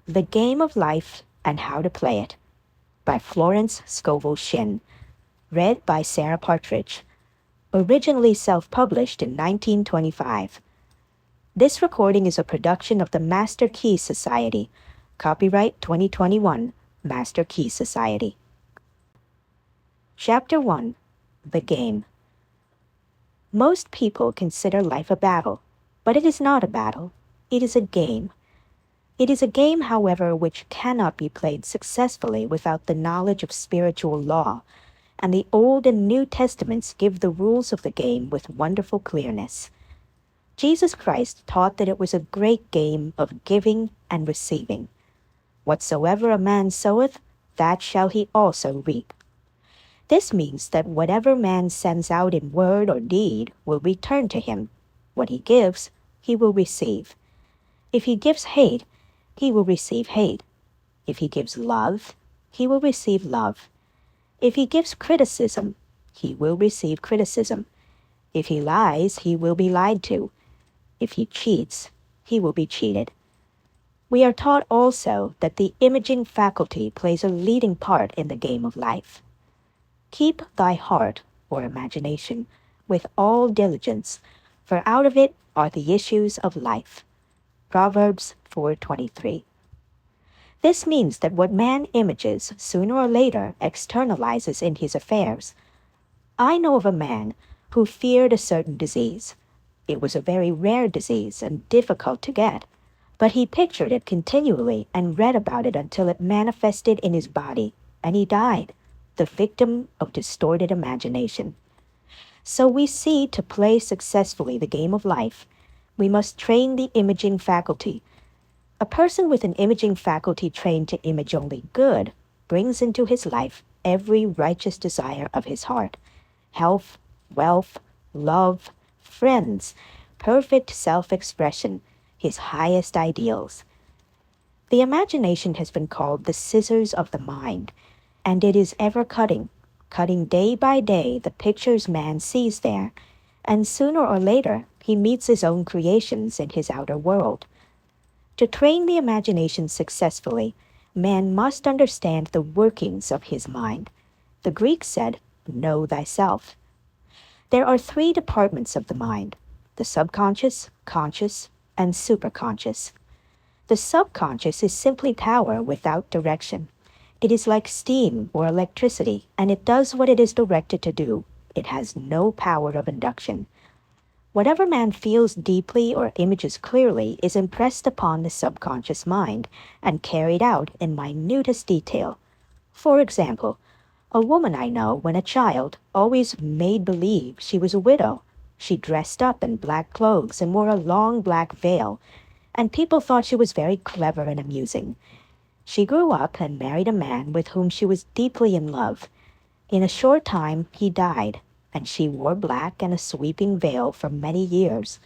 The Game of Life and How to Play It by Florence Scovel Shinn. Read by Sarah Partridge. Originally self-published in 1925. This recording is a production of the Master Key Society. Copyright 2021, Master Key Society. Chapter 1. The Game. Most people consider life a battle, but it is not a battle. It is a game. It is a game, however, which cannot be played successfully without the knowledge of spiritual law, and the Old and New Testaments give the rules of the game with wonderful clearness. Jesus Christ taught that it was a great game of giving and receiving. Whatsoever a man soweth, that shall he also reap. This means that whatever man sends out in word or deed will return to him. What he gives, he will receive. If he gives hate, he will receive hate. If he gives love, he will receive love. If he gives criticism, he will receive criticism. If he lies, he will be lied to. If he cheats, he will be cheated. We are taught also that the imaging faculty plays a leading part in the game of life. Keep thy heart, or imagination, with all diligence, for out of it are the issues of life. Proverbs 4:23. This means that what man images sooner or later externalizes in his affairs. I know of a man who feared a certain disease. It was a very rare disease and difficult to get, but he pictured it continually and read about it until it manifested in his body, and he died, the victim of distorted imagination. So we see, to play successfully the game of life, we must train the imaging faculty. A person with an imaging faculty trained to image only good brings into his life every righteous desire of his heart: health, wealth, love, friends, perfect self-expression, his highest ideals. The imagination has been called the scissors of the mind, and it is ever cutting day by day the pictures man sees there, and sooner or later he meets his own creations in his outer world. To train the imagination successfully, man must understand the workings of his mind. The Greeks said, "Know thyself." There are three departments of the mind: the subconscious, conscious, and superconscious. The subconscious is simply power without direction. It is like steam or electricity, and it does what it is directed to do. It has no power of induction. Whatever man feels deeply or images clearly is impressed upon the subconscious mind and carried out in minutest detail. For example, a woman I know, when a child, always made believe she was a widow. She dressed up in black clothes and wore a long black veil, and people thought she was very clever and amusing. She grew up and married a man with whom she was deeply in love. In a short time he died, and she wore black and a sweeping veil for many years.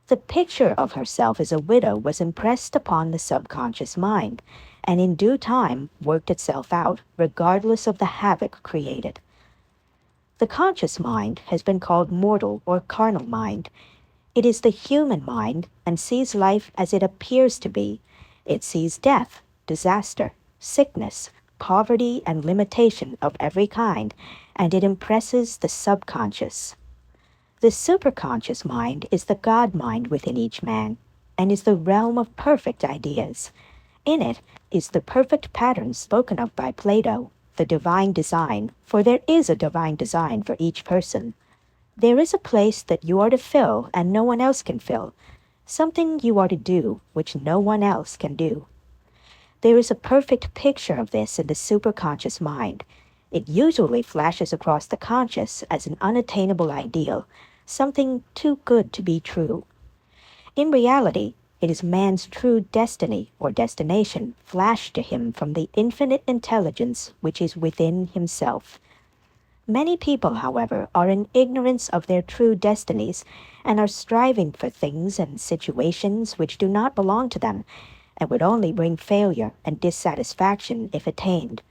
The picture of herself as a widow was impressed upon the subconscious mind, and in due time worked itself out, regardless of the havoc created. The conscious mind has been called mortal or carnal mind. It is the human mind and sees life as it appears to be. It sees death, disaster, sickness, poverty, and limitation of every kind, and it impresses the subconscious. The superconscious mind is the God mind within each man, and is the realm of perfect ideas. In it is the perfect pattern spoken of by Plato, the divine design, for there is a divine design for each person. There is a place that you are to fill and no one else can fill, something you are to do which no one else can do. There is a perfect picture of this in the superconscious mind. It usually flashes across the conscious as an unattainable ideal, something too good to be true. In reality, it is man's true destiny or destination flashed to him from the infinite intelligence which is within himself. Many people, however, are in ignorance of their true destinies and are striving for things and situations which do not belong to them, and would only bring failure and dissatisfaction if attained.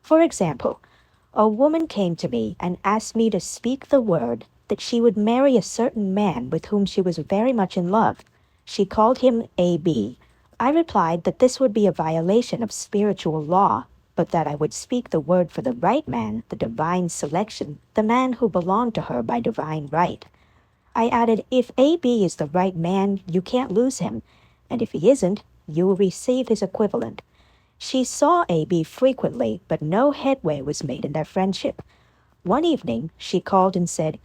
For example, a woman came to me and asked me to speak the word that she would marry a certain man with whom she was very much in love. She called him A.B. I replied that this would be a violation of spiritual law, but that I would speak the word for the right man, the divine selection, the man who belonged to her by divine right. I added, if A.B. is the right man, you can't lose him, and if he isn't, you will receive his equivalent. She saw A.B. frequently, but no headway was made in their friendship. One evening, she called and said,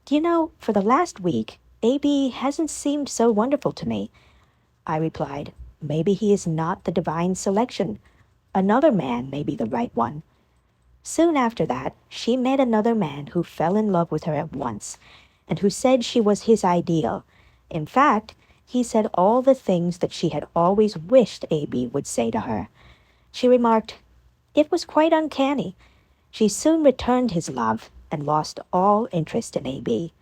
"Do you know, for the last week, A.B. hasn't seemed so wonderful to me." I replied, "Maybe he is not the divine selection. Another man may be the right one." Soon after that, she met another man who fell in love with her at once, and who said she was his ideal. In fact, he said all the things that she had always wished A.B. would say to her. She remarked, "It was quite uncanny." She soon returned his love and lost all interest in A.B.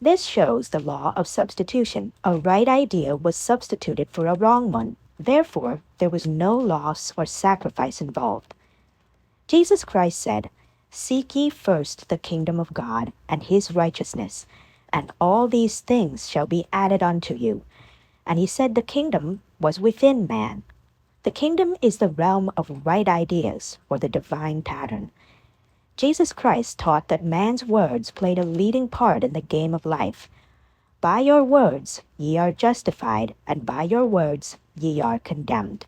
This shows the law of substitution. A right idea was substituted for a wrong one. Therefore, there was no loss or sacrifice involved. Jesus Christ said, "Seek ye first the kingdom of God and his righteousness, and all these things shall be added unto you." And he said the kingdom was within man. The kingdom is the realm of right ideas, or the divine pattern. Jesus Christ taught that man's words played a leading part in the game of life. "By your words ye are justified, and by your words ye are condemned."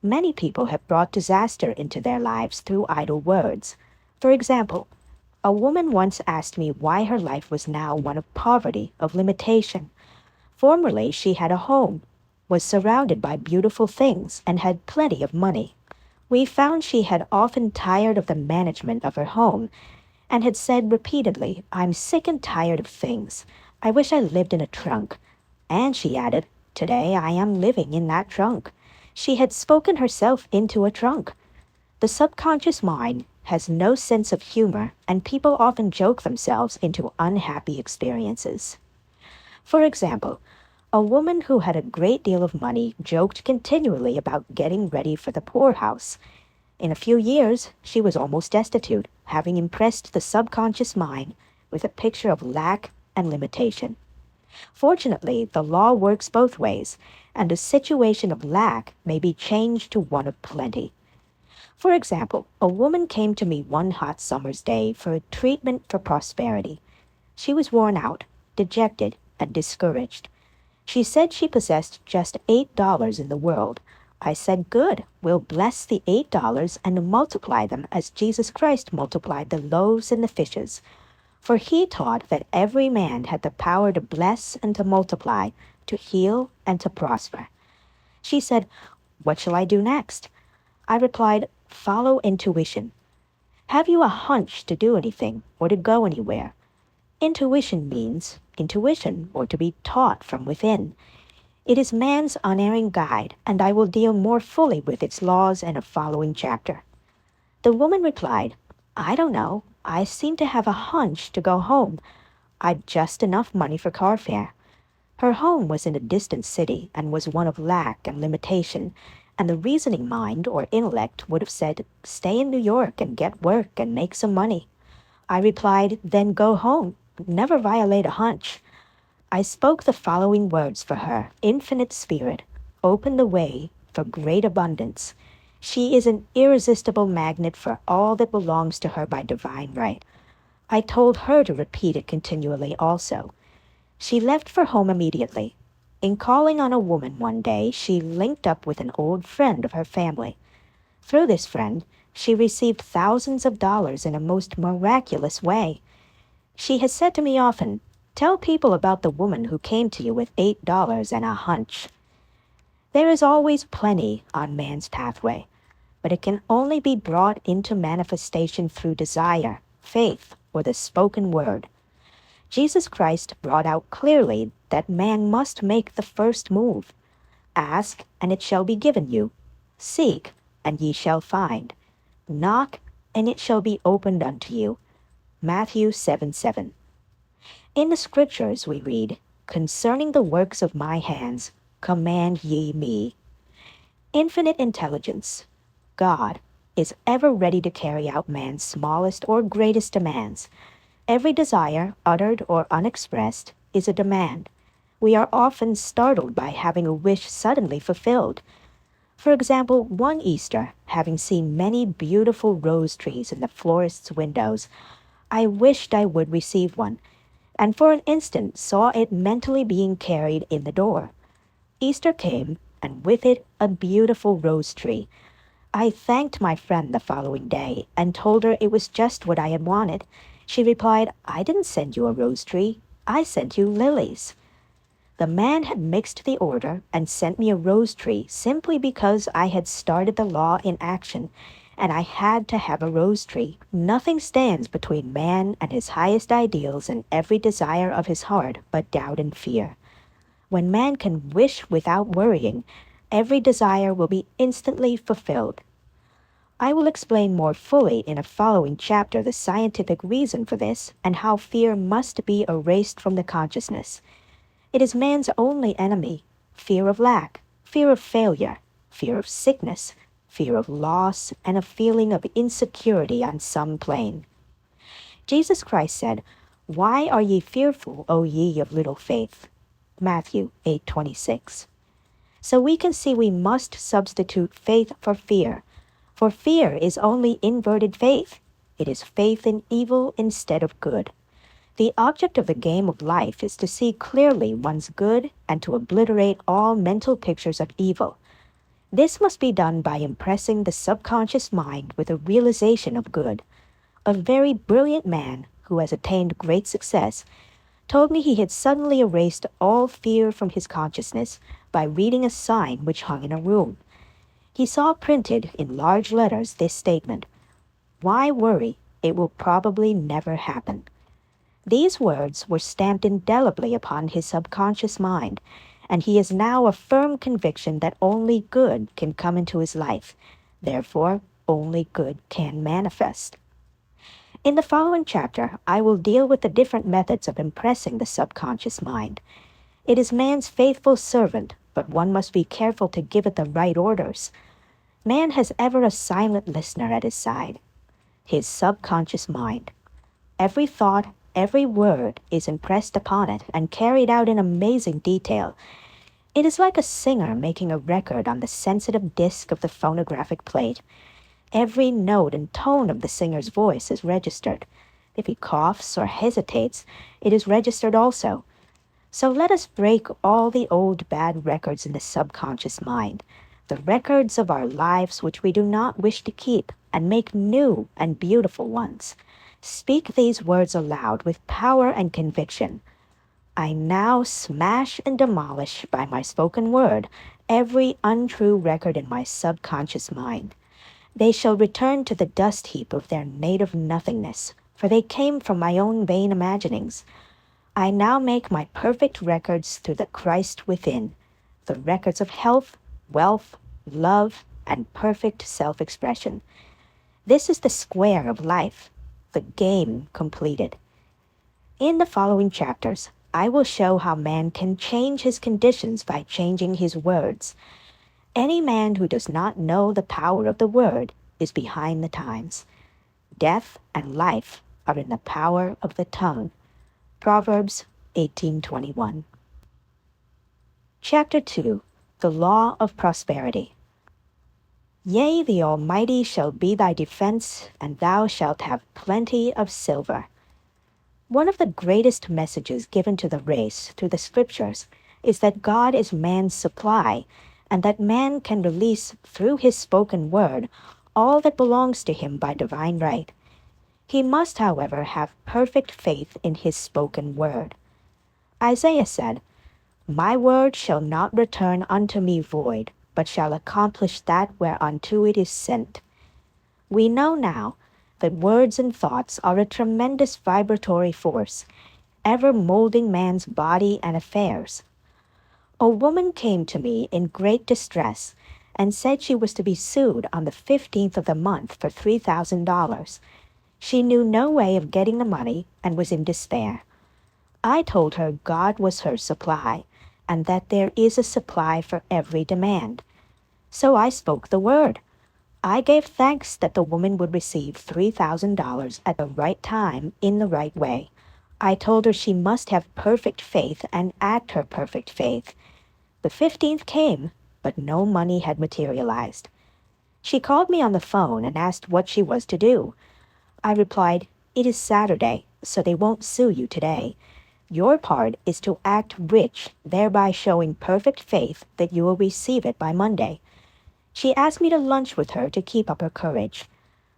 Many people have brought disaster into their lives through idle words. For example, a woman once asked me why her life was now one of poverty, of limitation. Formerly she had a home, was surrounded by beautiful things, and had plenty of money. We found she had often tired of the management of her home, and had said repeatedly, "I'm sick and tired of things. I wish I lived in a trunk." And she added, "Today I am living in that trunk." She had spoken herself into a trunk. The subconscious mind has no sense of humor, and people often joke themselves into unhappy experiences. For example, a woman who had a great deal of money joked continually about getting ready for the poorhouse. In a few years, she was almost destitute, having impressed the subconscious mind with a picture of lack and limitation. Fortunately, the law works both ways, and a situation of lack may be changed to one of plenty. For example, a woman came to me one hot summer's day for a treatment for prosperity. She was worn out, dejected, and discouraged. She said she possessed just $8 in the world. I said, "Good, we'll bless the $8 and multiply them as Jesus Christ multiplied the loaves and the fishes." For he taught that every man had the power to bless and to multiply, to heal and to prosper. She said, "What shall I do next?" I replied, "Follow intuition. Have you a hunch to do anything or to go anywhere? Intuition means intuition, or to be taught from within. It is man's unerring guide, and I will deal more fully with its laws in a following chapter." The woman replied, "I don't know. I seem to have a hunch to go home. I'd just enough money for car fare." Her home was in a distant city and was one of lack and limitation, and the reasoning mind or intellect would have said, "Stay in New York and get work and make some money." I replied, "Then go home. Never violate a hunch." I spoke the following words for her. "Infinite Spirit, open the way for great abundance. She is an irresistible magnet for all that belongs to her by divine right." I told her to repeat it continually also. She left for home immediately. In calling on a woman one day, she linked up with an old friend of her family. Through this friend, she received thousands of dollars in a most miraculous way. She has said to me often, "Tell people about the woman who came to you with $8 and a hunch." There is always plenty on man's pathway, but it can only be brought into manifestation through desire, faith, or the spoken word. Jesus Christ brought out clearly that man must make the first move. "Ask, and it shall be given you. Seek, and ye shall find. Knock, and it shall be opened unto you." Matthew 7:7. In the scriptures we read, "Concerning the works of my hands, command ye me." Infinite intelligence, God, is ever ready to carry out man's smallest or greatest demands. Every desire, uttered or unexpressed, is a demand. We are often startled by having a wish suddenly fulfilled. For example, one Easter, having seen many beautiful rose trees in the florist's windows, I wished I would receive one, and for an instant saw it mentally being carried in the door. Easter came, and with it a beautiful rose tree. I thanked my friend the following day and told her it was just what I had wanted. She replied, "I didn't send you a rose tree. I sent you lilies." The man had mixed the order and sent me a rose tree simply because I had started the law in action, and I had to have a rose tree. Nothing stands between man and his highest ideals and every desire of his heart but doubt and fear. When man can wish without worrying, every desire will be instantly fulfilled. I will explain more fully in a following chapter the scientific reason for this and how fear must be erased from the consciousness. It is man's only enemy: fear of lack, fear of failure, fear of sickness, fear of loss, and a feeling of insecurity on some plane. Jesus Christ said, "Why are ye fearful, O ye of little faith?" Matthew 8:26. So we can see we must substitute faith for fear is only inverted faith. It is faith in evil instead of good. The object of the game of life is to see clearly one's good and to obliterate all mental pictures of evil. This must be done by impressing the subconscious mind with a realization of good. A very brilliant man, who has attained great success, told me he had suddenly erased all fear from his consciousness by reading a sign which hung in a room. He saw printed in large letters this statement, "Why worry? It will probably never happen." These words were stamped indelibly upon his subconscious mind, and he has now a firm conviction that only good can come into his life. Therefore, only good can manifest. In the following chapter, I will deal with the different methods of impressing the subconscious mind. It is man's faithful servant, but one must be careful to give it the right orders. Man has ever a silent listener at his side, his subconscious mind. Every thought, every word is impressed upon it and carried out in amazing detail. It is like a singer making a record on the sensitive disc of the phonographic plate. Every note and tone of the singer's voice is registered. If he coughs or hesitates, it is registered also. So let us break all the old bad records in the subconscious mind, the records of our lives which we do not wish to keep, and make new and beautiful ones. Speak these words aloud with power and conviction. I now smash and demolish by my spoken word every untrue record in my subconscious mind. They shall return to the dust heap of their native nothingness, for they came from my own vain imaginings. I now make my perfect records through the Christ within, the records of health, wealth, love, and perfect self-expression. This is the square of life, the game completed. In the following chapters, I will show how man can change his conditions by changing his words. Any man who does not know the power of the word is behind the times. Death and life are in the power of the tongue. Proverbs 18:21. Chapter 2. The Law of Prosperity. Yea, the Almighty shall be thy defense, and thou shalt have plenty of silver. One of the greatest messages given to the race through the scriptures is that God is man's supply, and that man can release through his spoken word all that belongs to him by divine right. He must, however, have perfect faith in his spoken word. Isaiah said, "My word shall not return unto me void, but shall accomplish that whereunto it is sent." We know now that words and thoughts are a tremendous vibratory force, ever molding man's body and affairs. A woman came to me in great distress and said she was to be sued on the 15th of the month for $3,000. She knew no way of getting the money and was in despair. I told her God was her supply, and that there is a supply for every demand. So I spoke the word. I gave thanks that the woman would receive $3,000 at the right time in the right way. I told her she must have perfect faith and act her perfect faith. The 15th came, but no money had materialized. She called me on the phone and asked what she was to do. I replied, "It is Saturday, so they won't sue you today. Your part is to act rich, thereby showing perfect faith that you will receive it by Monday." She asked me to lunch with her to keep up her courage.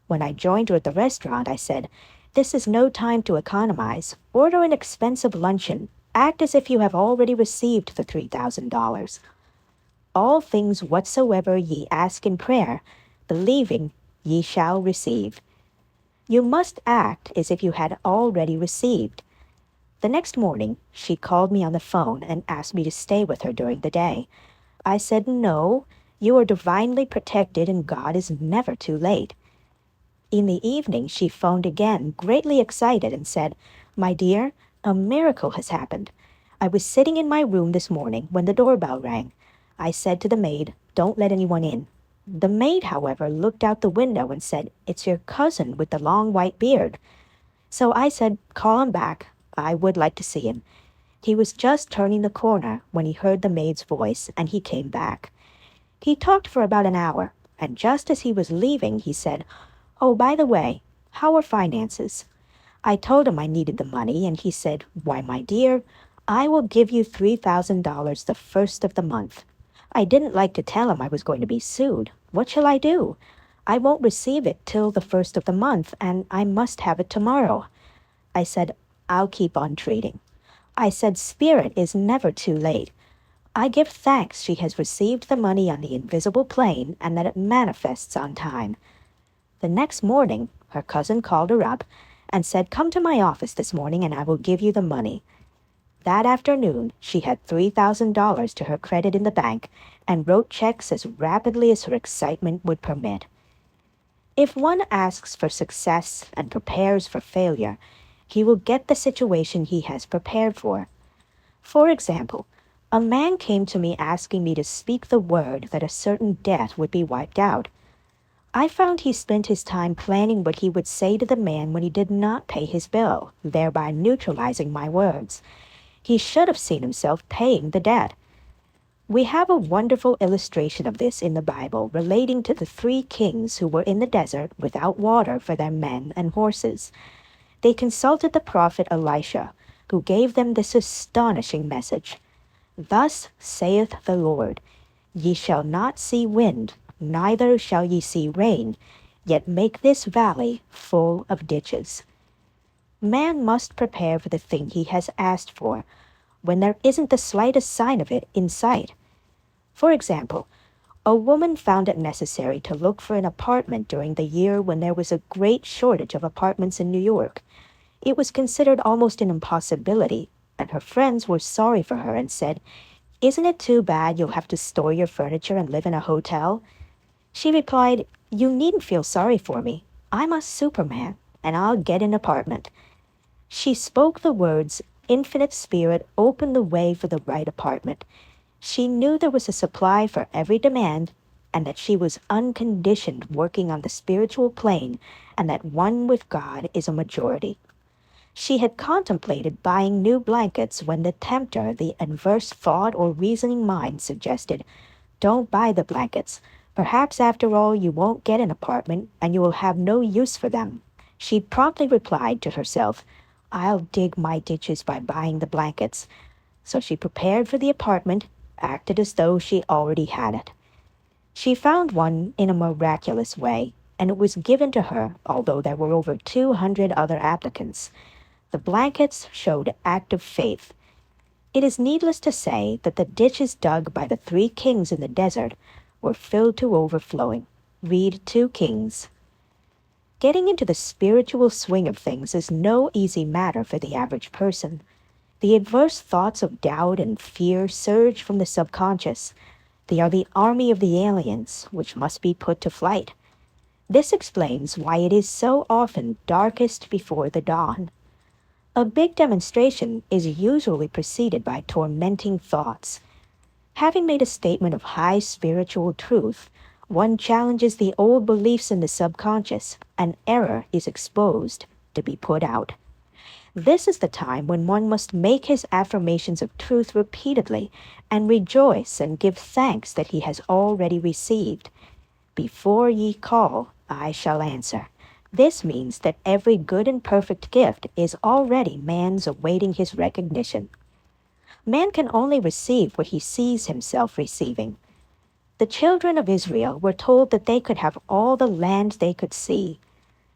When I joined her at the restaurant, I said, "This is no time to economize. Order an expensive luncheon. Act as if you have already received the $3,000. All things whatsoever ye ask in prayer, believing, ye shall receive." You must act as if you had already received. The next morning, she called me on the phone and asked me to stay with her during the day. I said, "No, you are divinely protected and God is never too late." In the evening, she phoned again, greatly excited, and said, "My dear, a miracle has happened. I was sitting in my room this morning when the doorbell rang. I said to the maid, 'Don't let anyone in.' The maid, however, looked out the window and said, 'It's your cousin with the long white beard.' So I said, 'Call him back. I would like to see him.' He was just turning the corner when he heard the maid's voice, and he came back. He talked for about an hour, and just as he was leaving, he said, 'Oh, by the way, how are finances?' I told him I needed the money, and he said, 'Why, my dear, I will give you $3,000 the first of the month.' I didn't like to tell him I was going to be sued. What shall I do? I won't receive it till the first of the month, and I must have it tomorrow. I said, 'I'll keep on trading.' I said, 'Spirit is never too late. I give thanks she has received the money on the invisible plane and that it manifests on time.' The next morning, her cousin called her up and said, 'Come to my office this morning and I will give you the money.' That afternoon, she had $3,000 to her credit in the bank and wrote checks as rapidly as her excitement would permit. If one asks for success and prepares for failure, he will get the situation he has prepared for. For example, a man came to me asking me to speak the word that a certain debt would be wiped out. I found he spent his time planning what he would say to the man when he did not pay his bill, thereby neutralizing my words. He should have seen himself paying the debt. We have a wonderful illustration of this in the Bible relating to the 3 kings who were in the desert without water for their men and horses. They consulted the prophet Elisha, who gave them this astonishing message. "Thus saith the Lord, Ye shall not see wind, neither shall ye see rain, yet make this valley full of ditches." Man must prepare for the thing he has asked for, when there isn't the slightest sign of it in sight. For example, a woman found it necessary to look for an apartment during the year when there was a great shortage of apartments in New York. It was considered almost an impossibility, and her friends were sorry for her and said, "Isn't it too bad you'll have to store your furniture and live in a hotel?" She replied, "You needn't feel sorry for me. I'm a Superman, and I'll get an apartment." She spoke the words, "Infinite Spirit, open the way for the right apartment." She knew there was a supply for every demand, and that she was unconditioned working on the spiritual plane, and that one with God is a majority. She had contemplated buying new blankets when the tempter, the adverse thought or reasoning mind, suggested, "Don't buy the blankets. Perhaps after all you won't get an apartment, and you will have no use for them." She promptly replied to herself, "I'll dig my ditches by buying the blankets." So she prepared for the apartment, acted as though she already had it. She found one in a miraculous way, and it was given to her, although there were over 200 other applicants. The blankets showed active faith. It is needless to say that the ditches dug by the 3 kings in the desert were filled to overflowing. Read 2 Kings. Getting into the spiritual swing of things is no easy matter for the average person. The adverse thoughts of doubt and fear surge from the subconscious. They are the army of the aliens, which must be put to flight. This explains why it is so often darkest before the dawn. A big demonstration is usually preceded by tormenting thoughts. Having made a statement of high spiritual truth, one challenges the old beliefs in the subconscious, and error is exposed to be put out. This is the time when one must make his affirmations of truth repeatedly and rejoice and give thanks that he has already received. Before ye call, I shall answer. This means that every good and perfect gift is already man's awaiting his recognition. Man can only receive what he sees himself receiving. The children of Israel were told that they could have all the land they could see.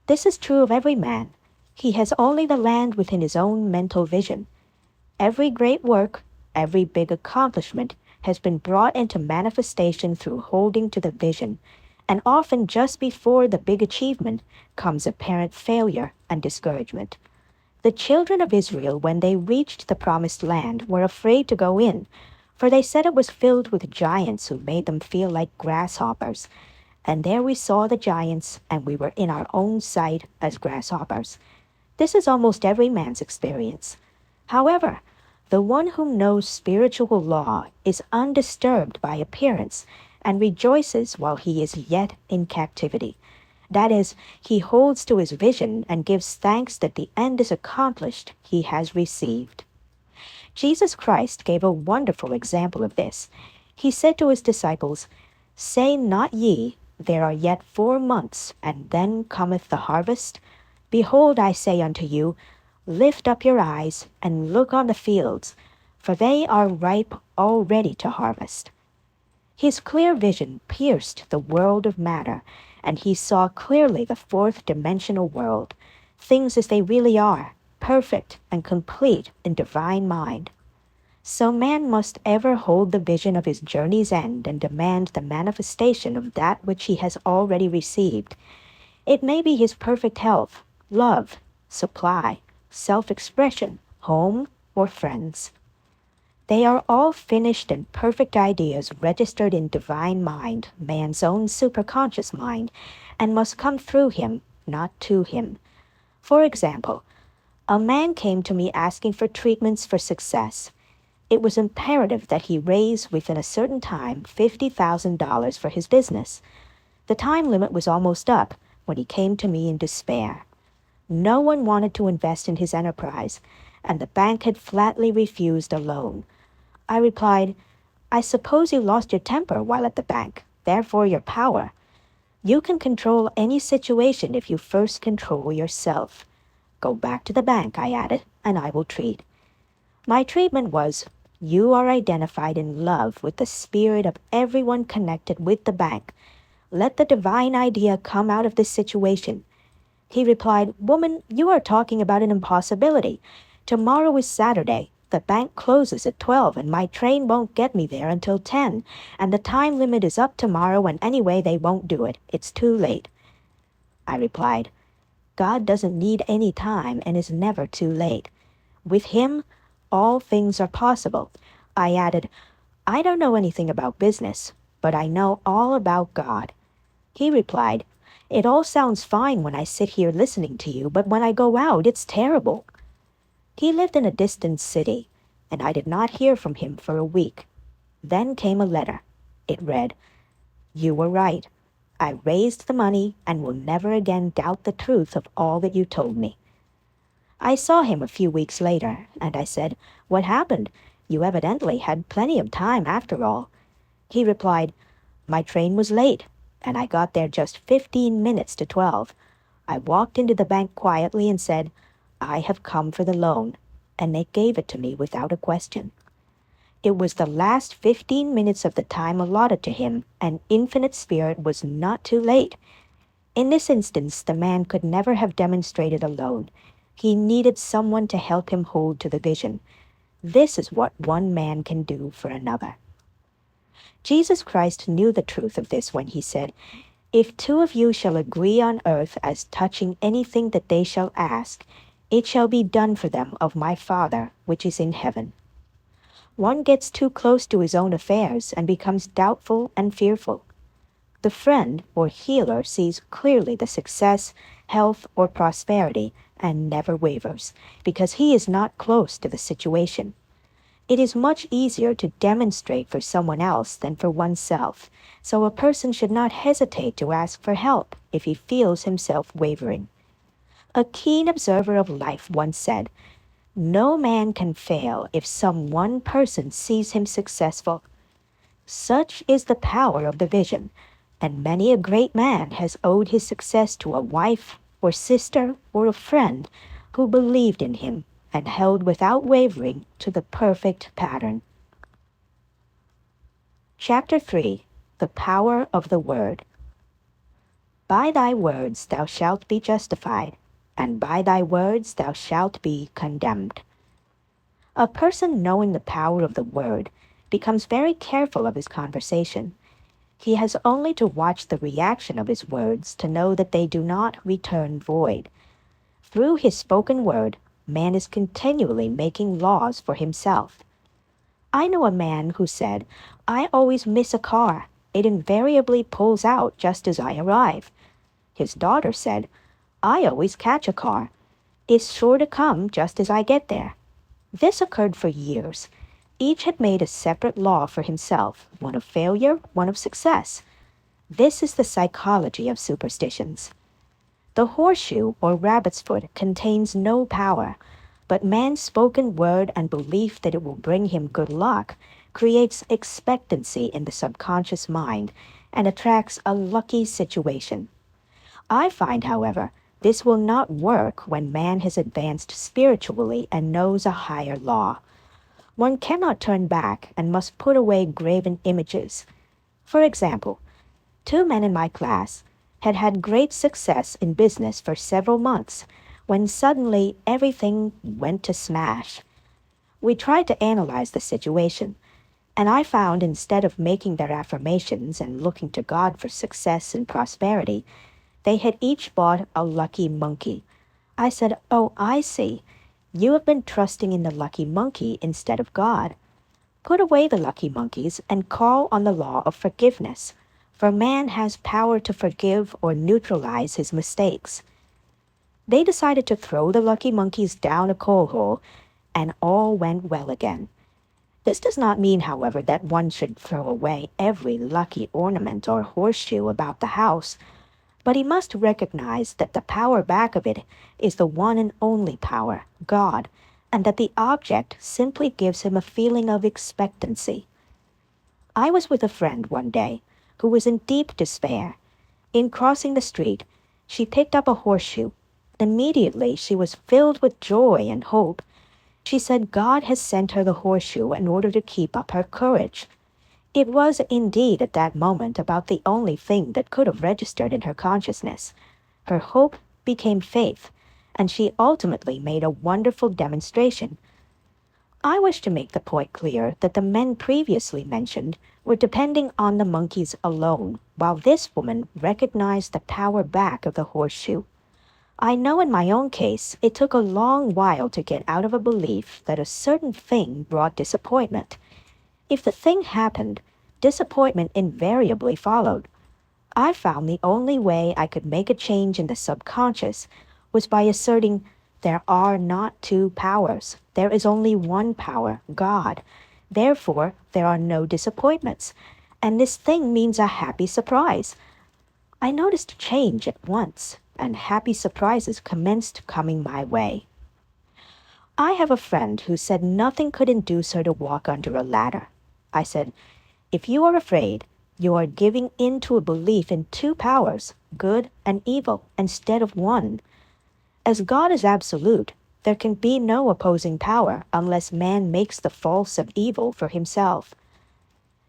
This is true of every man. He has only the land within his own mental vision. Every great work, every big accomplishment has been brought into manifestation through holding to the vision, and often just before the big achievement comes apparent failure and discouragement. The children of Israel, when they reached the promised land, were afraid to go in, for they said it was filled with giants who made them feel like grasshoppers. And there we saw the giants, and we were in our own sight as grasshoppers. This is almost every man's experience. However, the one who knows spiritual law is undisturbed by appearance and rejoices while he is yet in captivity. That is, he holds to his vision and gives thanks that the end is accomplished he has received. Jesus Christ gave a wonderful example of this. He said to his disciples, Say not ye, There are yet 4 months, and then cometh the harvest? Behold, I say unto you, Lift up your eyes, and look on the fields, for they are ripe already to harvest. His clear vision pierced the world of matter, and he saw clearly the fourth-dimensional world, things as they really are, perfect and complete in divine mind. So man must ever hold the vision of his journey's end and demand the manifestation of that which he has already received. It may be his perfect health, love, supply, self-expression, home, or friends. They are all finished and perfect ideas registered in divine mind, man's own superconscious mind, and must come through him, not to him. For example, a man came to me asking for treatments for success. It was imperative that he raise within a certain time $50,000 for his business. The time limit was almost up when he came to me in despair. No one wanted to invest in his enterprise, and the bank had flatly refused a loan. I replied, I suppose you lost your temper while at the bank, therefore your power. You can control any situation if you first control yourself. Go back to the bank, I added, and I will treat. My treatment was, you are identified in love with the spirit of everyone connected with the bank. Let the divine idea come out of this situation. He replied, Woman, you are talking about an impossibility. Tomorrow is Saturday. The bank closes at 12, and my train won't get me there until 10, and the time limit is up tomorrow, and anyway, they won't do it. It's too late. I replied, God doesn't need any time and is never too late. With him, all things are possible. I added, I don't know anything about business, but I know all about God. He replied, It all sounds fine when I sit here listening to you, but when I go out, it's terrible. He lived in a distant city, and I did not hear from him for a week. Then came a letter. It read, You were right. I raised the money and will never again doubt the truth of all that you told me. I saw him a few weeks later, and I said, What happened? You evidently had plenty of time after all. He replied, My train was late, and I got there just 15 minutes to 12. I walked into the bank quietly and said, I have come for the loan, and they gave it to me without a question. It was the last 15 minutes of the time allotted to him, and Infinite Spirit was not too late. In this instance, the man could never have demonstrated alone. He needed someone to help him hold to the vision. This is what one man can do for another. Jesus Christ knew the truth of this when he said, If 2 of you shall agree on earth as touching anything that they shall ask, it shall be done for them of my Father which is in heaven. One gets too close to his own affairs and becomes doubtful and fearful. The friend or healer sees clearly the success, health, or prosperity and never wavers, because he is not close to the situation. It is much easier to demonstrate for someone else than for oneself, so a person should not hesitate to ask for help if he feels himself wavering. A keen observer of life once said, "No man can fail if some one person sees him successful." Such is the power of the vision, and many a great man has owed his success to a wife or sister or a friend who believed in him and held without wavering to the perfect pattern. Chapter 3. The Power of the Word. By thy words thou shalt be justified, and by thy words thou shalt be condemned. A person knowing the power of the word becomes very careful of his conversation. He has only to watch the reaction of his words to know that they do not return void. Through his spoken word, man is continually making laws for himself. I know a man who said, "I always miss a car. It invariably pulls out just as I arrive." His daughter said, "I always catch a car. It's sure to come just as I get there." This occurred for years. Each had made a separate law for himself, one of failure, one of success. This is the psychology of superstitions. The horseshoe or rabbit's foot contains no power, but man's spoken word and belief that it will bring him good luck creates expectancy in the subconscious mind and attracts a lucky situation. I find, however, this will not work when man has advanced spiritually and knows a higher law. One cannot turn back and must put away graven images. For example, 2 men in my class had had great success in business for several months when suddenly everything went to smash. We tried to analyze the situation, and I found instead of making their affirmations and looking to God for success and prosperity, they had each bought a lucky monkey. I said, "Oh, I see. You have been trusting in the lucky monkey instead of God. Put away the lucky monkeys and call on the law of forgiveness, for man has power to forgive or neutralize his mistakes." They decided to throw the lucky monkeys down a coal hole, and all went well again. This does not mean, however, that one should throw away every lucky ornament or horseshoe about the house, but he must recognize that the power back of it is the one and only power, God, and that the object simply gives him a feeling of expectancy. I was with a friend one day who was in deep despair. In crossing the street, she picked up a horseshoe. Immediately she was filled with joy and hope. She said God has sent her the horseshoe in order to keep up her courage. It was indeed at that moment about the only thing that could have registered in her consciousness. Her hope became faith, and she ultimately made a wonderful demonstration. I wish to make the point clear that the men previously mentioned were depending on the monkeys alone, while this woman recognized the power back of the horseshoe. I know in my own case it took a long while to get out of a belief that a certain thing brought disappointment. If the thing happened, disappointment invariably followed. I found the only way I could make a change in the subconscious was by asserting there are not two powers. There is only one power, God. Therefore, there are no disappointments. And this thing means a happy surprise. I noticed a change at once, and happy surprises commenced coming my way. I have a friend who said nothing could induce her to walk under a ladder. I said, "If you are afraid, you are giving in to a belief in two powers, good and evil, instead of one. As God is absolute, there can be no opposing power unless man makes the false of evil for himself.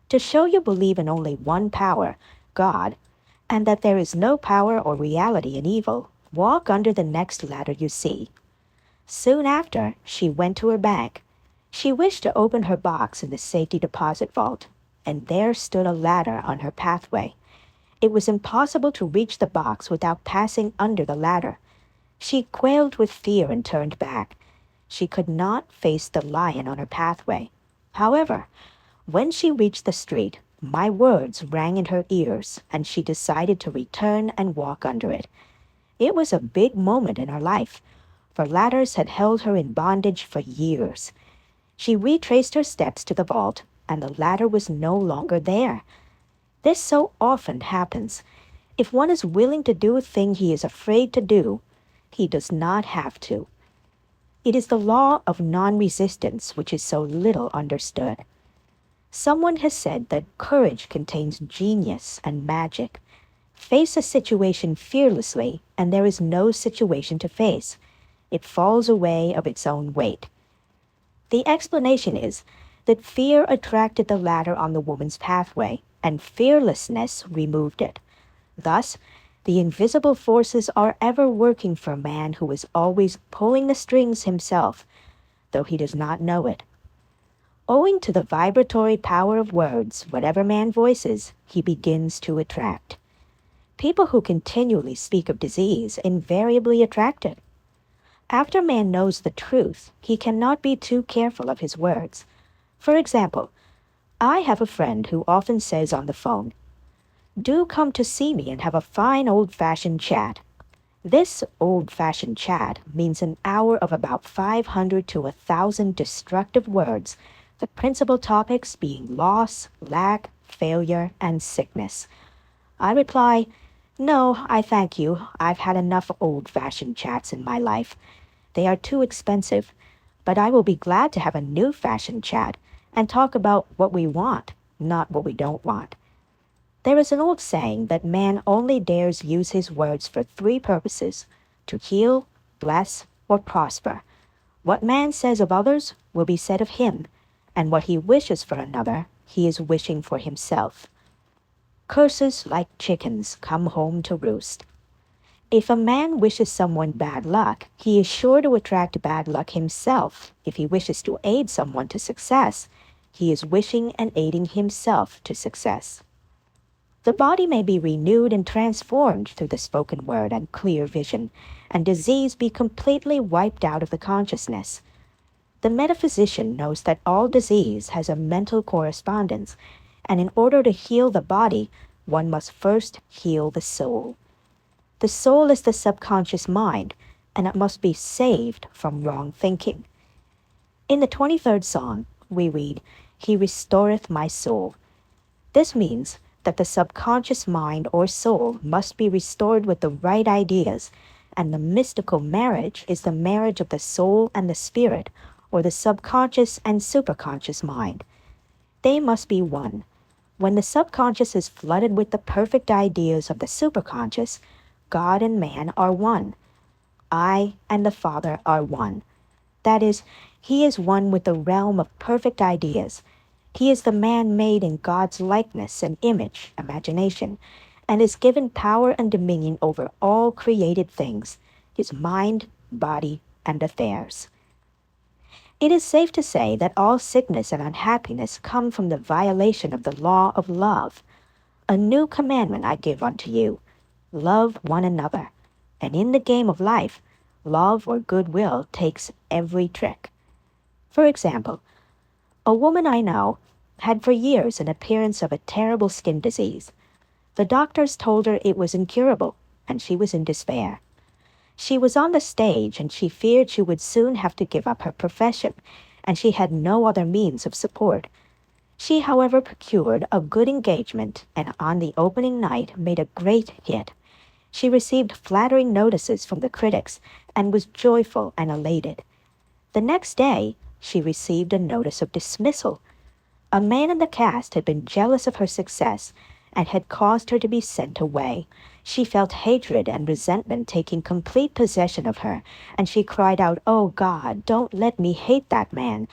To show you believe in only one power, God, and that there is no power or reality in evil, walk under the next ladder you see." Soon after, she went to her bank. She wished to open her box in the safety deposit vault, and there stood a ladder on her pathway. It was impossible to reach the box without passing under the ladder. She quailed with fear and turned back. She could not face the lion on her pathway. However, when she reached the street, my words rang in her ears, and she decided to return and walk under it. It was a big moment in her life, for ladders had held her in bondage for years. She retraced her steps to the vault, and the ladder was no longer there. This so often happens. If one is willing to do a thing he is afraid to do, he does not have to. It is the law of non-resistance which is so little understood. Someone has said that courage contains genius and magic. Face a situation fearlessly, and there is no situation to face. It falls away of its own weight. The explanation is that fear attracted the ladder on the woman's pathway, and fearlessness removed it. Thus, the invisible forces are ever working for a man who is always pulling the strings himself, though he does not know it. Owing to the vibratory power of words, whatever man voices, he begins to attract. People who continually speak of disease invariably attract it. After man knows the truth, he cannot be too careful of his words. For example, I have a friend who often says on the phone, "Do come to see me and have a fine old-fashioned chat." This old-fashioned chat means an hour of about 500 to 1,000 destructive words, the principal topics being loss, lack, failure, and sickness. I reply, "No, I thank you. I've had enough old-fashioned chats in my life. They are too expensive, but I will be glad to have a new-fashioned chat and talk about what we want, not what we don't want." There is an old saying that man only dares use his words for three purposes: to heal, bless, or prosper. What man says of others will be said of him, and what he wishes for another, he is wishing for himself. Curses like chickens come home to roost. If a man wishes someone bad luck, he is sure to attract bad luck himself. If he wishes to aid someone to success, he is wishing and aiding himself to success. The body may be renewed and transformed through the spoken word and clear vision, and disease be completely wiped out of the consciousness. The metaphysician knows that all disease has a mental correspondence, and in order to heal the body, one must first heal the soul. The soul is the subconscious mind, and it must be saved from wrong thinking. In the 23rd Psalm, we read, "He restoreth my soul." This means that the subconscious mind or soul must be restored with the right ideas, and the mystical marriage is the marriage of the soul and the spirit, or the subconscious and superconscious mind. They must be one. When the subconscious is flooded with the perfect ideas of the superconscious, God and man are one. I and the Father are one. That is, he is one with the realm of perfect ideas. He is the man made in God's likeness and image, imagination, and is given power and dominion over all created things, his mind, body, and affairs. It is safe to say that all sickness and unhappiness come from the violation of the law of love. "A new commandment I give unto you, love one another." And in the game of life, love or goodwill takes every trick. For example, a woman I know had for years an appearance of a terrible skin disease. The doctors told her it was incurable, and she was in despair. She was on the stage, and she feared she would soon have to give up her profession, and she had no other means of support. She, however, procured a good engagement, and on the opening night made a great hit. She received flattering notices from the critics, and was joyful and elated. The next day, she received a notice of dismissal. A man in the cast had been jealous of her success, and had caused her to be sent away. She felt hatred and resentment taking complete possession of her, and she cried out, "Oh God, don't let me hate that man."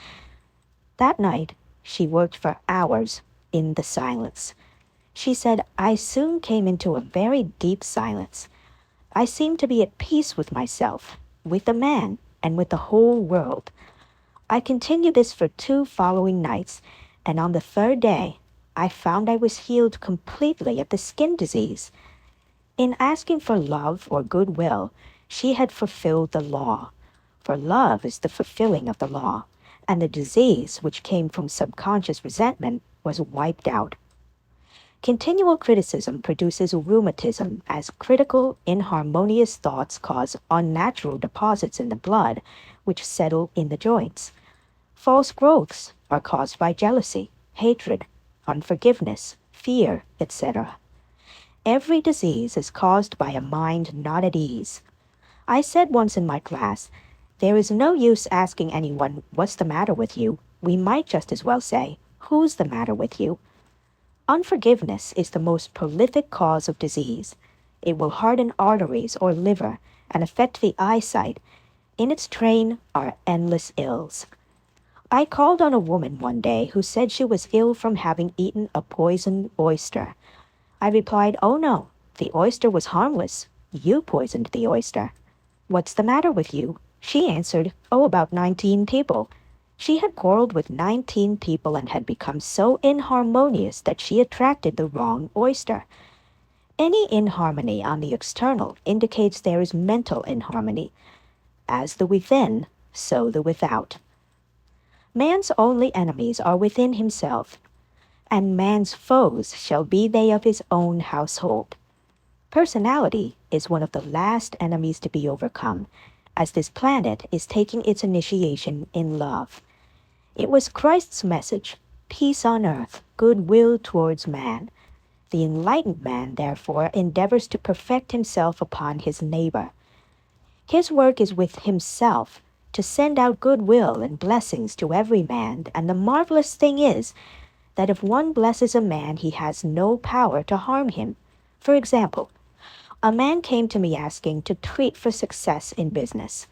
That night, she worked for hours in the silence. She said, "I soon came into a very deep silence. I seemed to be at peace with myself, with the man, and with the whole world. I continued this for 2 following nights, and on the 3rd day, I found I was healed completely of the skin disease." In asking for love or goodwill, she had fulfilled the law. For love is the fulfilling of the law, and the disease which came from subconscious resentment was wiped out. Continual criticism produces rheumatism, as critical, inharmonious thoughts cause unnatural deposits in the blood, which settle in the joints. False growths are caused by jealousy, hatred, unforgiveness, fear, etc. Every disease is caused by a mind not at ease. I said once in my class, there is no use asking anyone, what's the matter with you? We might just as well say, who's the matter with you? Unforgiveness is the most prolific cause of disease. It will harden arteries or liver and affect the eyesight. In its train are endless ills. I called on a woman one day who said she was ill from having eaten a poisoned oyster. I replied, oh no, the oyster was harmless. You poisoned the oyster. What's the matter with you? She answered, oh, about 19 people. She had quarreled with 19 people and had become so inharmonious that she attracted the wrong oyster. Any inharmony on the external indicates there is mental inharmony. As the within, so the without. Man's only enemies are within himself, and man's foes shall be they of his own household. Personality is one of the last enemies to be overcome, as this planet is taking its initiation in love. It was Christ's message, peace on earth, goodwill towards man. The enlightened man, therefore, endeavors to perfect himself upon his neighbor. His work is with himself, to send out goodwill and blessings to every man, and the marvelous thing is that if one blesses a man, he has no power to harm him. For example, a man came to me asking to treat for success in business.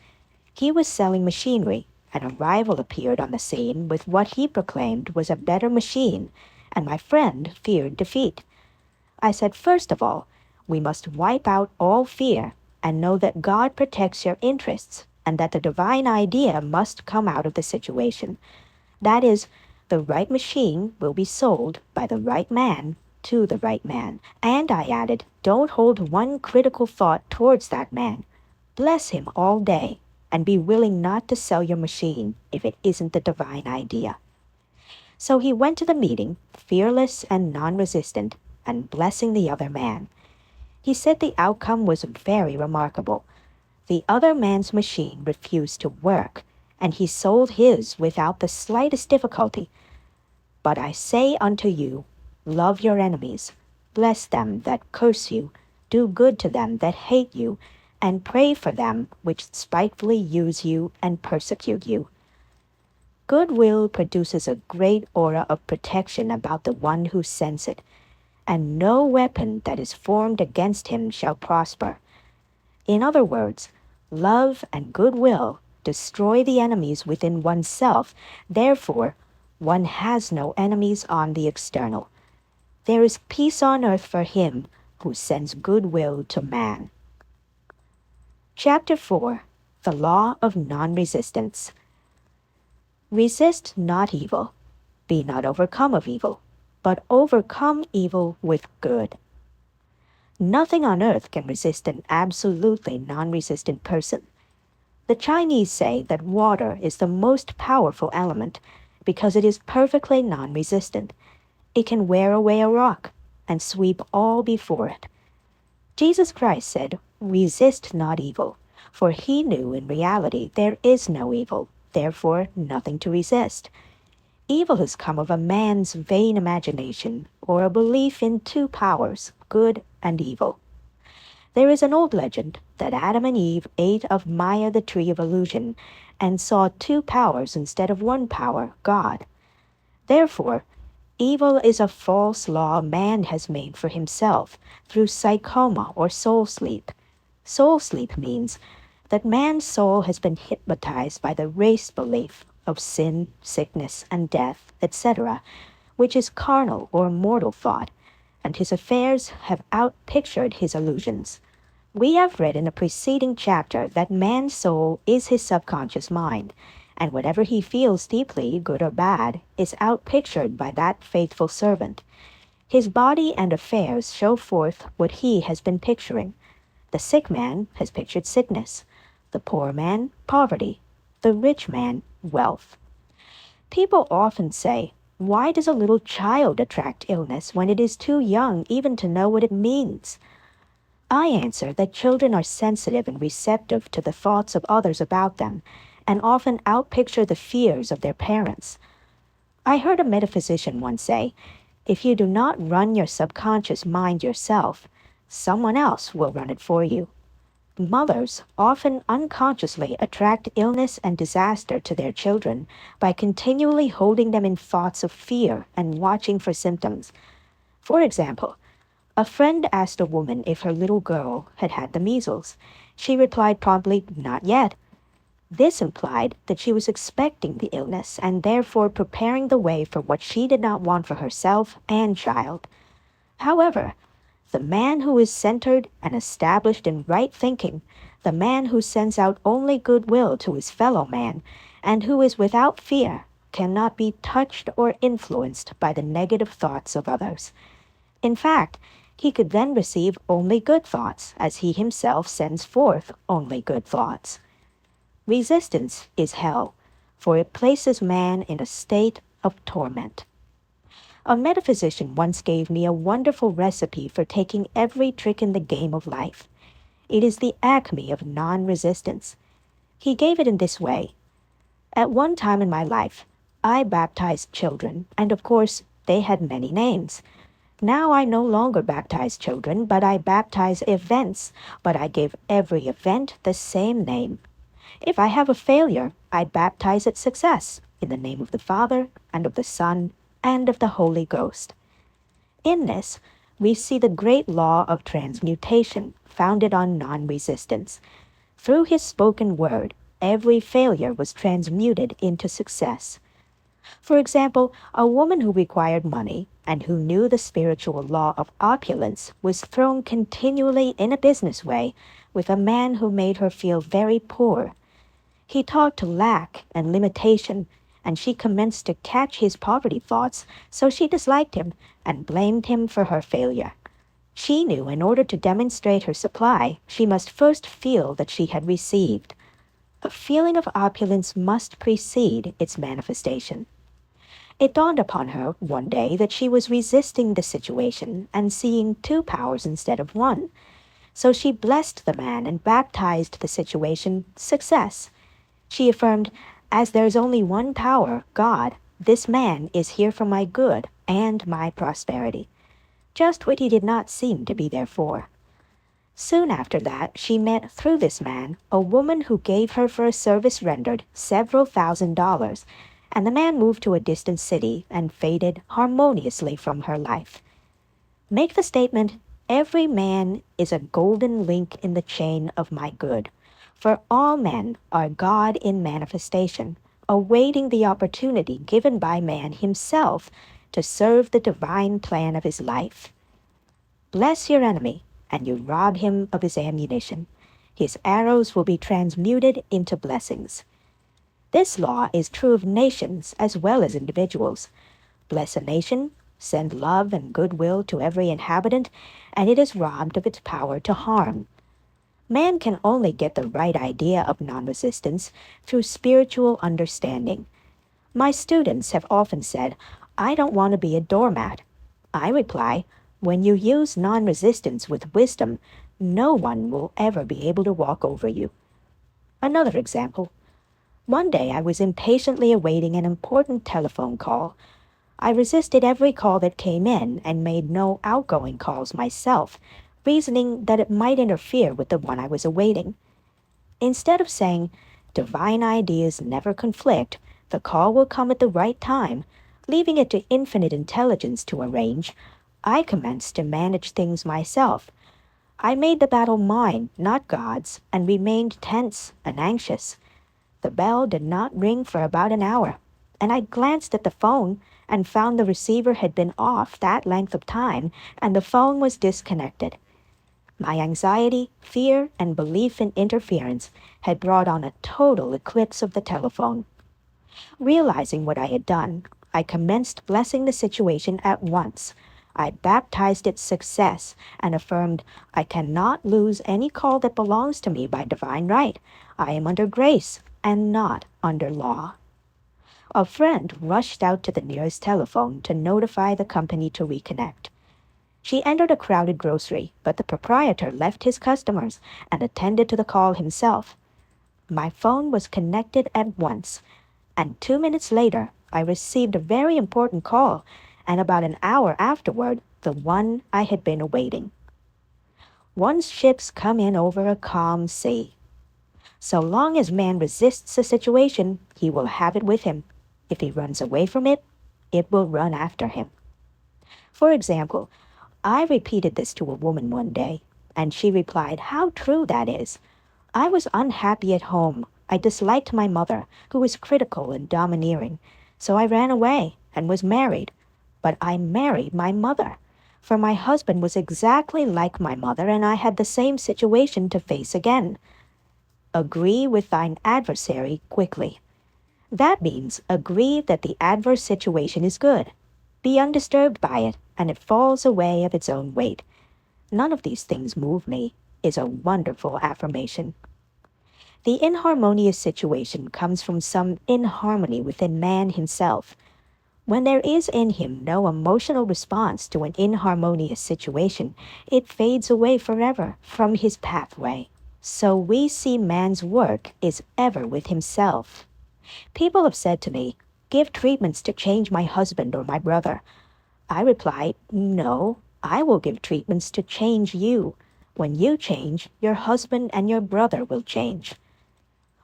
He was selling machinery, and a rival appeared on the scene with what he proclaimed was a better machine, and my friend feared defeat. I said, first of all, we must wipe out all fear and know that God protects your interests and that the divine idea must come out of the situation. That is, the right machine will be sold by the right man to the right man. And I added, don't hold one critical thought towards that man. Bless him all day and be willing not to sell your machine if it isn't the divine idea. So he went to the meeting, fearless and non-resistant, and blessing the other man. He said the outcome was very remarkable. The other man's machine refused to work, and he sold his without the slightest difficulty. But I say unto you, love your enemies, bless them that curse you, do good to them that hate you, and pray for them which spitefully use you and persecute you. Goodwill produces a great aura of protection about the one who sends it, and no weapon that is formed against him shall prosper. In other words, love and goodwill destroy the enemies within oneself. Therefore, one has no enemies on the external. There is peace on earth for him who sends goodwill to man. Chapter 4. The Law of Non-Resistance. Resist not evil. Be not overcome of evil, but overcome evil with good. Nothing on earth can resist an absolutely non-resistant person. The Chinese say that water is the most powerful element because it is perfectly non-resistant. It can wear away a rock and sweep all before it. Jesus Christ said, resist not evil, for he knew in reality there is no evil, therefore nothing to resist. Evil has come of a man's vain imagination or a belief in two powers, good and evil. There is an old legend that Adam and Eve ate of Maya, the tree of illusion, and saw two powers instead of one power, God. Therefore, evil is a false law man has made for himself through psychoma or soul sleep. Soul sleep means that man's soul has been hypnotized by the race belief of sin, sickness, and death, etc., which is carnal or mortal thought, and his affairs have outpictured his illusions. We have read in a preceding chapter that man's soul is his subconscious mind, and whatever he feels deeply, good or bad, is outpictured by that faithful servant. His body and affairs show forth what he has been picturing. The sick man has pictured sickness, the poor man, poverty, the rich man, wealth. People often say, why does a little child attract illness when it is too young even to know what it means? I answer that children are sensitive and receptive to the thoughts of others about them, and often outpicture the fears of their parents. I heard a metaphysician once say, if you do not run your subconscious mind yourself, someone else will run it for you. Mothers often unconsciously attract illness and disaster to their children by continually holding them in thoughts of fear and watching for symptoms. For example, a friend asked a woman if her little girl had had the measles. She replied promptly, "Not yet." This implied that she was expecting the illness and therefore preparing the way for what she did not want for herself and child. However, the man who is centered and established in right thinking, the man who sends out only goodwill to his fellow man, and who is without fear, cannot be touched or influenced by the negative thoughts of others. In fact, he could then receive only good thoughts, as he himself sends forth only good thoughts. Resistance is hell, for it places man in a state of torment. A metaphysician once gave me a wonderful recipe for taking every trick in the game of life. It is the acme of non-resistance. He gave it in this way. At one time in my life, I baptized children, and of course, they had many names. Now I no longer baptize children, but I baptize events, but I give every event the same name. If I have a failure, I baptize it success, in the name of the Father, and of the Son, and of the Holy Ghost. In this, we see the great law of transmutation, founded on non-resistance. Through his spoken word, every failure was transmuted into success. For example, a woman who required money and who knew the spiritual law of opulence was thrown continually in a business way with a man who made her feel very poor. He talked to lack and limitation, and she commenced to catch his poverty thoughts, so she disliked him and blamed him for her failure. She knew in order to demonstrate her supply, she must first feel that she had received. A feeling of opulence must precede its manifestation. It dawned upon her one day that she was resisting the situation and seeing two powers instead of one. So she blessed the man and baptized the situation success. She affirmed, "As there's only one power, God, this man is here for my good and my prosperity." Just what he did not seem to be there for. Soon after that, she met through this man a woman who gave her for a service rendered several $1,000s, and the man moved to a distant city and faded harmoniously from her life. Make the statement, "Every man is a golden link in the chain of my good." For all men are God in manifestation, awaiting the opportunity given by man himself to serve the divine plan of his life. Bless your enemy, and you rob him of his ammunition. His arrows will be transmuted into blessings. This law is true of nations as well as individuals. Bless a nation, send love and goodwill to every inhabitant, and it is robbed of its power to harm. Man can only get the right idea of non-resistance through spiritual understanding. My students have often said, "I don't want to be a doormat." I reply, when you use non-resistance with wisdom, no one will ever be able to walk over you. Another example. One day I was impatiently awaiting an important telephone call. I resisted every call that came in and made no outgoing calls myself, reasoning that it might interfere with the one I was awaiting. Instead of saying, "Divine ideas never conflict, the call will come at the right time," leaving it to infinite intelligence to arrange, I commenced to manage things myself. I made the battle mine, not God's, and remained tense and anxious. The bell did not ring for about an hour, and I glanced at the phone and found the receiver had been off that length of time, and the phone was disconnected. My anxiety, fear, and belief in interference had brought on a total eclipse of the telephone. Realizing what I had done, I commenced blessing the situation at once. I baptized its success and affirmed, "I cannot lose any call that belongs to me by divine right. I am under grace and not under law." A friend rushed out to the nearest telephone to notify the company to reconnect. She entered a crowded grocery, but the proprietor left his customers and attended to the call himself. My phone was connected at once, and 2 minutes later, I received a very important call, and about an hour afterward, the one I had been awaiting. Once ships come in over a calm sea. So long as man resists a situation, he will have it with him. If he runs away from it, it will run after him. For example, I repeated this to a woman one day, and she replied, "How true that is. I was unhappy at home. I disliked my mother, who was critical and domineering. So I ran away and was married. But I married my mother, for my husband was exactly like my mother, and I had the same situation to face again. Agree with thine adversary quickly." That means agree that the adverse situation is good. Be undisturbed by it, and it falls away of its own weight. "None of these things move me" is a wonderful affirmation. The inharmonious situation comes from some inharmony within man himself. When there is in him no emotional response to an inharmonious situation, it fades away forever from his pathway. So we see man's work is ever with himself. People have said to me, "Give treatments to change my husband or my brother." I reply, "No, I will give treatments to change you. When you change, your husband and your brother will change."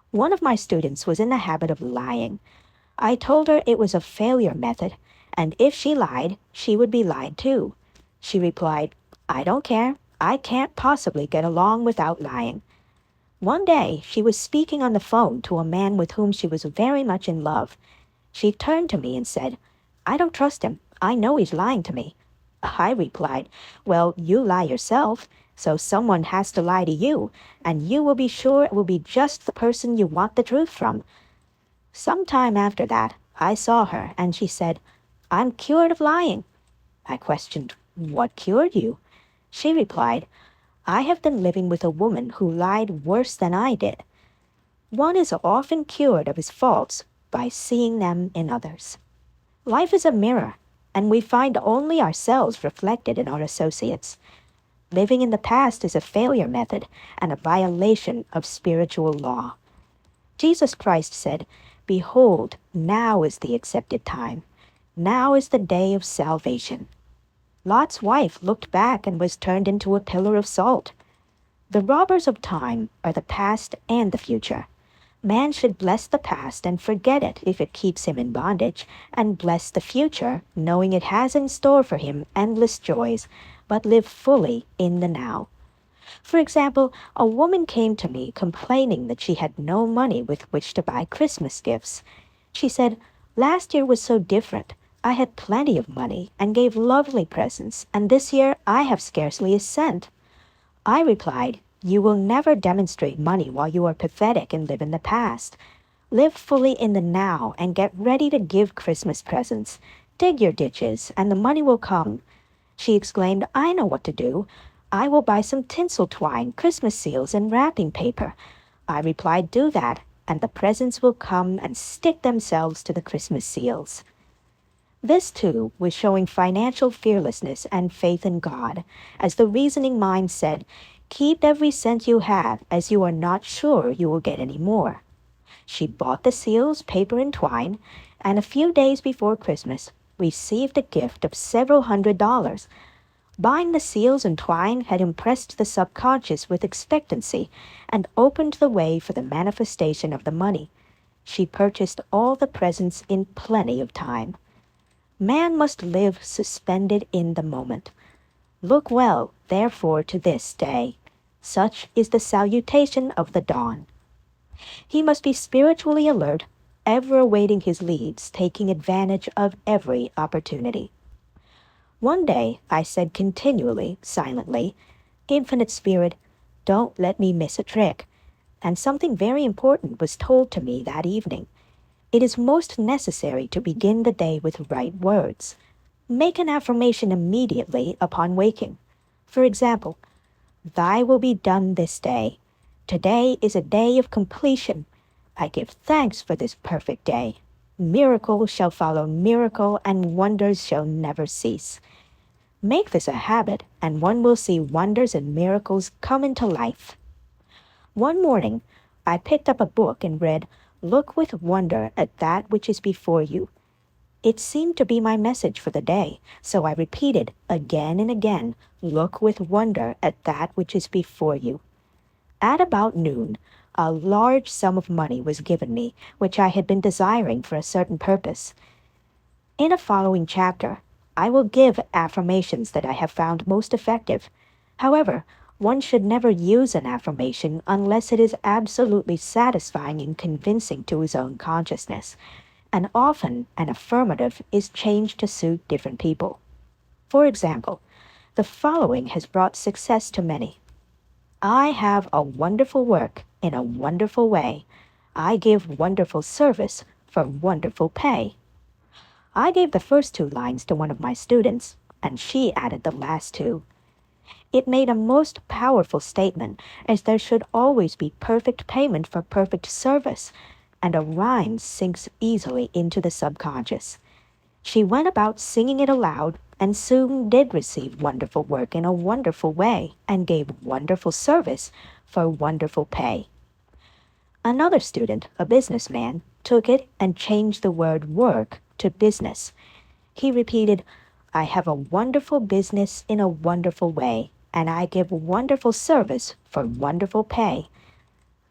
One of my students was in the habit of lying. I told her it was a failure method, and if she lied, she would be lied to. She replied, "I don't care. I can't possibly get along without lying." One day, she was speaking on the phone to a man with whom she was very much in love. She turned to me and said, "I don't trust him. I know he's lying to me." I replied, "Well, you lie yourself, so someone has to lie to you, and you will be sure it will be just the person you want the truth from." Some time after that, I saw her, and she said, "I'm cured of lying." I questioned, "What cured you?" She replied, "I have been living with a woman who lied worse than I did." One is often cured of his faults by seeing them in others. Life is a mirror, and we find only ourselves reflected in our associates. Living in the past is a failure method and a violation of spiritual law. Jesus Christ said, "Behold, now is the accepted time. Now is the day of salvation." Lot's wife looked back and was turned into a pillar of salt. The robbers of time are the past and the future. Man should bless the past and forget it if it keeps him in bondage, and bless the future, knowing it has in store for him endless joys, but live fully in the now. For example, a woman came to me complaining that she had no money with which to buy Christmas gifts. She said, "Last year was so different. I had plenty of money and gave lovely presents, and this year I have scarcely a cent." I replied, "You will never demonstrate money while you are pathetic and live in the past. Live fully in the now and get ready to give Christmas presents. Dig your ditches, and the money will come." She exclaimed, "I know what to do. I will buy some tinsel twine, Christmas seals, and wrapping paper." I replied, "Do that, and the presents will come and stick themselves to the Christmas seals." This, too, was showing financial fearlessness and faith in God, as the reasoning mind said, "Keep every cent you have, as you are not sure you will get any more." She bought the seals, paper, and twine, and a few days before Christmas received a gift of several $100s. Buying the seals and twine had impressed the subconscious with expectancy and opened the way for the manifestation of the money. She purchased all the presents in plenty of time. Man must live suspended in the moment. Look well, therefore, to this day. Such is the salutation of the dawn. He must be spiritually alert, ever awaiting his leads, taking advantage of every opportunity. One day I said continually, silently, "Infinite Spirit, don't let me miss a trick." And something very important was told to me that evening. It is most necessary to begin the day with right words. Make an affirmation immediately upon waking. For example, "Thy will be done this day. Today is a day of completion. I give thanks for this perfect day. Miracle shall follow miracle, and wonders shall never cease." Make this a habit, and one will see wonders and miracles come into life. One morning, I picked up a book and read, "Look with wonder at that which is before you." It seemed to be my message for the day, so I repeated again and again, "Look with wonder at that which is before you." At about noon, a large sum of money was given me, which I had been desiring for a certain purpose. In a following chapter, I will give affirmations that I have found most effective. However, one should never use an affirmation unless it is absolutely satisfying and convincing to his own consciousness, and often an affirmative is changed to suit different people. For example, the following has brought success to many. I have a wonderful work in a wonderful way. I give wonderful service for wonderful pay. I gave the first two lines to one of my students, and she added the last two. It made a most powerful statement, as there should always be perfect payment for perfect service, and a rhyme sinks easily into the subconscious. She went about singing it aloud, and soon did receive wonderful work in a wonderful way, and gave wonderful service for wonderful pay. Another student, a businessman, took it and changed the word work to business. He repeated, "I have a wonderful business in a wonderful way, and I give wonderful service for wonderful pay."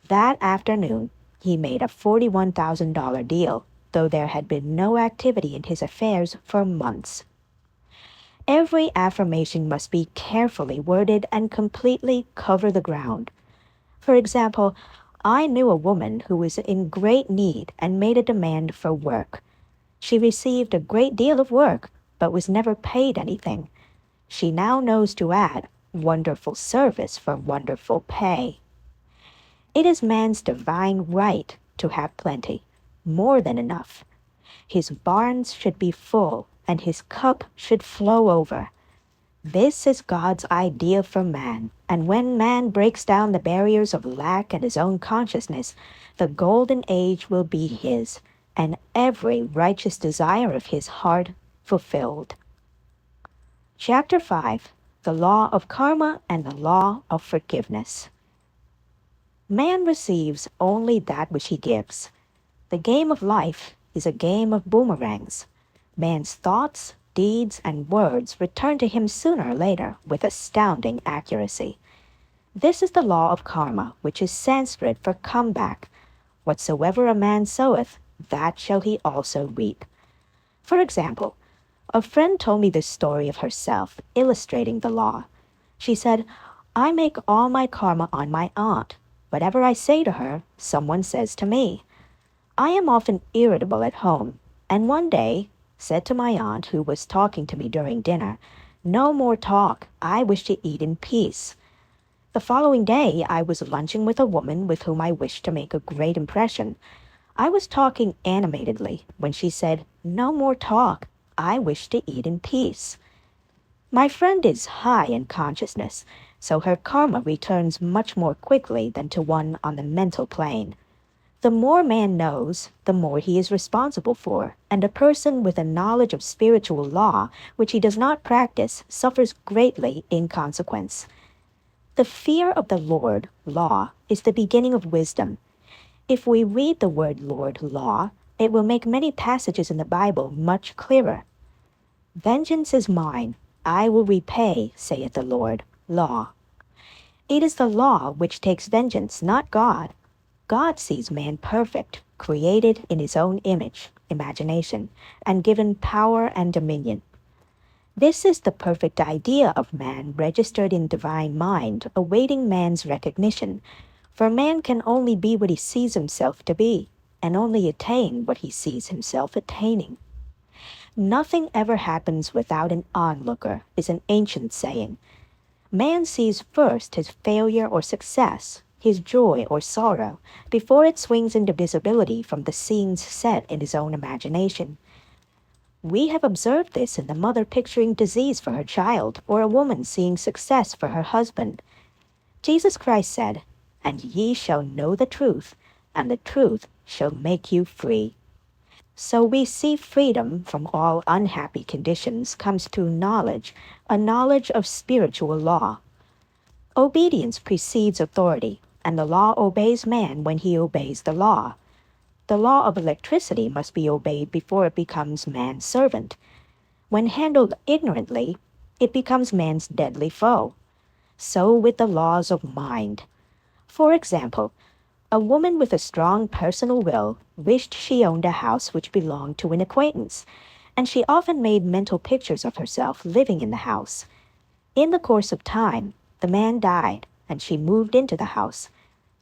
That afternoon, he made a $41,000 deal, though there had been no activity in his affairs for months. Every affirmation must be carefully worded and completely cover the ground. For example, I knew a woman who was in great need and made a demand for work. She received a great deal of work, but was never paid anything. She now knows to add wonderful service for wonderful pay. It is man's divine right to have plenty, more than enough. His barns should be full, and his cup should flow over. This is God's idea for man, and when man breaks down the barriers of lack and his own consciousness, the golden age will be his, and every righteous desire of his heart fulfilled. Chapter 5. The Law of Karma and the Law of Forgiveness. Man receives only that which he gives. The game of life is a game of boomerangs. Man's thoughts, deeds, and words return to him sooner or later with astounding accuracy. This is the law of karma, which is Sanskrit for comeback. Whatsoever a man soweth, that shall he also reap. For example, a friend told me this story of herself, illustrating the law. She said, "I make all my karma on my aunt. Whatever I say to her, someone says to me. I am often irritable at home, and one day said to my aunt, who was talking to me during dinner, 'No more talk. I wish to eat in peace.' The following day I was lunching with a woman with whom I wished to make a great impression. I was talking animatedly when she said, 'No more talk. I wish to eat in peace.' My friend is high in consciousness, so her karma returns much more quickly than to one on the mental plane. The more man knows, the more he is responsible for, and a person with a knowledge of spiritual law which he does not practice suffers greatly in consequence. The fear of the Lord, law, is the beginning of wisdom. If we read the word Lord, law, it will make many passages in the Bible much clearer. "Vengeance is mine, I will repay, saith the Lord," law. It is the law which takes vengeance, not God. God sees man perfect, created in his own image, imagination, and given power and dominion. This is the perfect idea of man registered in divine mind, awaiting man's recognition, for man can only be what he sees himself to be, and only attain what he sees himself attaining. "Nothing ever happens without an onlooker," is an ancient saying. Man sees first his failure or success, his joy or sorrow, before it swings into visibility from the scenes set in his own imagination. We have observed this in the mother picturing disease for her child, or a woman seeing success for her husband. Jesus Christ said, "And ye shall know the truth, and the truth shall make you free." So we see freedom from all unhappy conditions comes through knowledge, a knowledge of spiritual law. Obedience precedes authority, and the law obeys man when he obeys the law. The law of electricity must be obeyed before it becomes man's servant. When handled ignorantly, it becomes man's deadly foe. So with the laws of mind. For example, a woman with a strong personal will wished she owned a house which belonged to an acquaintance, and she often made mental pictures of herself living in the house. In the course of time, the man died, and she moved into the house.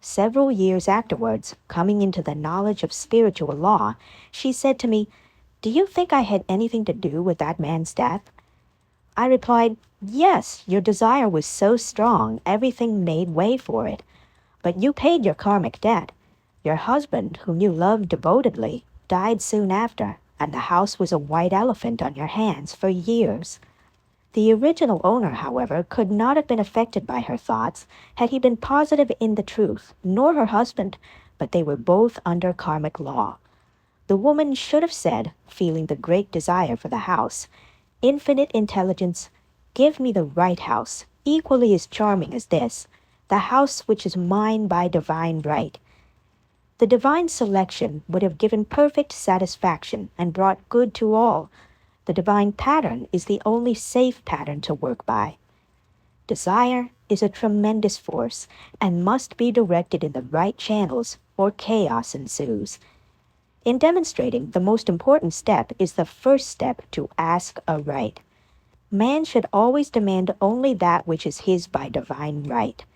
Several years afterwards, coming into the knowledge of spiritual law, she said to me, "Do you think I had anything to do with that man's death?" I replied, "Yes, your desire was so strong, everything made way for it. But you paid your karmic debt. Your husband, whom you loved devotedly, died soon after, and the house was a white elephant on your hands for years." The original owner, however, could not have been affected by her thoughts had he been positive in the truth, nor her husband, but they were both under karmic law. The woman should have said, feeling the great desire for the house, "Infinite intelligence, give me the right house, equally as charming as this, the house which is mine by divine right." The divine selection would have given perfect satisfaction and brought good to all. The divine pattern is the only safe pattern to work by. Desire is a tremendous force and must be directed in the right channels or chaos ensues. In demonstrating, the most important step is the first step to ask aright. Man should always demand only that which is his by divine right.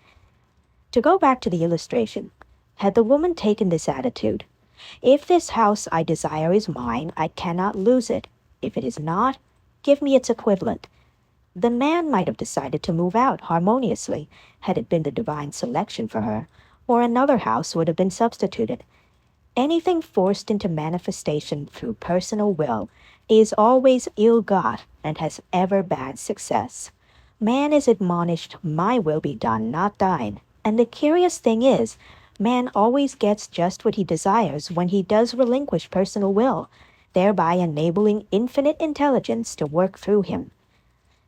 To go back to the illustration, had the woman taken this attitude, "If this house I desire is mine, I cannot lose it. If it is not, give me its equivalent," the man might have decided to move out harmoniously, had it been the divine selection for her, or another house would have been substituted. Anything forced into manifestation through personal will is always ill-got and has ever bad success. Man is admonished, "My will be done, not thine." And the curious thing is, man always gets just what he desires when he does relinquish personal will, thereby enabling infinite intelligence to work through him.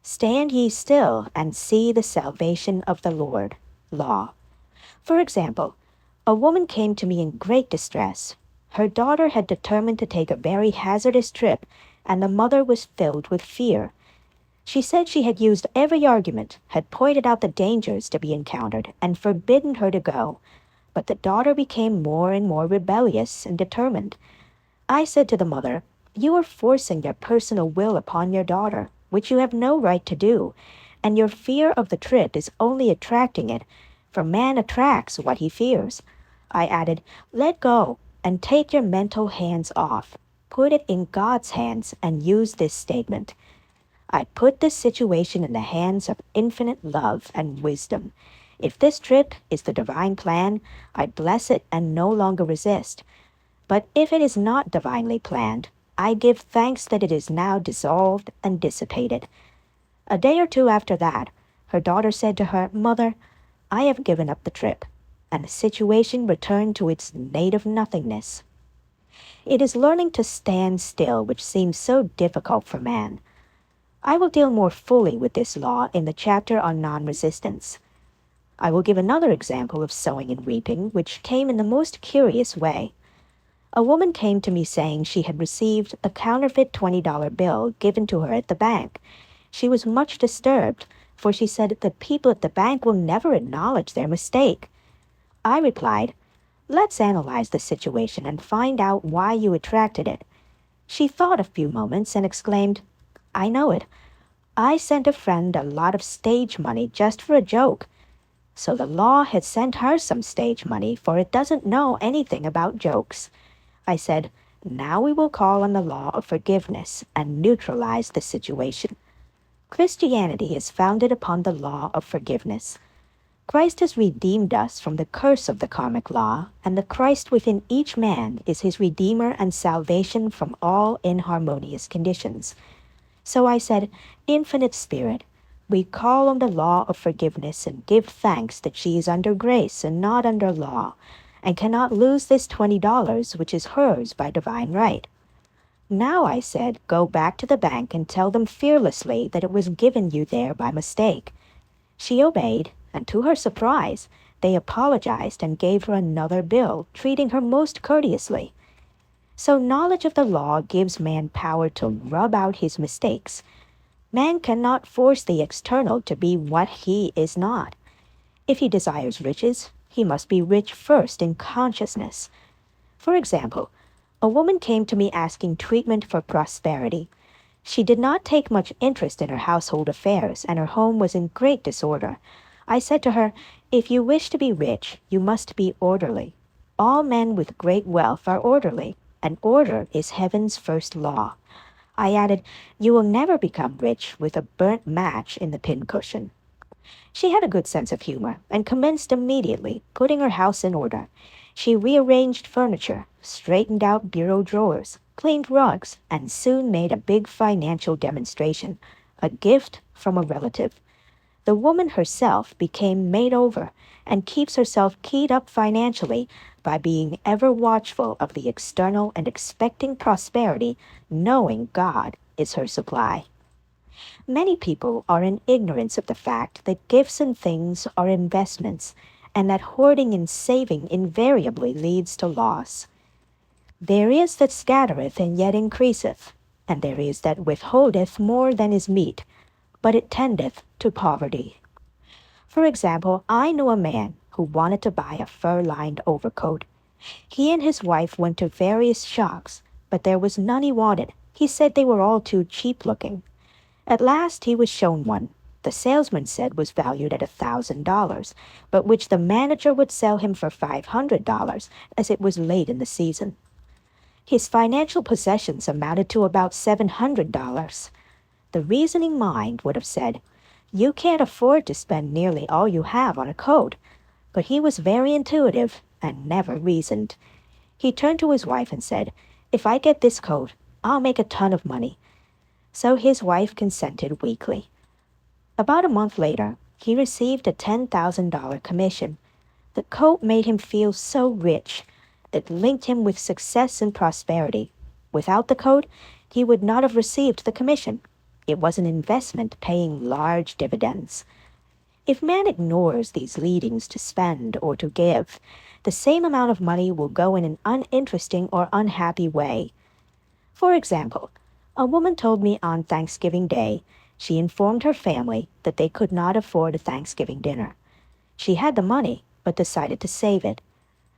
"Stand ye still and see the salvation of the Lord." Law. For example, a woman came to me in great distress. Her daughter had determined to take a very hazardous trip, and the mother was filled with fear. She said she had used every argument, had pointed out the dangers to be encountered, and forbidden her to go. But the daughter became more and more rebellious and determined. I said to the mother, "You are forcing your personal will upon your daughter, which you have no right to do, and your fear of the trip is only attracting it, for man attracts what he fears." I added, "Let go, and take your mental hands off. Put it in God's hands, and use this statement: I put this situation in the hands of infinite love and wisdom. If this trip is the divine plan, I bless it and no longer resist. But if it is not divinely planned, I give thanks that it is now dissolved and dissipated." A day or two after that, her daughter said to her, "Mother, I have given up the trip," and the situation returned to its native nothingness. It is learning to stand still which seems so difficult for man. I will deal more fully with this law in the chapter on non-resistance. I will give another example of sowing and reaping, which came in the most curious way. A woman came to me saying she had received a counterfeit $20 bill given to her at the bank. She was much disturbed, for she said the people at the bank will never acknowledge their mistake. I replied, "Let's analyze the situation and find out why you attracted it." She thought a few moments and exclaimed, "I know it. I sent a friend a lot of stage money just for a joke." So the law had sent her some stage money, for it doesn't know anything about jokes. I said, "Now we will call on the law of forgiveness and neutralize the situation." Christianity is founded upon the law of forgiveness. Christ has redeemed us from the curse of the karmic law, and the Christ within each man is his redeemer and salvation from all inharmonious conditions. So I said, "Infinite Spirit, we call on the law of forgiveness and give thanks that she is under grace and not under law, and cannot lose this $20 which is hers by divine right. Now," I said, "go back to the bank and tell them fearlessly that it was given you there by mistake." She obeyed, and to her surprise, they apologized and gave her another bill, treating her most courteously. So knowledge of the law gives man power to rub out his mistakes. Man cannot force the external to be what he is not. If he desires riches, he must be rich first in consciousness. For example, a woman came to me asking treatment for prosperity. She did not take much interest in her household affairs, and her home was in great disorder. I said to her, "If you wish to be rich, you must be orderly. All men with great wealth are orderly, and order is heaven's first law." I added, "You will never become rich with a burnt match in the pincushion." She had a good sense of humor, and commenced immediately, putting her house in order. She rearranged furniture, straightened out bureau drawers, cleaned rugs, and soon made a big financial demonstration, a gift from a relative. The woman herself became made over, and keeps herself keyed up financially by being ever watchful of the external and expecting prosperity, knowing God is her supply. Many people are in ignorance of the fact that gifts and things are investments, and that hoarding and saving invariably leads to loss. There is that scattereth and yet increaseth, and there is that withholdeth more than is meet, but it tendeth to poverty. For example, I know a man who wanted to buy a fur-lined overcoat. He and his wife went to various shops, but there was none he wanted. He said they were all too cheap-looking. At last he was shown one. The salesman said was valued at $1,000, but which the manager would sell him for $500, as it was late in the season. His financial possessions amounted to about $700. The reasoning mind would have said, "You can't afford to spend nearly all you have on a coat," but he was very intuitive and never reasoned. He turned to his wife and said, "If I get this coat, I'll make a ton of money." So his wife consented weakly. About a month later, he received a $10,000 commission. The coat made him feel so rich. It linked him with success and prosperity. Without the coat, he would not have received the commission. It was an investment paying large dividends. If man ignores these leadings to spend or to give, the same amount of money will go in an uninteresting or unhappy way. For example, a woman told me on Thanksgiving Day she informed her family that they could not afford a Thanksgiving dinner. She had the money, but decided to save it.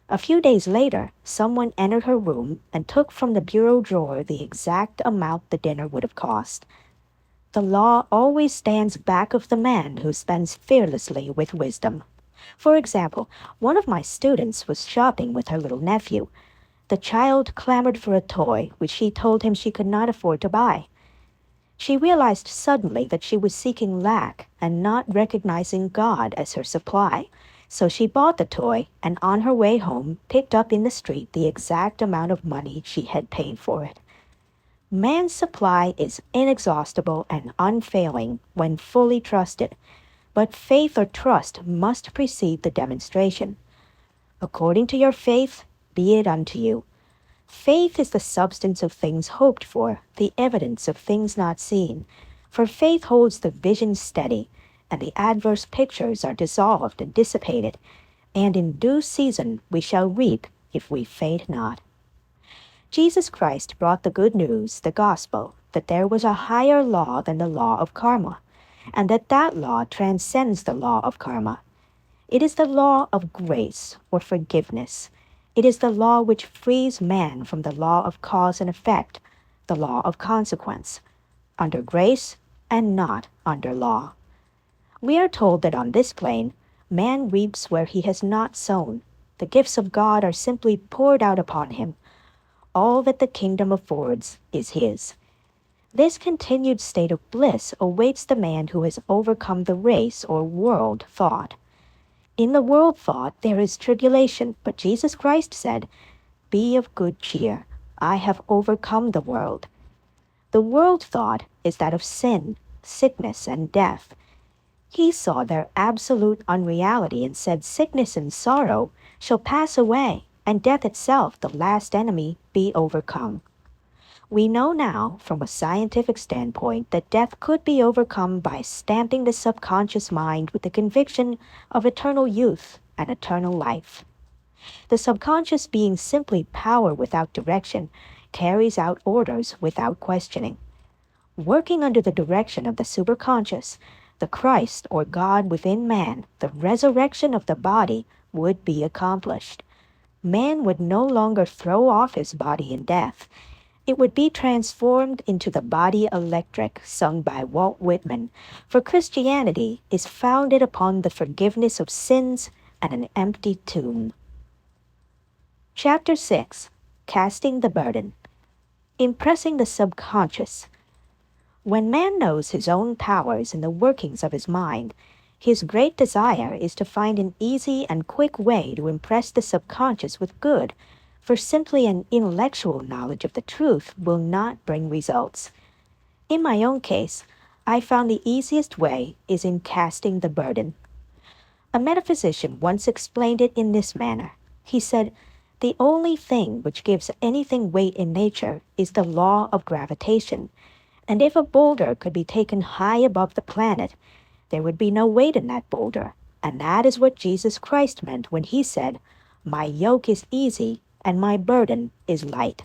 A few days later, someone entered her room and took from the bureau drawer the exact amount the dinner would have cost. The law always stands back of the man who spends fearlessly with wisdom. For example, one of my students was shopping with her little nephew. The child clamored for a toy, which she told him she could not afford to buy. She realized suddenly that she was seeking lack and not recognizing God as her supply. So she bought the toy, and on her way home picked up in the street the exact amount of money she had paid for it. Man's supply is inexhaustible and unfailing when fully trusted, but faith or trust must precede the demonstration. According to your faith, be it unto you. Faith is the substance of things hoped for, the evidence of things not seen. For faith holds the vision steady, and the adverse pictures are dissolved and dissipated, and in due season we shall reap if we faint not. Jesus Christ brought the good news, the gospel, that there was a higher law than the law of karma, and that law transcends the law of karma. It is the law of grace or forgiveness. It is the law which frees man from the law of cause and effect, the law of consequence, under grace and not under law. We are told that on this plane, man reaps where he has not sown. The gifts of God are simply poured out upon him. All that the kingdom affords is his. This continued state of bliss awaits the man who has overcome the race or world thought. In the world thought there is tribulation, but Jesus Christ said, "Be of good cheer. I have overcome the world." The world thought is that of sin, sickness, and death. He saw their absolute unreality and said, "Sickness and sorrow shall pass away, and death itself, the last enemy, be overcome." We know now, from a scientific standpoint, that death could be overcome by stamping the subconscious mind with the conviction of eternal youth and eternal life. The subconscious, being simply power without direction, carries out orders without questioning. Working under the direction of the superconscious, the Christ or God within man, the resurrection of the body would be accomplished. Man would no longer throw off his body in death. It would be transformed into the body electric sung by Walt Whitman, for Christianity is founded upon the forgiveness of sins and an empty tomb. Chapter 6. Casting the Burden. Impressing the subconscious. When man knows his own powers and the workings of his mind, his great desire is to find an easy and quick way to impress the subconscious with good, for simply an intellectual knowledge of the truth will not bring results. In my own case, I found the easiest way is in casting the burden. A metaphysician once explained it in this manner. He said, "The only thing which gives anything weight in nature is the law of gravitation, and if a boulder could be taken high above the planet, there would be no weight in that boulder, and that is what Jesus Christ meant when he said, 'My yoke is easy and my burden is light.'"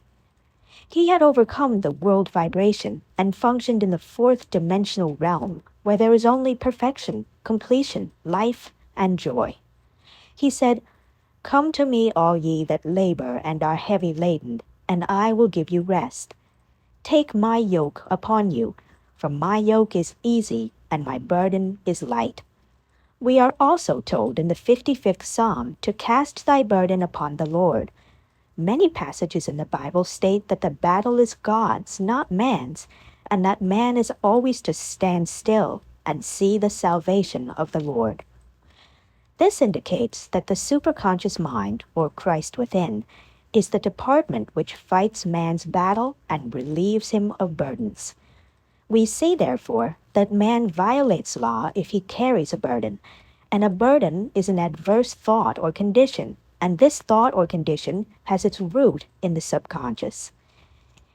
He had overcome the world vibration and functioned in the fourth dimensional realm, where there is only perfection, completion, life, and joy. He said, "Come to me, all ye that labor and are heavy laden, and I will give you rest. Take my yoke upon you, for my yoke is easy and my burden is light." We are also told in the 55th Psalm to cast thy burden upon the Lord. Many passages in the Bible state that the battle is God's, not man's, and that man is always to stand still and see the salvation of the Lord. This indicates that the superconscious mind, or Christ within, is the department which fights man's battle and relieves him of burdens. We see, therefore, that man violates law if he carries a burden, and a burden is an adverse thought or condition, and this thought or condition has its root in the subconscious.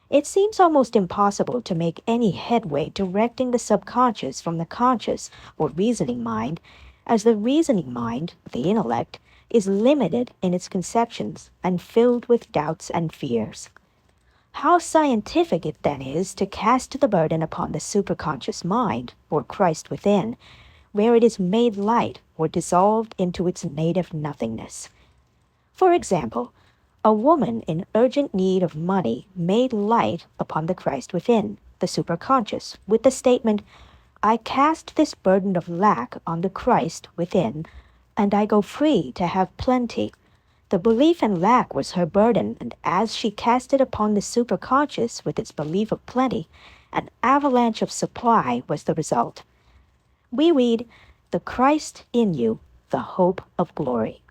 It seems almost impossible to make any headway directing the subconscious from the conscious or reasoning mind, as the reasoning mind, the intellect, is limited in its conceptions and filled with doubts and fears. How scientific it then is to cast the burden upon the superconscious mind, or Christ within, where it is made light or dissolved into its native nothingness. For example, a woman in urgent need of money made light upon the Christ within, the superconscious, with the statement, "I cast this burden of lack on the Christ within, and I go free to have plenty." The belief in lack was her burden, and as she cast it upon the superconscious with its belief of plenty, an avalanche of supply was the result. We read, "The Christ in you, the hope of glory."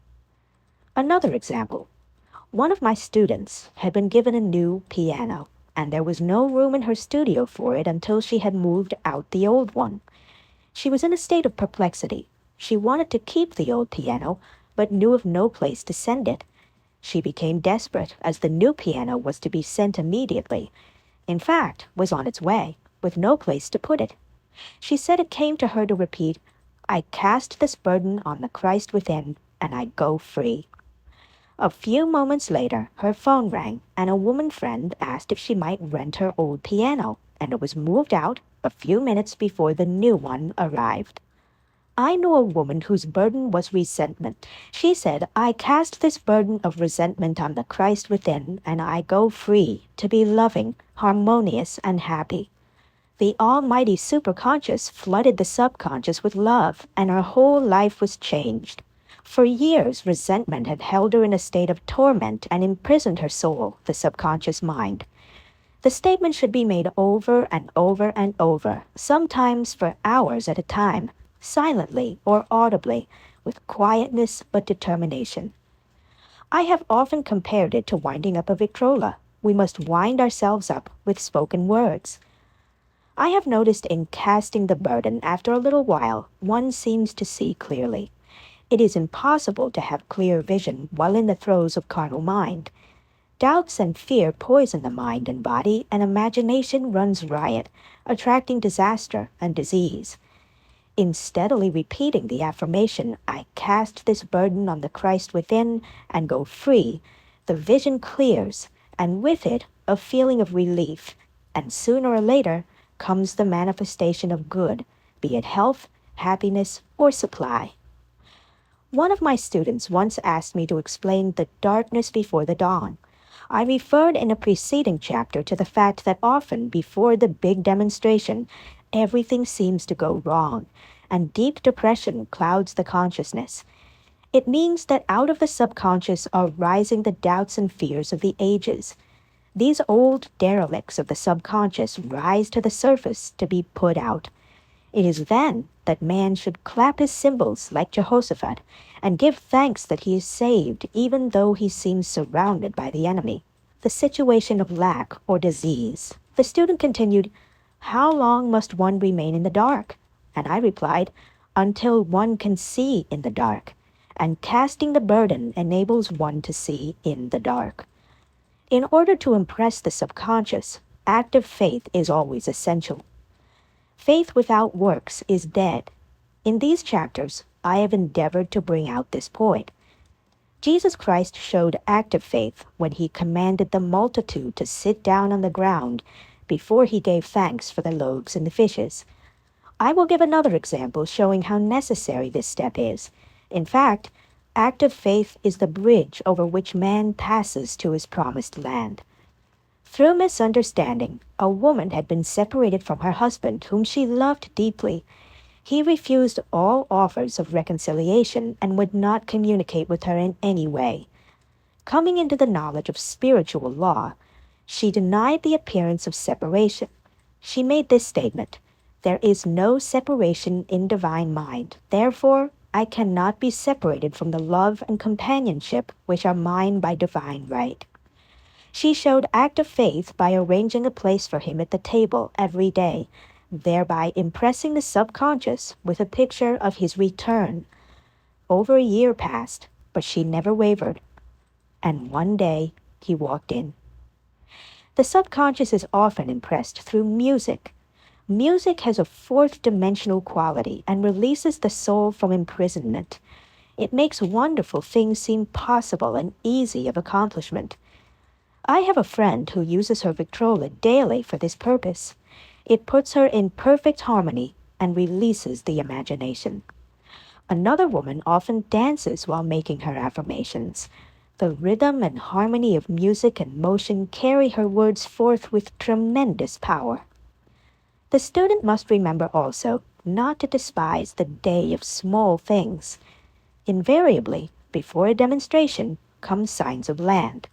Another example. One of my students had been given a new piano, and there was no room in her studio for it until she had moved out the old one. She was in a state of perplexity. She wanted to keep the old piano, but knew of no place to send it. She became desperate, as the new piano was to be sent immediately. In fact, was on its way, with no place to put it. She said it came to her to repeat, "I cast this burden on the Christ within, and I go free." A few moments later, her phone rang, and a woman friend asked if she might rent her old piano, and it was moved out a few minutes before the new one arrived. I knew a woman whose burden was resentment. She said, "I cast this burden of resentment on the Christ within, and I go free to be loving, harmonious, and happy." The almighty superconscious flooded the subconscious with love, and her whole life was changed. For years, resentment had held her in a state of torment and imprisoned her soul, the subconscious mind. The statement should be made over and over and over, sometimes for hours at a time, silently or audibly, with quietness but determination. I have often compared it to winding up a Victrola. We must wind ourselves up with spoken words. I have noticed in casting the burden, after a little while, one seems to see clearly. It is impossible to have clear vision while in the throes of carnal mind. Doubts and fear poison the mind and body, and imagination runs riot, attracting disaster and disease. In steadily repeating the affirmation, I cast this burden on the Christ within and go free, the vision clears, and with it a feeling of relief, and sooner or later comes the manifestation of good, be it health, happiness, or supply. One of my students once asked me to explain the darkness before the dawn. I referred in a preceding chapter to the fact that often before the big demonstration, everything seems to go wrong, and deep depression clouds the consciousness. It means that out of the subconscious are rising the doubts and fears of the ages. These old derelicts of the subconscious rise to the surface to be put out. It is then that man should clap his cymbals like Jehoshaphat and give thanks that he is saved even though he seems surrounded by the enemy. The situation of lack or disease. The student continued, "How long must one remain in the dark?" And I replied, "Until one can see in the dark. And casting the burden enables one to see in the dark." In order to impress the subconscious, active faith is always essential. Faith without works is dead. In these chapters, I have endeavored to bring out this point. Jesus Christ showed active faith when he commanded the multitude to sit down on the ground before he gave thanks for the loaves and the fishes. I will give another example showing how necessary this step is. In fact, active faith is the bridge over which man passes to his promised land. Through misunderstanding, a woman had been separated from her husband, whom she loved deeply. He refused all offers of reconciliation and would not communicate with her in any way. Coming into the knowledge of spiritual law, she denied the appearance of separation. She made this statement, "There is no separation in divine mind. Therefore, I cannot be separated from the love and companionship which are mine by divine right." She showed active faith by arranging a place for him at the table every day, thereby impressing the subconscious with a picture of his return. Over a year passed, but she never wavered. And one day, he walked in. The subconscious is often impressed through music. Music has a fourth-dimensional quality and releases the soul from imprisonment. It makes wonderful things seem possible and easy of accomplishment. I have a friend who uses her Victrola daily for this purpose. It puts her in perfect harmony and releases the imagination. Another woman often dances while making her affirmations. The rhythm and harmony of music and motion carry her words forth with tremendous power. The student must remember also not to despise the day of small things. Invariably, before a demonstration, come signs of land.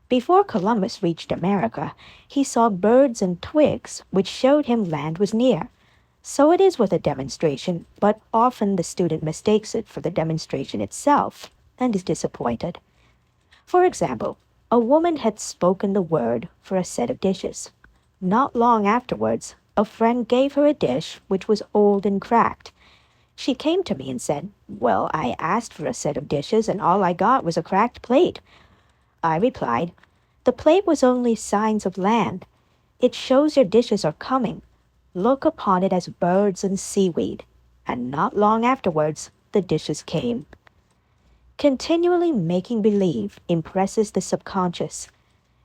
Before Columbus reached America, he saw birds and twigs which showed him land was near. So it is with a demonstration, but often the student mistakes it for the demonstration itself and is disappointed. For example, a woman had spoken the word for a set of dishes. Not long afterwards, a friend gave her a dish which was old and cracked. She came to me and said, "Well, I asked for a set of dishes and all I got was a cracked plate." I replied, "The plate was only signs of land. It shows your dishes are coming. Look upon it as birds and seaweed." And not long afterwards, the dishes came. Continually making believe impresses the subconscious.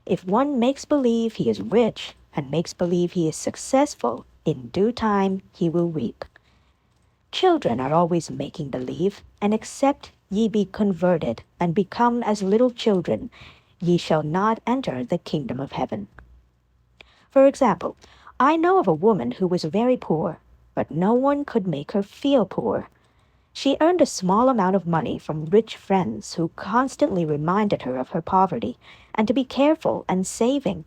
If one makes believe he is rich and makes believe he is successful, in due time he will reap. Children are always making believe, and except ye be converted and become as little children, ye shall not enter the kingdom of heaven. For example, I know of a woman who was very poor, but no one could make her feel poor. She earned a small amount of money from rich friends who constantly reminded her of her poverty and to be careful and saving.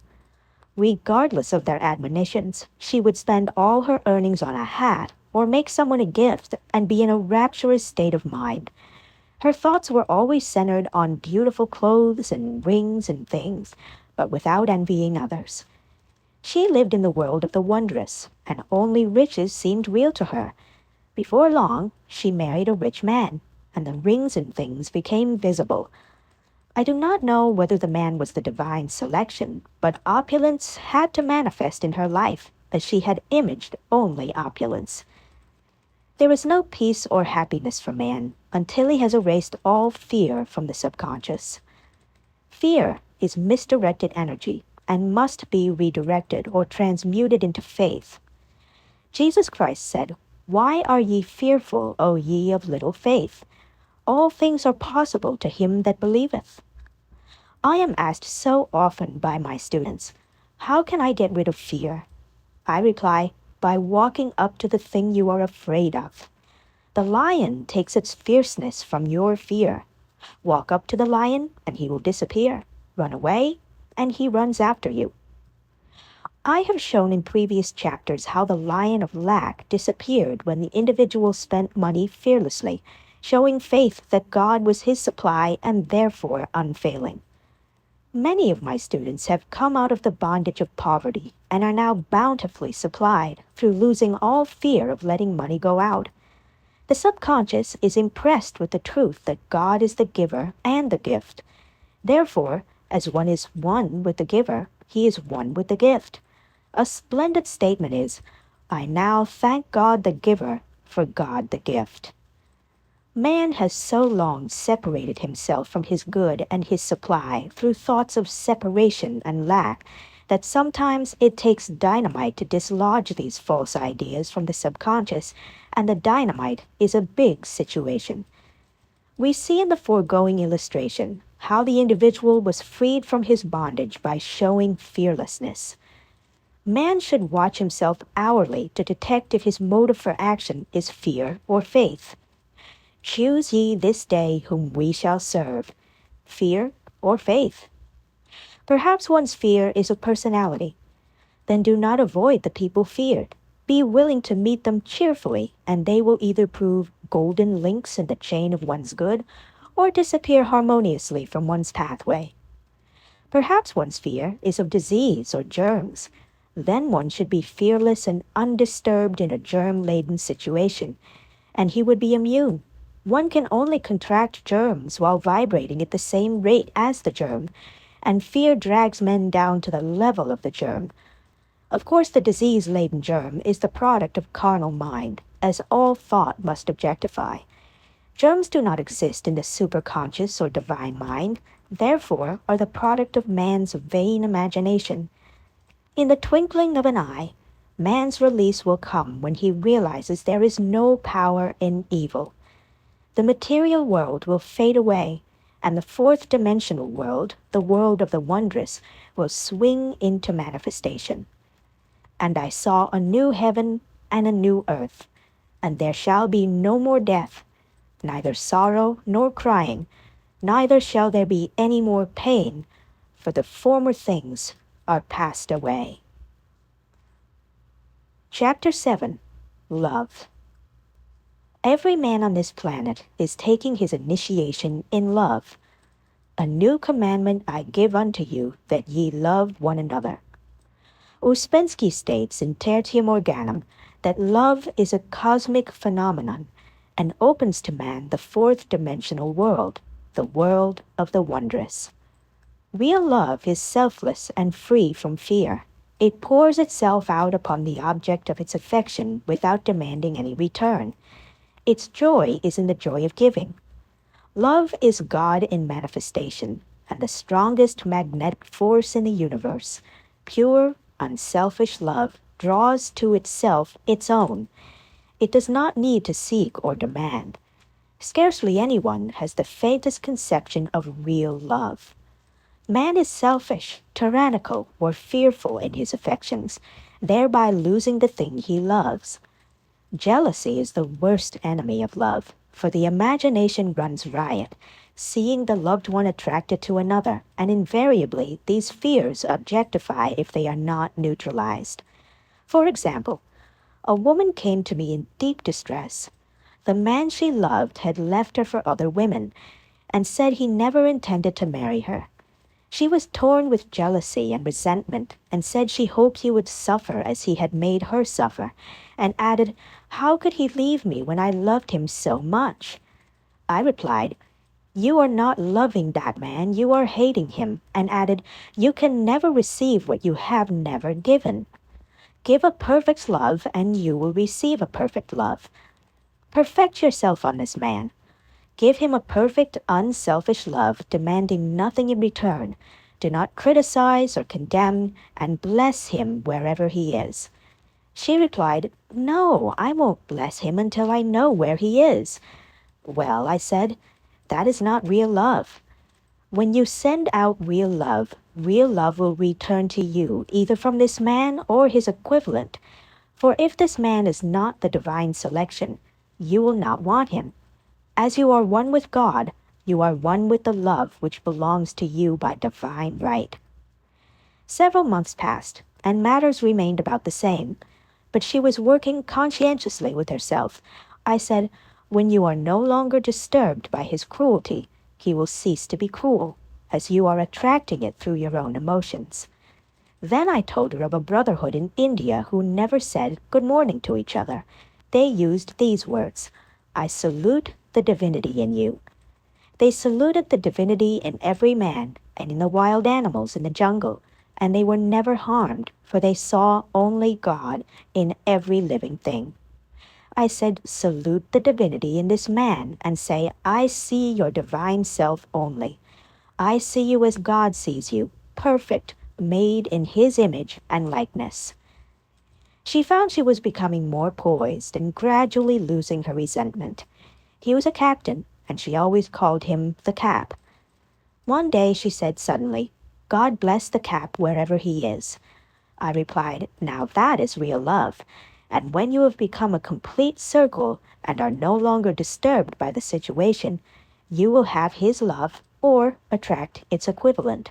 Regardless of their admonitions, she would spend all her earnings on a hat or make someone a gift and be in a rapturous state of mind. Her thoughts were always centered on beautiful clothes and rings and things, but without envying others. She lived in the world of the wondrous, and only riches seemed real to her. Before long, she married a rich man, and the rings and things became visible. I do not know whether the man was the divine selection, but opulence had to manifest in her life, as she had imaged only opulence. There is no peace or happiness for man until he has erased all fear from the subconscious. Fear is misdirected energy and must be redirected or transmuted into faith. Jesus Christ said, "Why are ye fearful, O ye of little faith? All things are possible to him that believeth." I am asked so often by my students, "How can I get rid of fear?" I reply, by walking up to the thing you are afraid of. The lion takes its fierceness from your fear. Walk up to the lion and he will disappear. Run away and he runs after you. I have shown in previous chapters how the lion of lack disappeared when the individual spent money fearlessly, showing faith that God was his supply and therefore unfailing. Many of my students have come out of the bondage of poverty and are now bountifully supplied through losing all fear of letting money go out. The subconscious is impressed with the truth that God is the giver and the gift. Therefore, as one is one with the giver, he is one with the gift. A splendid statement is, "I now thank God the giver for God the gift." Man has so long separated himself from his good and his supply through thoughts of separation and lack that sometimes it takes dynamite to dislodge these false ideas from the subconscious, and the dynamite is a big situation. We see in the foregoing illustration how the individual was freed from his bondage by showing fearlessness. Man should watch himself hourly to detect if his motive for action is fear or faith. Choose ye this day whom we shall serve, fear or faith. Perhaps one's fear is of personality. Then do not avoid the people feared. Be willing to meet them cheerfully, and they will either prove golden links in the chain of one's good, or disappear harmoniously from one's pathway. Perhaps one's fear is of disease or germs. Then one should be fearless and undisturbed in a germ-laden situation, and he would be immune. One can only contract germs while vibrating at the same rate as the germ, and fear drags men down to the level of the germ. Of course, the disease-laden germ is the product of carnal mind, as all thought must objectify. Germs do not exist in the superconscious or divine mind, therefore are the product of man's vain imagination. In the twinkling of an eye, man's release will come when he realizes there is no power in evil. The material world will fade away, and the fourth-dimensional world, the world of the wondrous, will swing into manifestation. "And I saw a new heaven and a new earth, and there shall be no more death, neither sorrow nor crying, neither shall there be any more pain, for the former things are passed away." Chapter 7. Love. Every man on this planet is taking his initiation in love. "A new commandment I give unto you, that ye love one another." Ouspensky states in Tertium Organum that love is a cosmic phenomenon and opens to man the fourth-dimensional world, the world of the wondrous. Real love is selfless and free from fear. It pours itself out upon the object of its affection without demanding any return. Its joy is in the joy of giving. Love is God in manifestation and the strongest magnetic force in the universe. Pure, unselfish love draws to itself its own. It does not need to seek or demand. Scarcely anyone has the faintest conception of real love. Man is selfish, tyrannical, or fearful in his affections, thereby losing the thing he loves. Jealousy is the worst enemy of love, for the imagination runs riot, seeing the loved one attracted to another, and invariably these fears objectify if they are not neutralized. For example, a woman came to me in deep distress. The man she loved had left her for other women, and said he never intended to marry her. She was torn with jealousy and resentment, and said she hoped he would suffer as he had made her suffer, and added, "How could he leave me when I loved him so much?" I replied, "You are not loving that man, you are hating him," and added, "You can never receive what you have never given. Give a perfect love, and you will receive a perfect love." Perfect yourself on this man. Give him a perfect, unselfish love, demanding nothing in return. Do not criticize or condemn, and bless him wherever he is." She replied, "No, I won't bless him until I know where he is." "Well," I said, "that is not real love. When you send out real love will return to you, either from this man or his equivalent. For if this man is not the divine selection, you will not want him. As you are one with God, you are one with the love which belongs to you by divine right." Several months passed, and matters remained about the same, but she was working conscientiously with herself. I said, "When you are no longer disturbed by his cruelty, he will cease to be cruel, as you are attracting it through your own emotions." Then I told her of a brotherhood in India who never said good morning to each other. They used these words, "I salute the divinity in you." They saluted the divinity in every man and in the wild animals in the jungle, and they were never harmed, for they saw only God in every living thing. I said, "Salute the divinity in this man, and say, I see your divine self only. I see you as God sees you, perfect, made in his image and likeness." She found she was becoming more poised and gradually losing her resentment. He was a captain, and she always called him the Cap. One day she said suddenly, "God bless the Cap wherever he is." I replied, "Now that is real love. And when you have become a complete circle and are no longer disturbed by the situation, you will have his love or attract its equivalent."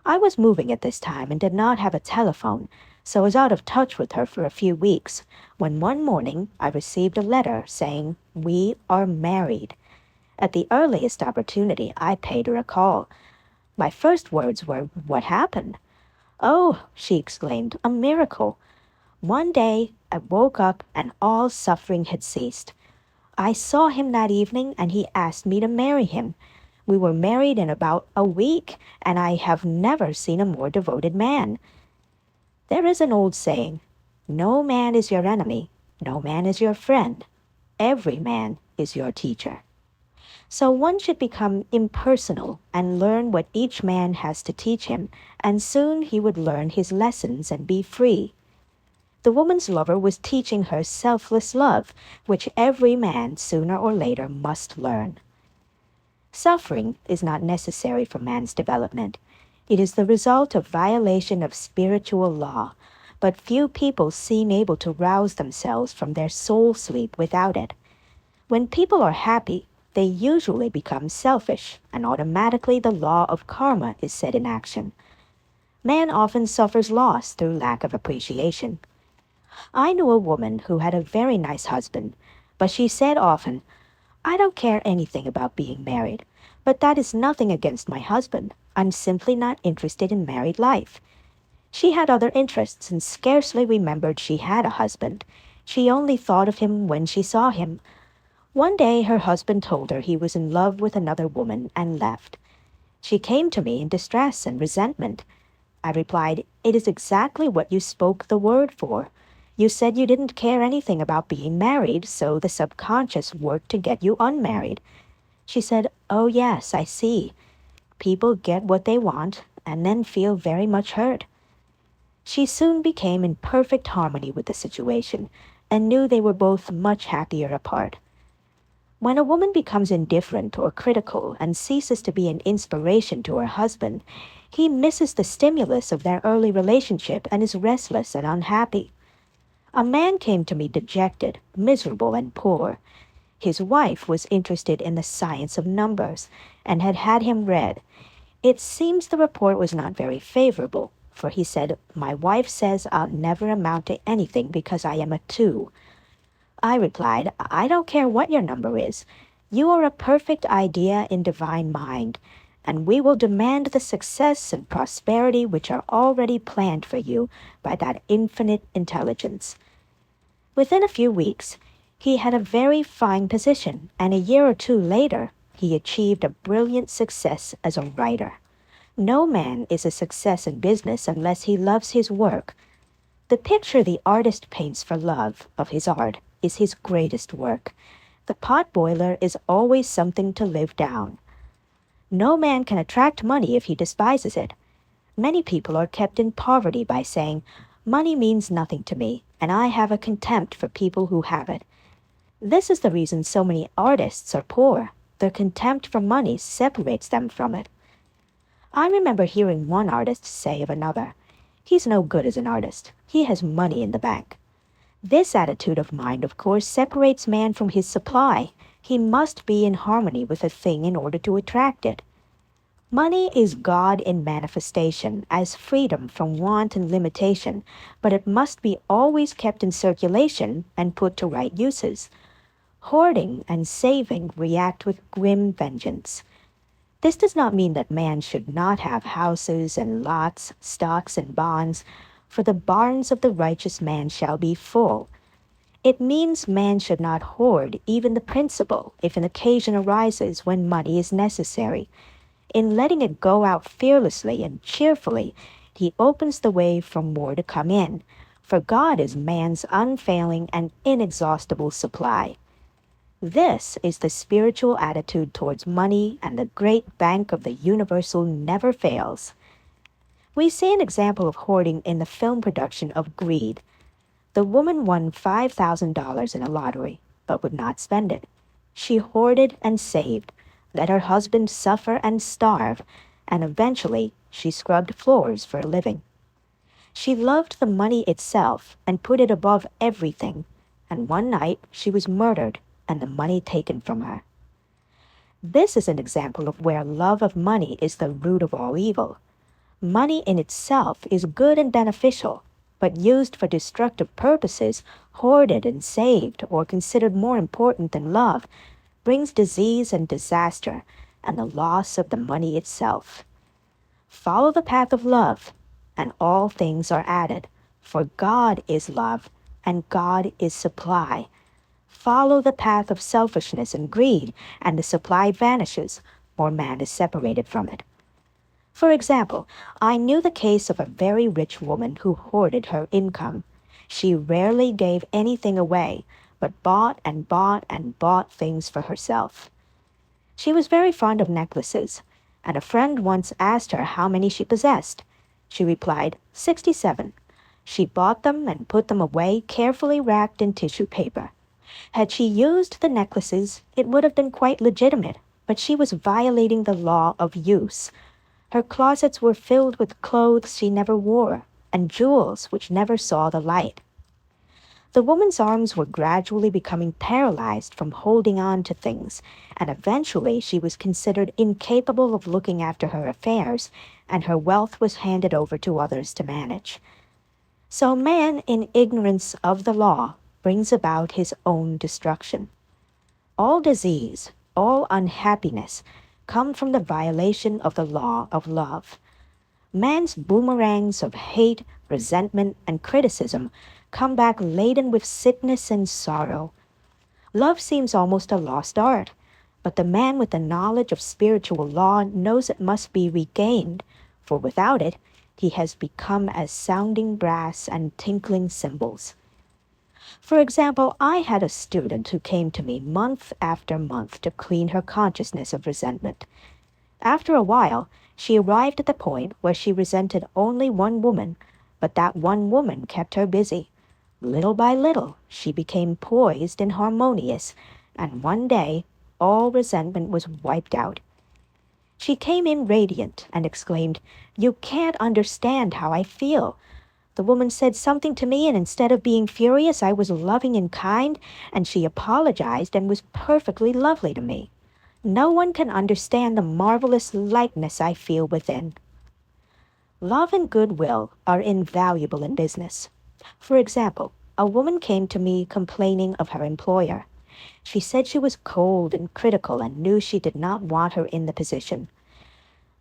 I was moving at this time and did not have a telephone, so was out of touch with her for a few weeks, when one morning I received a letter saying, "We are married." At the earliest opportunity, I paid her a call. My first words were, "What happened?" "Oh," she exclaimed, "a miracle. One day I woke up and all suffering had ceased. I saw him that evening and he asked me to marry him. We were married in about a week, and I have never seen a more devoted man." There is an old saying, "No man is your enemy, no man is your friend. Every man is your teacher." So one should become impersonal and learn what each man has to teach him, and soon he would learn his lessons and be free. The woman's lover was teaching her selfless love, which every man sooner or later must learn. Suffering is not necessary for man's development. It is the result of violation of spiritual law, but few people seem able to rouse themselves from their soul sleep without it. When people are happy, they usually become selfish, and automatically the law of karma is set in action. Man often suffers loss through lack of appreciation. I knew a woman who had a very nice husband, but she said often, "I don't care anything about being married, but that is nothing against my husband. I'm simply not interested in married life." She had other interests and scarcely remembered she had a husband. She only thought of him when she saw him. One day her husband told her he was in love with another woman and left. She came to me in distress and resentment. I replied, "It is exactly what you spoke the word for. You said you didn't care anything about being married, so the subconscious worked to get you unmarried." She said, "Oh yes, I see. People get what they want and then feel very much hurt." She soon became in perfect harmony with the situation and knew they were both much happier apart. When a woman becomes indifferent or critical and ceases to be an inspiration to her husband, he misses the stimulus of their early relationship and is restless and unhappy. A man came to me dejected, miserable, and poor. His wife was interested in the science of numbers and had had him read. It seems the report was not very favorable, for he said, "My wife says I'll never amount to anything because I am a 2. I replied, "I don't care what your number is. You are a perfect idea in divine mind, and we will demand the success and prosperity which are already planned for you by that infinite intelligence." Within a few weeks, he had a very fine position, and a year or 2 later, he achieved a brilliant success as a writer. No man is a success in business unless he loves his work. The picture the artist paints for love of his art is his greatest work. The pot boiler is always something to live down. No man can attract money if he despises it. Many people are kept in poverty by saying, "Money means nothing to me, and I have a contempt for people who have it." This is the reason so many artists are poor. Their contempt for money separates them from it. I remember hearing one artist say of another, "He's no good as an artist. He has money in the bank." This attitude of mind, of course, separates man from his supply. He must be in harmony with a thing in order to attract it. Money is God in manifestation, as freedom from want and limitation, but it must be always kept in circulation and put to right uses. Hoarding and saving react with grim vengeance. This does not mean that man should not have houses and lots, stocks and bonds, for the barns of the righteous man shall be full. It means man should not hoard even the principal if an occasion arises when money is necessary. In letting it go out fearlessly and cheerfully, he opens the way for more to come in, for God is man's unfailing and inexhaustible supply. This is the spiritual attitude towards money, and the great bank of the universal never fails. We see an example of hoarding in the film production of Greed. The woman won $5,000 in a lottery, but would not spend it. She hoarded and saved, let her husband suffer and starve, and eventually she scrubbed floors for a living. She loved the money itself and put it above everything, and one night she was murdered and the money taken from her. This is an example of where love of money is the root of all evil. Money in itself is good and beneficial, but used for destructive purposes, hoarded and saved, or considered more important than love, brings disease and disaster, and the loss of the money itself. Follow the path of love, and all things are added, for God is love, and God is supply. Follow the path of selfishness and greed, and the supply vanishes, or man is separated from it. For example, I knew the case of a very rich woman who hoarded her income. She rarely gave anything away, but bought and bought and bought things for herself. She was very fond of necklaces, and a friend once asked her how many she possessed. She replied, 67. She bought them and put them away, carefully wrapped in tissue paper. Had she used the necklaces, it would have been quite legitimate, but she was violating the law of use. Her closets were filled with clothes she never wore, and jewels which never saw the light. The woman's arms were gradually becoming paralyzed from holding on to things, and eventually she was considered incapable of looking after her affairs, and her wealth was handed over to others to manage. So man, in ignorance of the law, brings about his own destruction. All disease, all unhappiness, come from the violation of the law of love. Man's boomerangs of hate, resentment, and criticism come back laden with sickness and sorrow. Love seems almost a lost art, but the man with the knowledge of spiritual law knows it must be regained, for without it, he has become as sounding brass and tinkling cymbals. For example, I had a student who came to me month after month to clean her consciousness of resentment. After a while, she arrived at the point where she resented only one woman, but that one woman kept her busy. Little by little, she became poised and harmonious, and one day, all resentment was wiped out. She came in radiant and exclaimed, "You can't understand how I feel. The woman said something to me, and instead of being furious, I was loving and kind, and she apologized and was perfectly lovely to me. No one can understand the marvelous lightness I feel within." Love and goodwill are invaluable in business. For example, a woman came to me complaining of her employer. She said she was cold and critical and knew she did not want her in the position.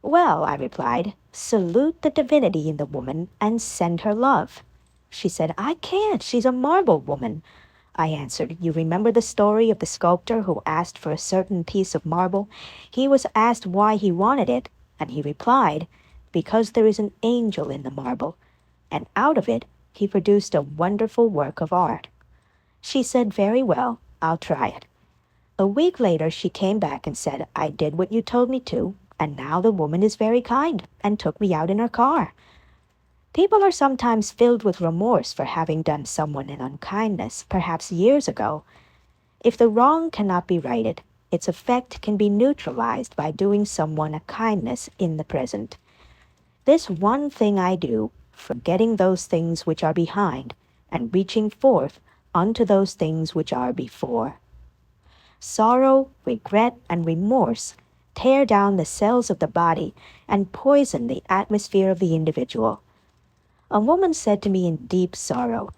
"Well," I replied, "salute the divinity in the woman and send her love." She said, "I can't. She's a marble woman." I answered, "You remember the story of the sculptor who asked for a certain piece of marble? He was asked why he wanted it, and he replied, 'Because there is an angel in the marble.' And out of it, he produced a wonderful work of art." She said, "Very well, I'll try it." A week later, she came back and said, "I did what you told me to, and now the woman is very kind and took me out in her car." People are sometimes filled with remorse for having done someone an unkindness, perhaps years ago. If the wrong cannot be righted, its effect can be neutralized by doing someone a kindness in the present. This one thing I do, forgetting those things which are behind, and reaching forth unto those things which are before. Sorrow, regret, and remorse tear down the cells of the body and poison the atmosphere of the individual. A woman said to me in deep sorrow,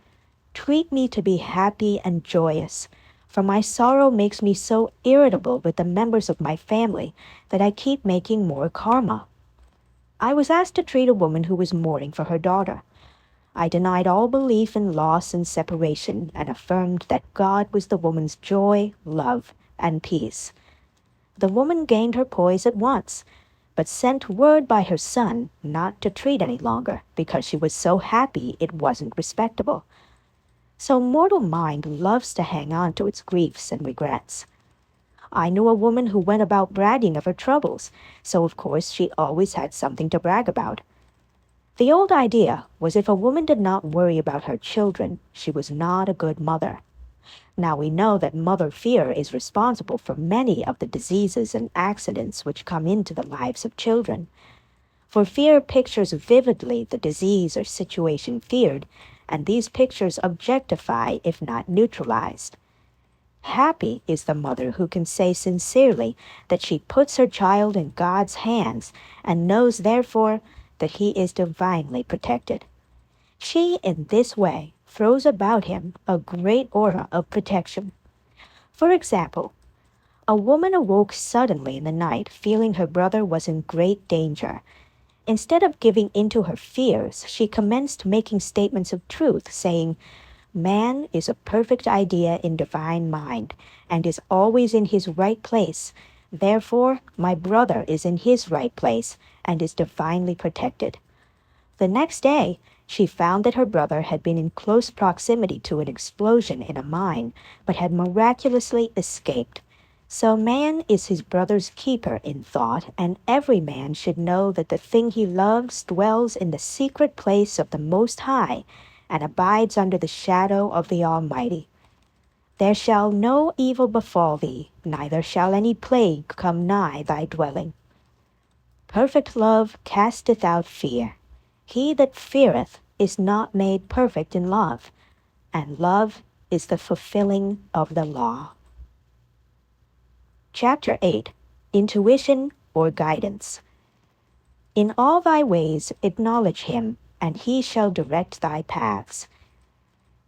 "Treat me to be happy and joyous, for my sorrow makes me so irritable with the members of my family that I keep making more karma." I was asked to treat a woman who was mourning for her daughter. I denied all belief in loss and separation and affirmed that God was the woman's joy, love, and peace. The woman gained her poise at once, but sent word by her son not to treat any longer because she was so happy it wasn't respectable. So mortal mind loves to hang on to its griefs and regrets. I knew a woman who went about bragging of her troubles, so of course she always had something to brag about. The old idea was if a woman did not worry about her children, she was not a good mother. Now we know that mother fear is responsible for many of the diseases and accidents which come into the lives of children. For fear pictures vividly the disease or situation feared, and these pictures objectify if not neutralized. Happy is the mother who can say sincerely that she puts her child in God's hands and knows therefore that he is divinely protected. She in this way throws about him a great aura of protection. For example, a woman awoke suddenly in the night feeling her brother was in great danger. Instead of giving in to her fears, she commenced making statements of truth, saying, "Man is a perfect idea in divine mind, and is always in his right place. Therefore, my brother is in his right place, and is divinely protected." The next day, she found that her brother had been in close proximity to an explosion in a mine, but had miraculously escaped. So man is his brother's keeper in thought, and every man should know that the thing he loves dwells in the secret place of the Most High, and abides under the shadow of the Almighty. There shall no evil befall thee, neither shall any plague come nigh thy dwelling. Perfect love casteth out fear. He that feareth is not made perfect in love, and love is the fulfilling of the law. Chapter 8. Intuition or Guidance. In all thy ways acknowledge him, and he shall direct thy paths.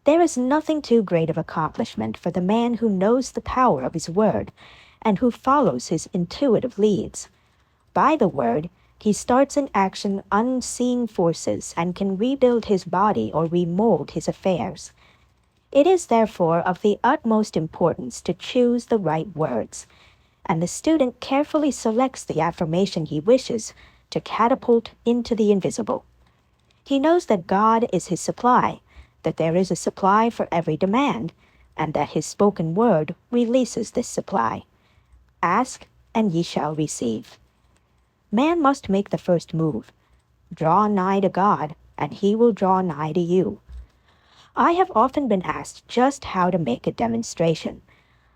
There is nothing too great of accomplishment for the man who knows the power of his word, and who follows his intuitive leads. By the word, he starts in action unseen forces and can rebuild his body or remold his affairs. It is therefore of the utmost importance to choose the right words, and the student carefully selects the affirmation he wishes to catapult into the invisible. He knows that God is his supply, that there is a supply for every demand, and that his spoken word releases this supply. Ask, and ye shall receive. Man must make the first move. Draw nigh to God, and he will draw nigh to you. I have often been asked just how to make a demonstration.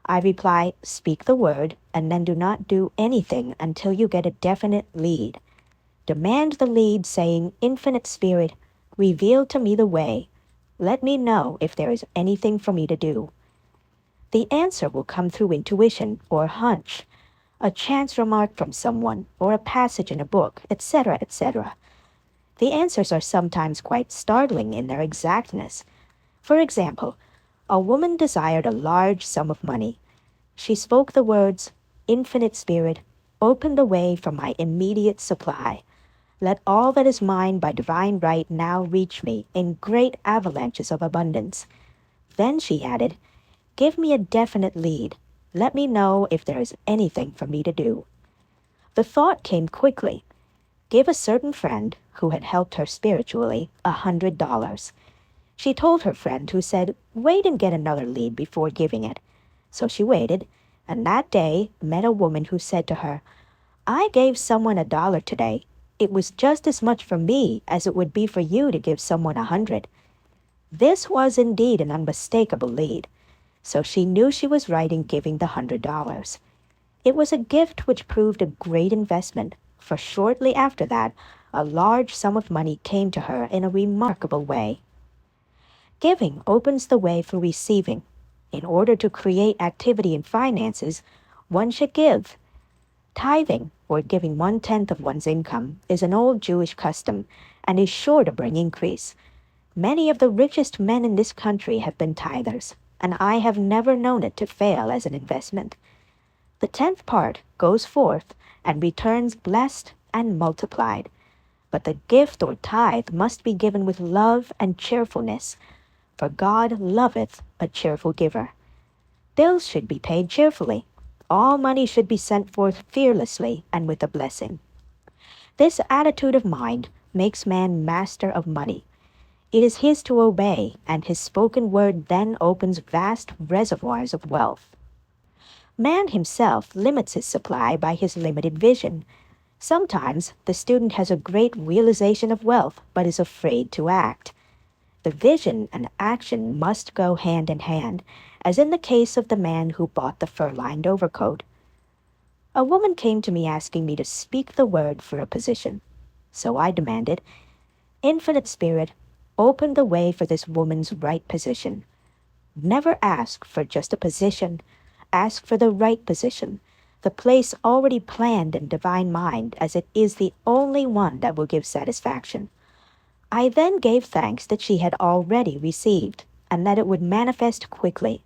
I reply, speak the word, and then do not do anything until you get a definite lead. Demand the lead, saying, "Infinite Spirit, reveal to me the way. Let me know if there is anything for me to do." The answer will come through intuition or hunch, a chance remark from someone, or a passage in a book, etc., etc. The answers are sometimes quite startling in their exactness. For example, a woman desired a large sum of money. She spoke the words, "Infinite Spirit, open the way for my immediate supply. Let all that is mine by divine right now reach me in great avalanches of abundance." Then she added, "Give me a definite lead. Let me know if there is anything for me to do." The thought came quickly. Give a certain friend, who had helped her spiritually, $100. She told her friend, who said, "Wait and get another lead before giving it." So she waited, and that day met a woman who said to her, "I gave someone $1 today. It was just as much for me as it would be for you to give someone 100. This was indeed an unmistakable lead, so she knew she was right in giving the $100. It was a gift which proved a great investment, for shortly after that, a large sum of money came to her in a remarkable way. Giving opens the way for receiving. In order to create activity in finances, one should give. Tithing, or giving 1/10 of one's income, is an old Jewish custom and is sure to bring increase. Many of the richest men in this country have been tithers, and I have never known it to fail as an investment. The 10th part goes forth and returns blessed and multiplied. But the gift or tithe must be given with love and cheerfulness, for God loveth a cheerful giver. Bills should be paid cheerfully. All money should be sent forth fearlessly and with a blessing. This attitude of mind makes man master of money. It is his to obey, and his spoken word then opens vast reservoirs of wealth. Man himself limits his supply by his limited vision. Sometimes the student has a great realization of wealth, but is afraid to act. The vision and action must go hand in hand, as in the case of the man who bought the fur-lined overcoat. A woman came to me asking me to speak the word for a position. So I demanded, "Infinite Spirit, open the way for this woman's right position." Never ask for just a position. Ask for the right position, the place already planned in divine mind, as it is the only one that will give satisfaction. I then gave thanks that she had already received, and that it would manifest quickly.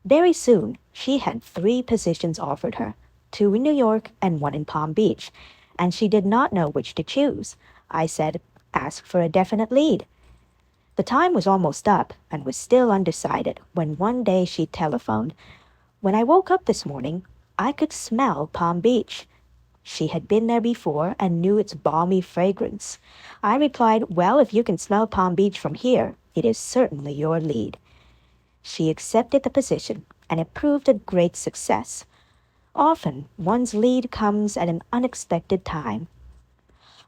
Very soon, she had 3 positions offered her, 2 in New York and 1 in Palm Beach, and she did not know which to choose. I said, "Ask for a definite lead." The time was almost up, and was still undecided, when one day she telephoned, "When I woke up this morning, I could smell Palm Beach." She had been there before and knew its balmy fragrance. I replied, "Well, if you can smell Palm Beach from here, it is certainly your lead." She accepted the position, and it proved a great success. Often, one's lead comes at an unexpected time.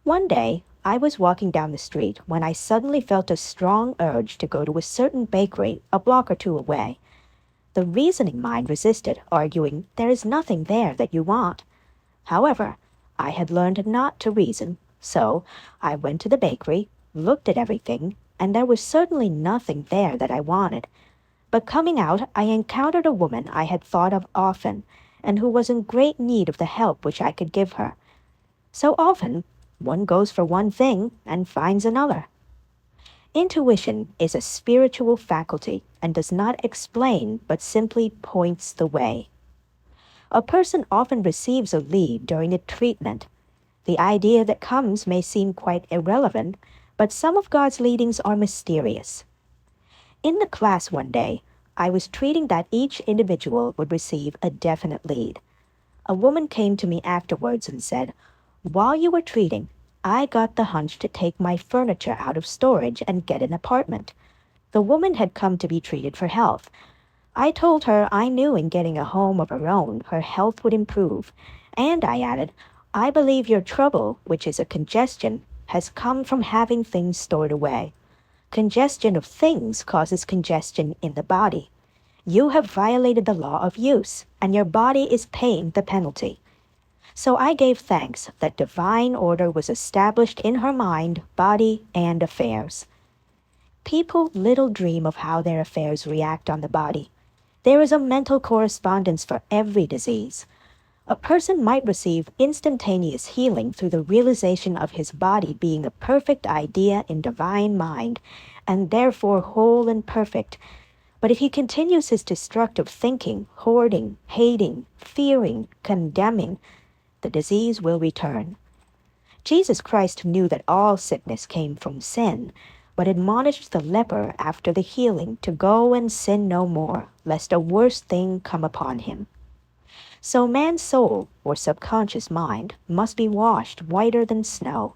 One day, I was walking down the street when I suddenly felt a strong urge to go to a certain bakery a block or 2 away. The reasoning mind resisted, arguing, "There is nothing there that you want." However, I had learned not to reason, so I went to the bakery, looked at everything, and there was certainly nothing there that I wanted. But coming out, I encountered a woman I had thought of often, and who was in great need of the help which I could give her. So often, one goes for one thing and finds another. Intuition is a spiritual faculty and does not explain but simply points the way. A person often receives a lead during a treatment. The idea that comes may seem quite irrelevant, but some of God's leadings are mysterious. In the class one day, I was treating that each individual would receive a definite lead. A woman came to me afterwards and said, "While you were treating, I got the hunch to take my furniture out of storage and get an apartment." The woman had come to be treated for health. I told her I knew in getting a home of her own, her health would improve. And I added, "I believe your trouble, which is a congestion, has come from having things stored away. Congestion of things causes congestion in the body. You have violated the law of use, and your body is paying the penalty." So I gave thanks that divine order was established in her mind, body, and affairs. People little dream of how their affairs react on the body. There is a mental correspondence for every disease. A person might receive instantaneous healing through the realization of his body being a perfect idea in divine mind, and therefore whole and perfect. But if he continues his destructive thinking, hoarding, hating, fearing, condemning, the disease will return. Jesus Christ knew that all sickness came from sin, but admonished the leper after the healing to go and sin no more, lest a worse thing come upon him. So man's soul, or subconscious mind, must be washed whiter than snow.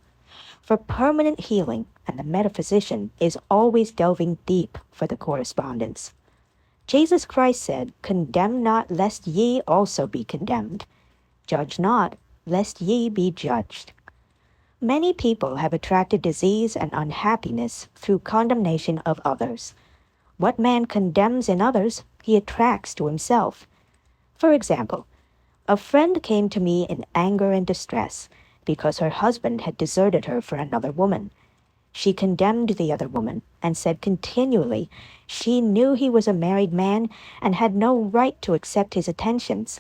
for permanent healing, and the metaphysician is always delving deep for the correspondence. Jesus Christ said, "Condemn not, lest ye also be condemned. Judge not, lest ye be judged." Many people have attracted disease and unhappiness through condemnation of others. What man condemns in others, he attracts to himself. For example, a friend came to me in anger and distress because her husband had deserted her for another woman. She condemned the other woman and said continually she knew he was a married man and had no right to accept his attentions.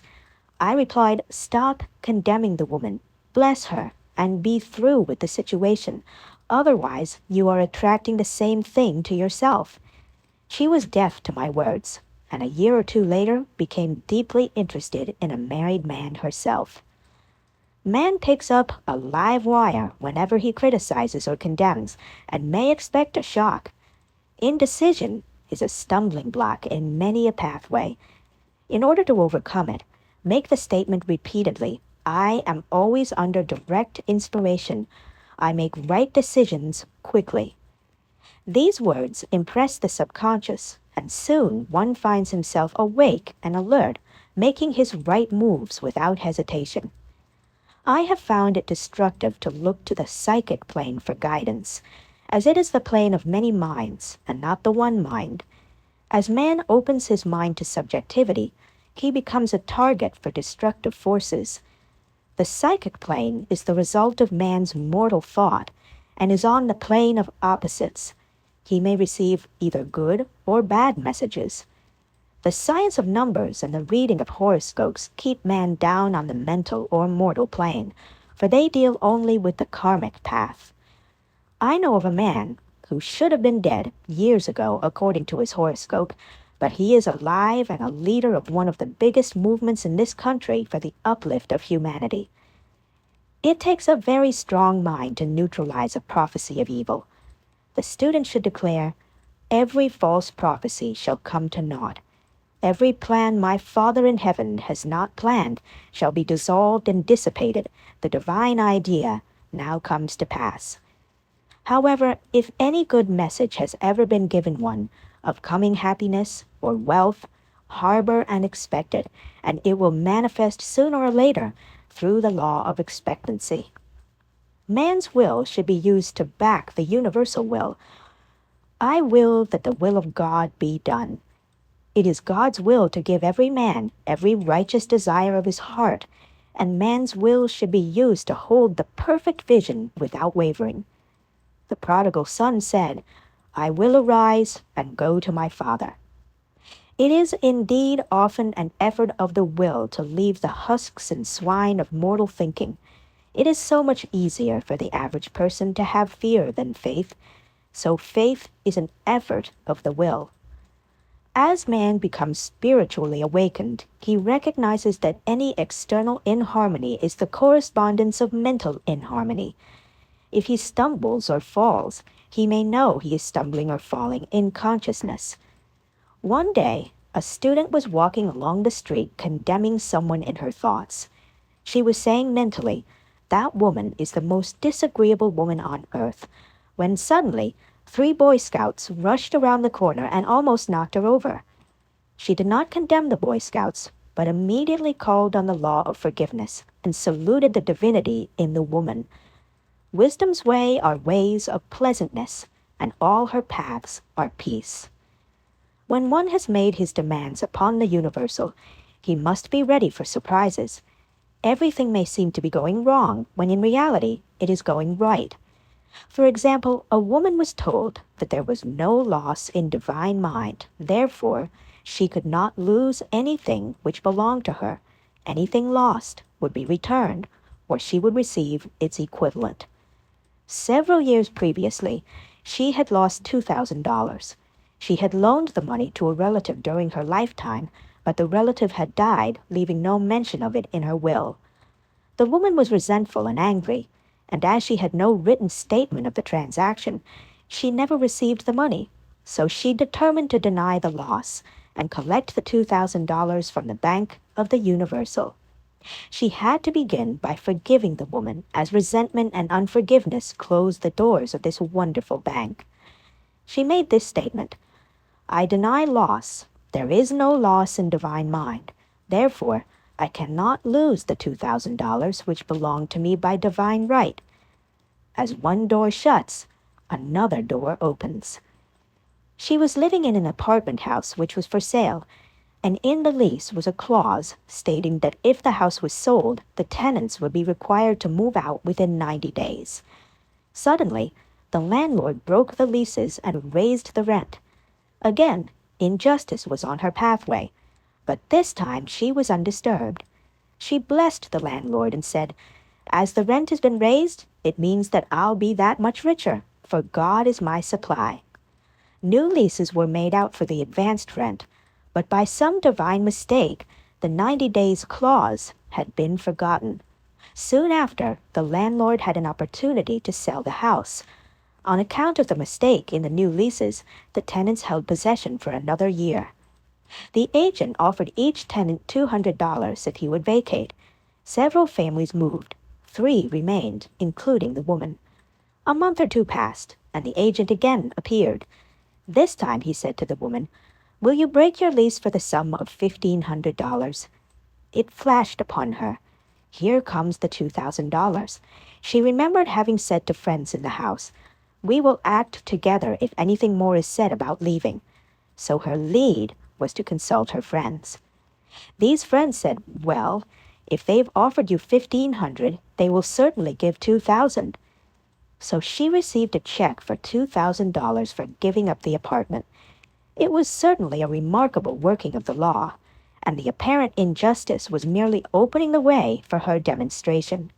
I replied, "Stop condemning the woman, bless her, and be through with the situation. Otherwise, you are attracting the same thing to yourself." She was deaf to my words, and a year or two later became deeply interested in a married man herself. Man takes up a live wire whenever he criticizes or condemns, and may expect a shock. Indecision is a stumbling block in many a pathway. In order to overcome it, make the statement repeatedly, "I am always under direct inspiration. I make right decisions quickly." These words impress the subconscious, and soon one finds himself awake and alert, making his right moves without hesitation. I have found it destructive to look to the psychic plane for guidance, as it is the plane of many minds and not the one mind. As man opens his mind to subjectivity, he becomes a target for destructive forces. The psychic plane is the result of man's mortal thought and is on the plane of opposites. He may receive either good or bad messages. The science of numbers and the reading of horoscopes keep man down on the mental or mortal plane, for they deal only with the karmic path. I know of a man who should have been dead years ago according to his horoscope, but he is alive and a leader of one of the biggest movements in this country for the uplift of humanity. It takes a very strong mind to neutralize a prophecy of evil. The student should declare, "Every false prophecy shall come to naught. Every plan my Father in heaven has not planned shall be dissolved and dissipated. The divine idea now comes to pass." However, if any good message has ever been given one of coming happiness or wealth, harbor and expect it, and it will manifest sooner or later through the law of expectancy. Man's will should be used to back the universal will. I will that the will of God be done. It is God's will to give every man every righteous desire of his heart, and man's will should be used to hold the perfect vision without wavering. The prodigal son said, "I will arise and go to my father." It is indeed often an effort of the will to leave the husks and swine of mortal thinking. It is so much easier for the average person to have fear than faith, so faith is an effort of the will. As man becomes spiritually awakened, he recognizes that any external inharmony is the correspondence of mental inharmony. If he stumbles or falls, he may know he is stumbling or falling in consciousness. One day, a student was walking along the street condemning someone in her thoughts. She was saying mentally, "That woman is the most disagreeable woman on earth," when suddenly 3 Boy Scouts rushed around the corner and almost knocked her over. She did not condemn the Boy Scouts, but immediately called on the law of forgiveness and saluted the divinity in the woman. Wisdom's way are ways of pleasantness, and all her paths are peace. When one has made his demands upon the universal, he must be ready for surprises. Everything may seem to be going wrong, when in reality it is going right. For example, a woman was told that there was no loss in divine mind, therefore she could not lose anything which belonged to her. Anything lost would be returned, or she would receive its equivalent. Several years previously, she had lost $2,000. She had loaned the money to a relative during her lifetime, but the relative had died, leaving no mention of it in her will. The woman was resentful and angry, and as she had no written statement of the transaction, she never received the money, so she determined to deny the loss and collect the $2,000 from the Bank of the Universal. She had to begin by forgiving the woman, as resentment and unforgiveness closed the doors of this wonderful bank. She made this statement: I deny loss. There is no loss in divine mind. Therefore, I cannot lose the $2,000 which belong to me by divine right. As one door shuts, another door opens. She was living in an apartment house which was for sale, and in the lease was a clause stating that if the house was sold, the tenants would be required to move out within 90 days. Suddenly, the landlord broke the leases and raised the rent. Again, injustice was on her pathway, but this time she was undisturbed. She blessed the landlord and said, As the rent has been raised, it means that I'll be that much richer, for God is my supply. New leases were made out for the advanced rent, but by some divine mistake, the 90 days clause had been forgotten. Soon after, the landlord had an opportunity to sell the house. On account of the mistake in the new leases, the tenants held possession for another year. The agent offered each tenant $200 if he would vacate. Several families moved. 3 remained, including the woman. A month or 2 passed, and the agent again appeared. This time he said to the woman, Will you break your lease for the sum of $1,500? It flashed upon her. Here comes the $2,000. She remembered having said to friends in the house, We will act together if anything more is said about leaving. So her lead was to consult her friends. These friends said, Well, if they've offered you $1,500, they will certainly give $2,000. So she received a check for $2,000 for giving up the apartment. It was certainly a remarkable working of the law, and the apparent injustice was merely opening the way for her demonstration.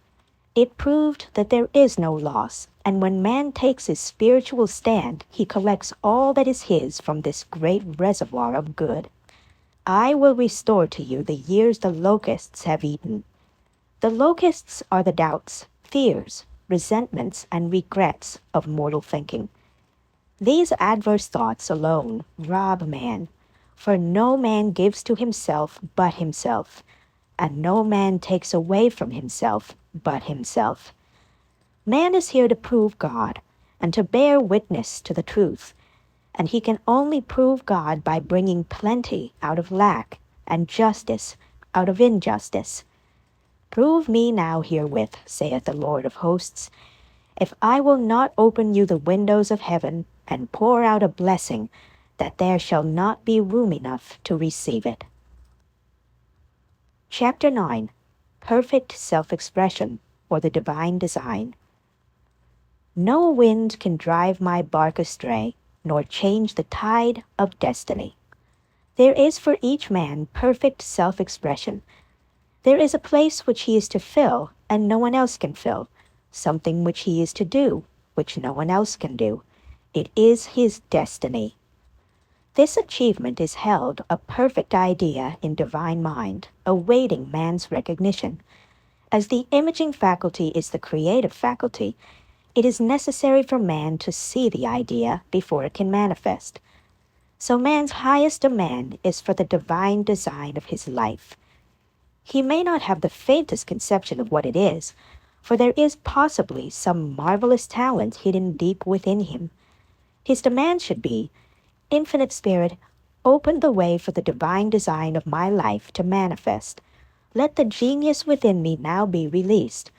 It proved that there is no loss, and when man takes his spiritual stand, he collects all that is his from this great reservoir of good. I will restore to you the years the locusts have eaten. The locusts are the doubts, fears, resentments, and regrets of mortal thinking. These adverse thoughts alone rob man, for no man gives to himself but himself, and no man takes away from himself but himself. Man is here to prove God, and to bear witness to the truth, and he can only prove God by bringing plenty out of lack, and justice out of injustice. Prove me now herewith, saith the Lord of hosts, if I will not open you the windows of heaven, and pour out a blessing, that there shall not be room enough to receive it. Chapter 9. Perfect Self-Expression, or the Divine Design. No wind can drive my bark astray, nor change the tide of destiny. There is for each man perfect self-expression. There is a place which he is to fill, and no one else can fill, something which he is to do, which no one else can do. It is his destiny. This achievement is held a perfect idea in divine mind, awaiting man's recognition. As the imaging faculty is the creative faculty, it is necessary for man to see the idea before it can manifest. So man's highest demand is for the divine design of his life. He may not have the faintest conception of what it is, for there is possibly some marvelous talent hidden deep within him. His demand should be, Infinite Spirit, open the way for the divine design of my life to manifest. Let the genius within me now be released.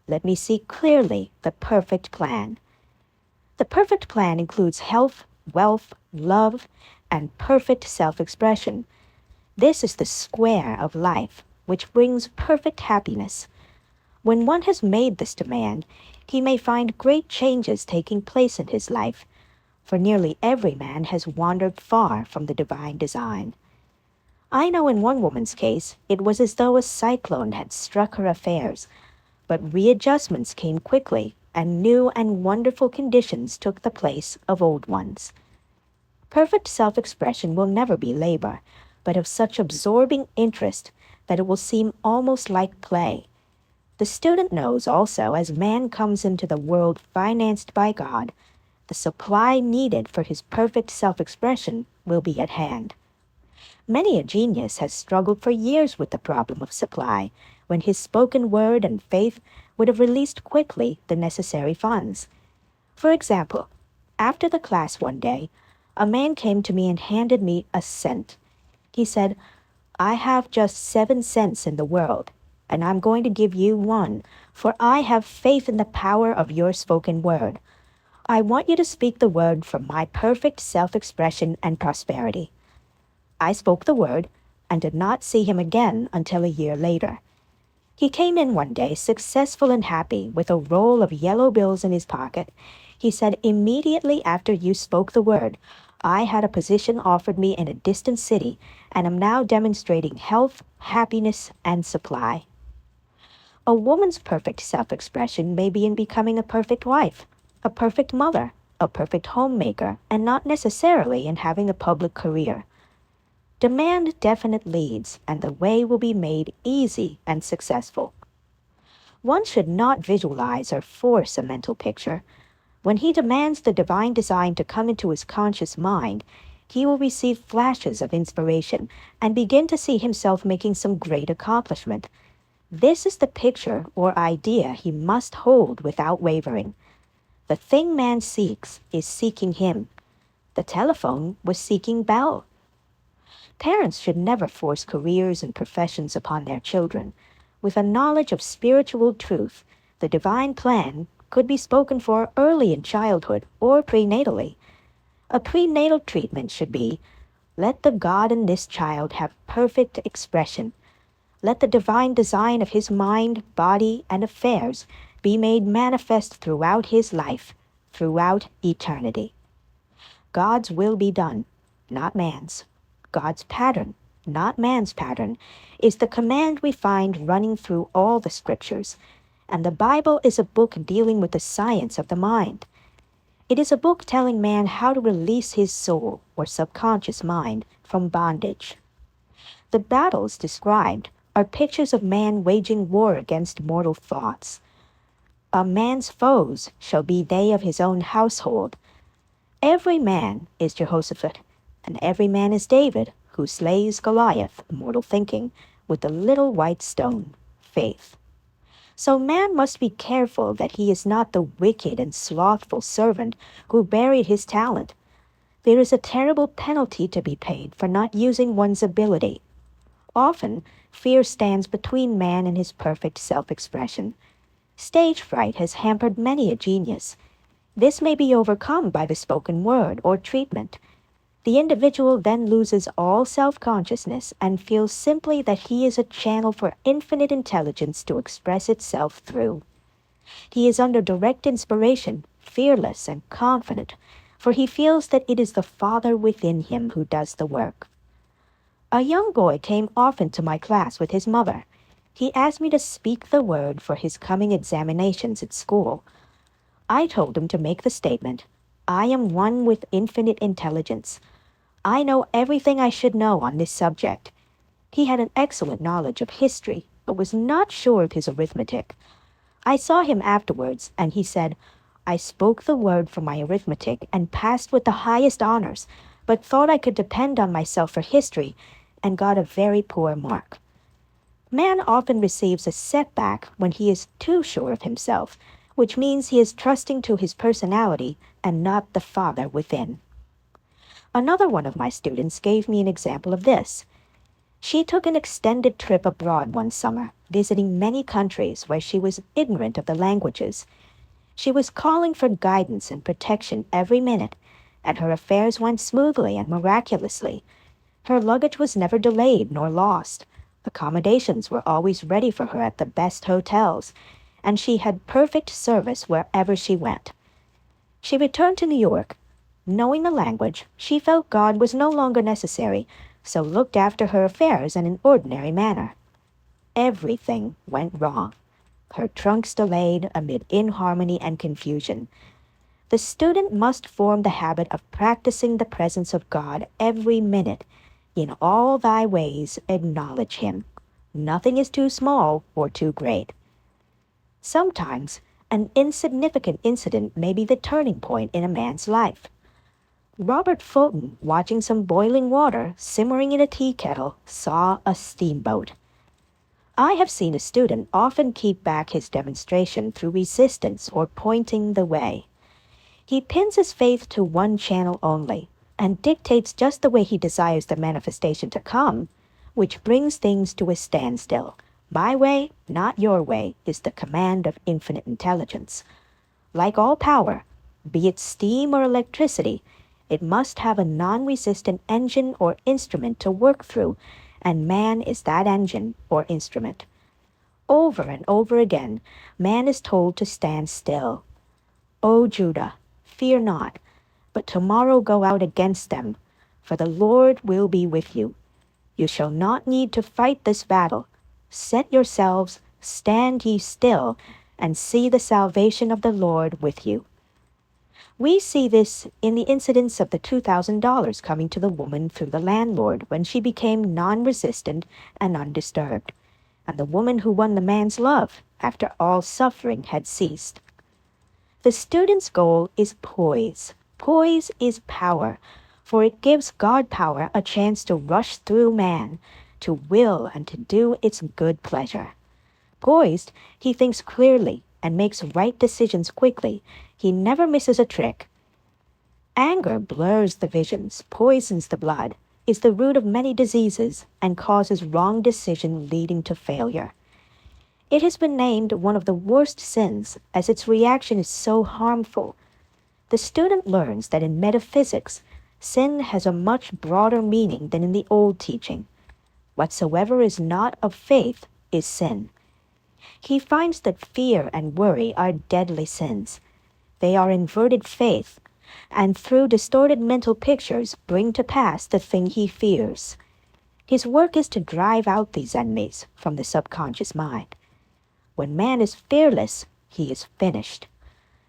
Let me see clearly the perfect plan. The perfect plan includes health, wealth, love, and perfect self-expression. This is the square of life, which brings perfect happiness. When one has made this demand, he may find great changes taking place in his life, for nearly every man has wandered far from the divine design. I know in one woman's case, it was as though a cyclone had struck her affairs, but readjustments came quickly, and new and wonderful conditions took the place of old ones. Perfect self-expression will never be labor, but of such absorbing interest that it will seem almost like play. The student knows also, as man comes into the world financed by God, the supply needed for his perfect self-expression will be at hand. Many a genius has struggled for years with the problem of supply, when his spoken word and faith would have released quickly the necessary funds. For example, after the class one day, a man came to me and handed me a cent. He said, "I have just 7 cents in the world, and I'm going to give you one, for I have faith in the power of your spoken word. I want you to speak the word for my perfect self-expression and prosperity." I spoke the word and did not see him again until a year later. He came in one day, successful and happy, with a roll of yellow bills in his pocket. He said, "Immediately after you spoke the word, I had a position offered me in a distant city, and am now demonstrating health, happiness, and supply." A woman's perfect self-expression may be in becoming a perfect wife, a perfect mother, a perfect homemaker, and not necessarily in having a public career. Demand definite leads, and the way will be made easy and successful. One should not visualize or force a mental picture. When he demands the divine design to come into his conscious mind, he will receive flashes of inspiration and begin to see himself making some great accomplishment. This is the picture or idea he must hold without wavering. The thing man seeks is seeking him. The telephone was seeking Bell. Parents should never force careers and professions upon their children. With a knowledge of spiritual truth, the divine plan could be spoken for early in childhood or prenatally. A prenatal treatment should be, "Let the God in this child have perfect expression. Let the divine design of his mind, body, and affairs be made manifest throughout his life, throughout eternity." God's will be done, not man's. God's pattern, not man's pattern, is the command we find running through all the scriptures, and the Bible is a book dealing with the science of the mind. It is a book telling man how to release his soul or subconscious mind from bondage. The battles described are pictures of man waging war against mortal thoughts. "A man's foes shall be they of his own household." Every man is Jehoshaphat, and every man is David, who slays Goliath, mortal thinking, with the little white stone, faith. So man must be careful that he is not the wicked and slothful servant who buried his talent. There is a terrible penalty to be paid for not using one's ability. Often, fear stands between man and his perfect self-expression. Stage fright has hampered many a genius. This may be overcome by the spoken word or treatment. The individual then loses all self-consciousness and feels simply that he is a channel for infinite intelligence to express itself through. He is under direct inspiration, fearless and confident, for he feels that it is the Father within him who does the work. A young boy came often to my class with his mother. He asked me to speak the word for his coming examinations at school. I told him to make the statement, "I am one with infinite intelligence. I know everything I should know on this subject." He had an excellent knowledge of history, but was not sure of his arithmetic. I saw him afterwards, and he said, "I spoke the word for my arithmetic and passed with the highest honors, but thought I could depend on myself for history, and got a very poor mark." Man often receives a setback when he is too sure of himself, which means he is trusting to his personality and not the Father within. Another one of my students gave me an example of this. She took an extended trip abroad one summer, visiting many countries where she was ignorant of the languages. She was calling for guidance and protection every minute, and her affairs went smoothly and miraculously. Her luggage was never delayed nor lost. Accommodations were always ready for her at the best hotels, and she had perfect service wherever she went. She returned to New York. Knowing the language, she felt God was no longer necessary, so looked after her affairs in an ordinary manner. Everything went wrong. Her trunks delayed amid inharmony and confusion. The student must form the habit of practicing the presence of God every minute. In all thy ways acknowledge him. Nothing is too small or too great. Sometimes, an insignificant incident may be the turning point in a man's life. Robert Fulton, watching some boiling water simmering in a tea kettle, saw a steamboat. I have seen a student often keep back his demonstration through resistance or pointing the way. He pins his faith to one channel only and dictates just the way he desires the manifestation to come, which brings things to a standstill. My way, not your way, is the command of infinite intelligence. Like all power, be it steam or electricity, it must have a non-resistant engine or instrument to work through, and man is that engine or instrument. Over and over again, man is told to stand still. O Judah, fear not, but tomorrow go out against them, for the Lord will be with you. You shall not need to fight this battle. Set yourselves, stand ye still, and see the salvation of the Lord with you. We see this in the incidents of the $2,000 coming to the woman through the landlord when she became non-resistant and undisturbed, and the woman who won the man's love after all suffering had ceased. The student's goal is poise. Poise is power, for it gives God power a chance to rush through man, to will and to do its good pleasure. Poised, he thinks clearly and makes right decisions quickly. He never misses a trick. Anger blurs the visions, poisons the blood, is the root of many diseases, and causes wrong decision leading to failure. It has been named one of the worst sins, as its reaction is so harmful. The student learns that in metaphysics, sin has a much broader meaning than in the old teaching. Whatsoever is not of faith is sin. He finds that fear and worry are deadly sins. They are inverted faith, and through distorted mental pictures bring to pass the thing he fears. His work is to drive out these enemies from the subconscious mind. When man is fearless, he is finished.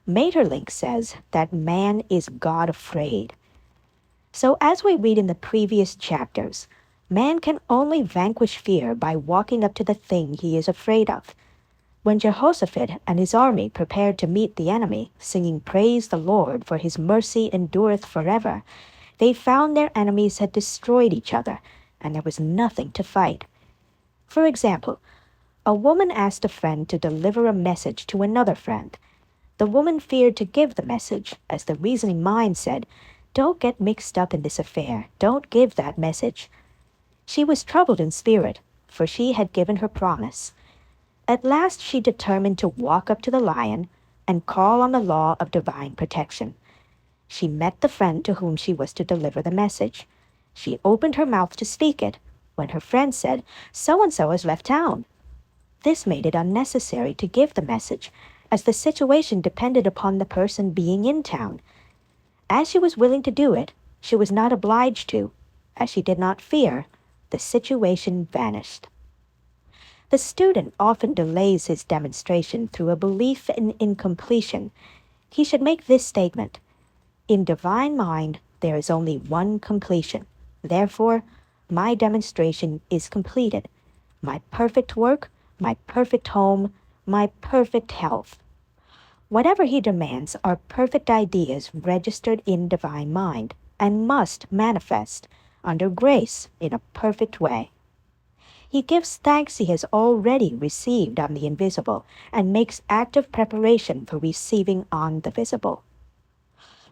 Maeterlinck says that man is God-afraid. So as we read in the previous chapters, man can only vanquish fear by walking up to the thing he is afraid of. When Jehoshaphat and his army prepared to meet the enemy, singing Praise the Lord, for his mercy endureth forever, they found their enemies had destroyed each other, and there was nothing to fight. For example, a woman asked a friend to deliver a message to another friend. The woman feared to give the message, as the reasoning mind said, "Don't get mixed up in this affair. Don't give that message." She was troubled in spirit, for she had given her promise. At last she determined to walk up to the lion and call on the law of divine protection. She met the friend to whom she was to deliver the message. She opened her mouth to speak it, when her friend said, "So-and-so has left town." This made it unnecessary to give the message, as the situation depended upon the person being in town. As she was willing to do it, she was not obliged to. As she did not fear, the situation vanished. The student often delays his demonstration through a belief in incompletion. He should make this statement: in divine mind, there is only one completion. Therefore, my demonstration is completed. My perfect work, my perfect home, my perfect health. Whatever he demands are perfect ideas registered in divine mind, and must manifest under grace in a perfect way. He gives thanks he has already received on the invisible, and makes active preparation for receiving on the visible.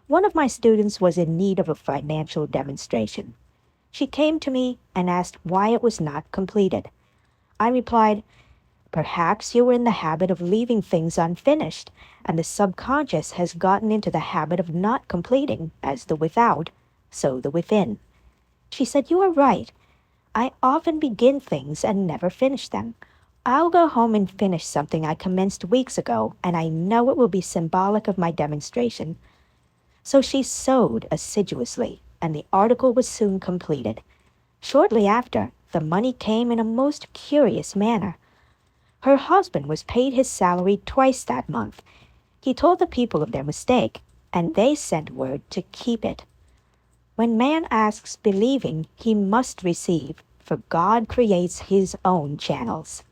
One of my students was in need of a financial demonstration. She came to me and asked why it was not completed. I replied, "Perhaps you were in the habit of leaving things unfinished, and the subconscious has gotten into the habit of not completing, as the without, so the within." She said, "You are right. I often begin things and never finish them. I'll go home and finish something I commenced weeks ago, and I know it will be symbolic of my demonstration." So she sewed assiduously, and the article was soon completed. Shortly after, the money came in a most curious manner. Her husband was paid his salary twice that month. He told the people of their mistake, and they sent word to keep it. When man asks believing, he must receive, for God creates his own channels.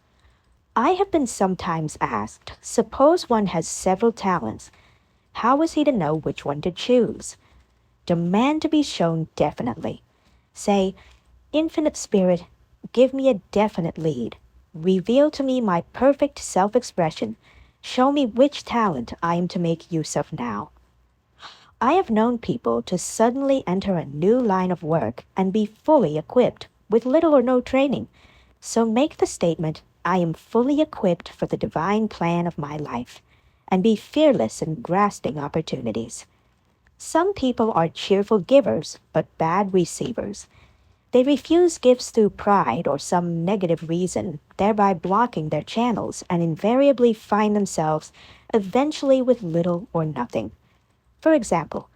I have been sometimes asked, suppose one has several talents, how is he to know which one to choose? Demand to be shown definitely. Say, "Infinite Spirit, give me a definite lead." reveal to me my perfect self-expression. Show me which talent I am to make use of now. I have known people to suddenly enter a new line of work and be fully equipped with little or no training. So make the statement, I am fully equipped for the divine plan of my life, and be fearless in grasping opportunities. Some people are cheerful givers, but bad receivers. They refuse gifts through pride or some negative reason, thereby blocking their channels, and invariably find themselves eventually with little or nothing. For example,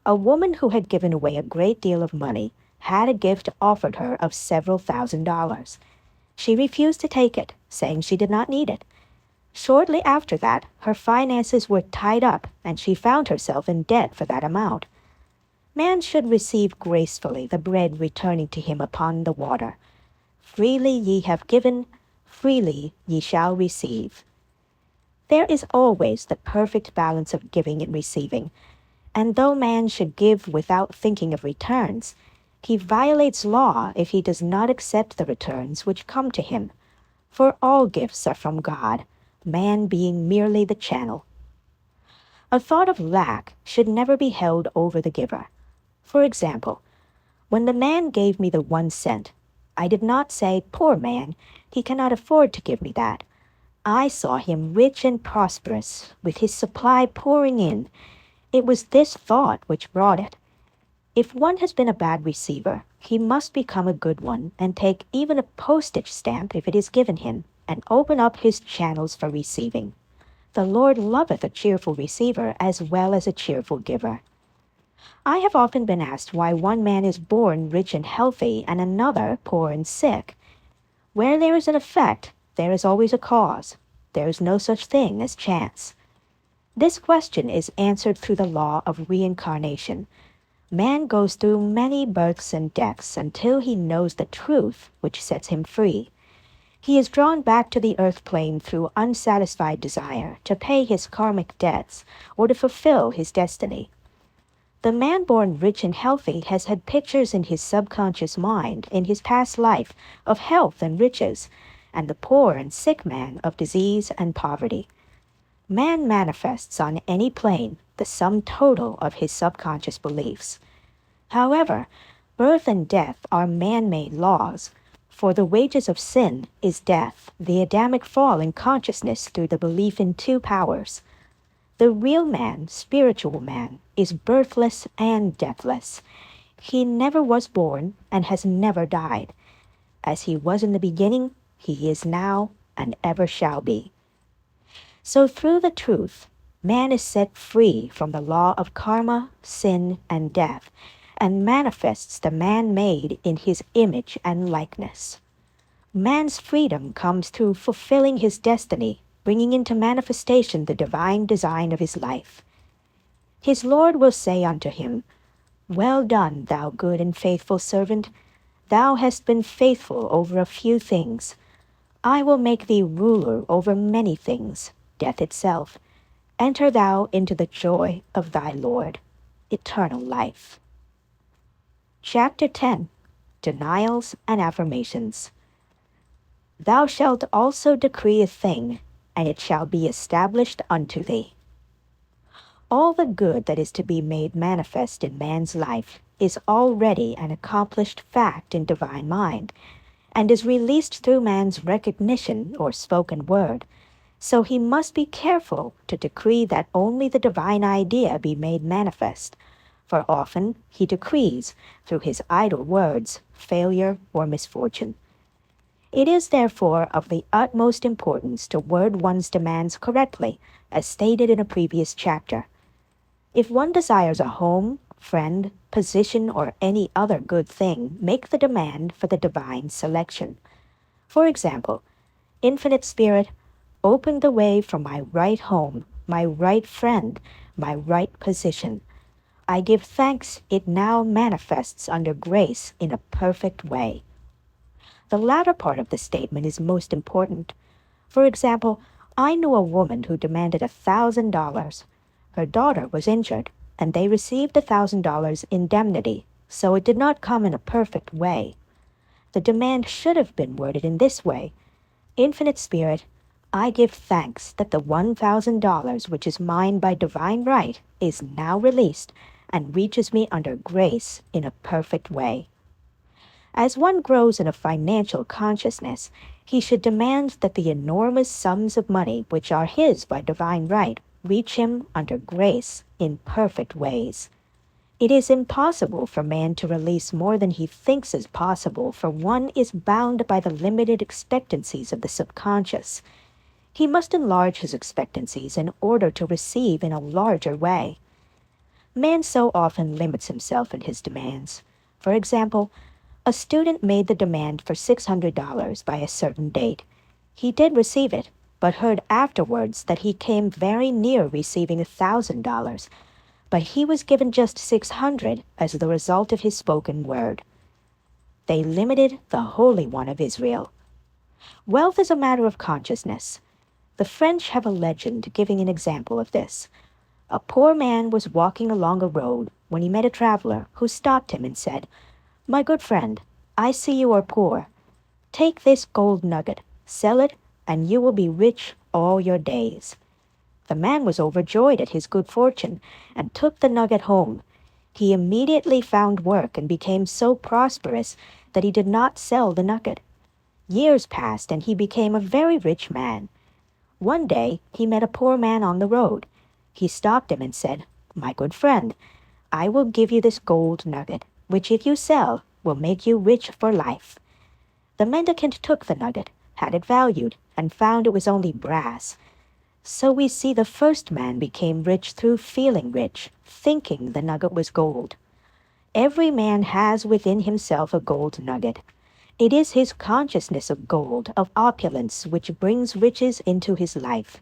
a woman who had given away a great deal of money had a gift offered her of several $1,000s. She refused to take it, saying she did not need it. Shortly after that, her finances were tied up, and she found herself in debt for that amount. Man should receive gracefully the bread returning to him upon the water. Freely ye have given, freely ye shall receive. There is always the perfect balance of giving and receiving, and though man should give without thinking of returns, he violates law if he does not accept the returns which come to him. For all gifts are from God, man being merely the channel. A thought of lack should never be held over the giver. For example, when the man gave me the 1 cent, I did not say, poor man, he cannot afford to give me that. I saw him rich and prosperous, with his supply pouring in. It was this thought which brought it. If one has been a bad receiver, he must become a good one, and take even a postage stamp if it is given him, and open up his channels for receiving. The Lord loveth a cheerful receiver as well as a cheerful giver. I have often been asked why one man is born rich and healthy and another poor and sick. Where there is an effect, there is always a cause. There is no such thing as chance. This question is answered through the law of reincarnation. Man goes through many births and deaths until he knows the truth which sets him free. He is drawn back to the earth plane through unsatisfied desire to pay his karmic debts or to fulfill his destiny. The man born rich and healthy has had pictures in his subconscious mind in his past life of health and riches, and the poor and sick man of disease and poverty. Man manifests on any plane the sum total of his subconscious beliefs. However, birth and death are man-made laws, for the wages of sin is death, the Adamic fall in consciousness through the belief in two powers. The real man, spiritual man, is birthless and deathless. He never was born and has never died. As he was in the beginning, he is now and ever shall be. So through the truth, man is set free from the law of karma, sin, and death, and manifests the man made in his image and likeness. Man's freedom comes through fulfilling his destiny, bringing into manifestation the divine design of his life. His Lord will say unto him, Well done, thou good and faithful servant. Thou hast been faithful over a few things. I will make thee ruler over many things, death itself. Enter thou into the joy of thy Lord, eternal life. Chapter 10. Denials and Affirmations. Thou shalt also decree a thing, and it shall be established unto thee. All the good that is to be made manifest in man's life is already an accomplished fact in divine mind, and is released through man's recognition or spoken word, so he must be careful to decree that only the divine idea be made manifest, for often he decrees, through his idle words, failure or misfortune. It is therefore of the utmost importance to word one's demands correctly, as stated in a previous chapter. If one desires a home, friend, position, or any other good thing, make the demand for the divine selection. For example, Infinite Spirit, open the way for my right home, my right friend, my right position. I give thanks it now manifests under grace in a perfect way. The latter part of the statement is most important. For example, I knew a woman who demanded $1,000. Her daughter was injured, and they received $1,000 indemnity, so it did not come in a perfect way. The demand should have been worded in this way. Infinite Spirit, I give thanks that the $1,000 which is mine by divine right is now released and reaches me under grace in a perfect way. As one grows in a financial consciousness, he should demand that the enormous sums of money which are his by divine right reach him under grace in perfect ways. It is impossible for man to release more than he thinks is possible, for one is bound by the limited expectancies of the subconscious. He must enlarge his expectancies in order to receive in a larger way. Man so often limits himself in his demands. For example, a student made the demand for $600 by a certain date. He did receive it, but heard afterwards that he came very near receiving $1,000, but he was given just 600 as the result of his spoken word. They limited the Holy One of Israel. Wealth is a matter of consciousness. The French have a legend giving an example of this. A poor man was walking along a road when he met a traveler who stopped him and said, "My good friend, I see you are poor. Take this gold nugget, sell it, and you will be rich all your days." The man was overjoyed at his good fortune and took the nugget home. He immediately found work and became so prosperous that he did not sell the nugget. Years passed and he became a very rich man. One day he met a poor man on the road. He stopped him and said, "My good friend, I will give you this gold nugget, which if you sell will make you rich for life." The mendicant took the nugget, had it valued, and found it was only brass. So we see the first man became rich through feeling rich, thinking the nugget was gold. Every man has within himself a gold nugget. It is his consciousness of gold, of opulence, which brings riches into his life.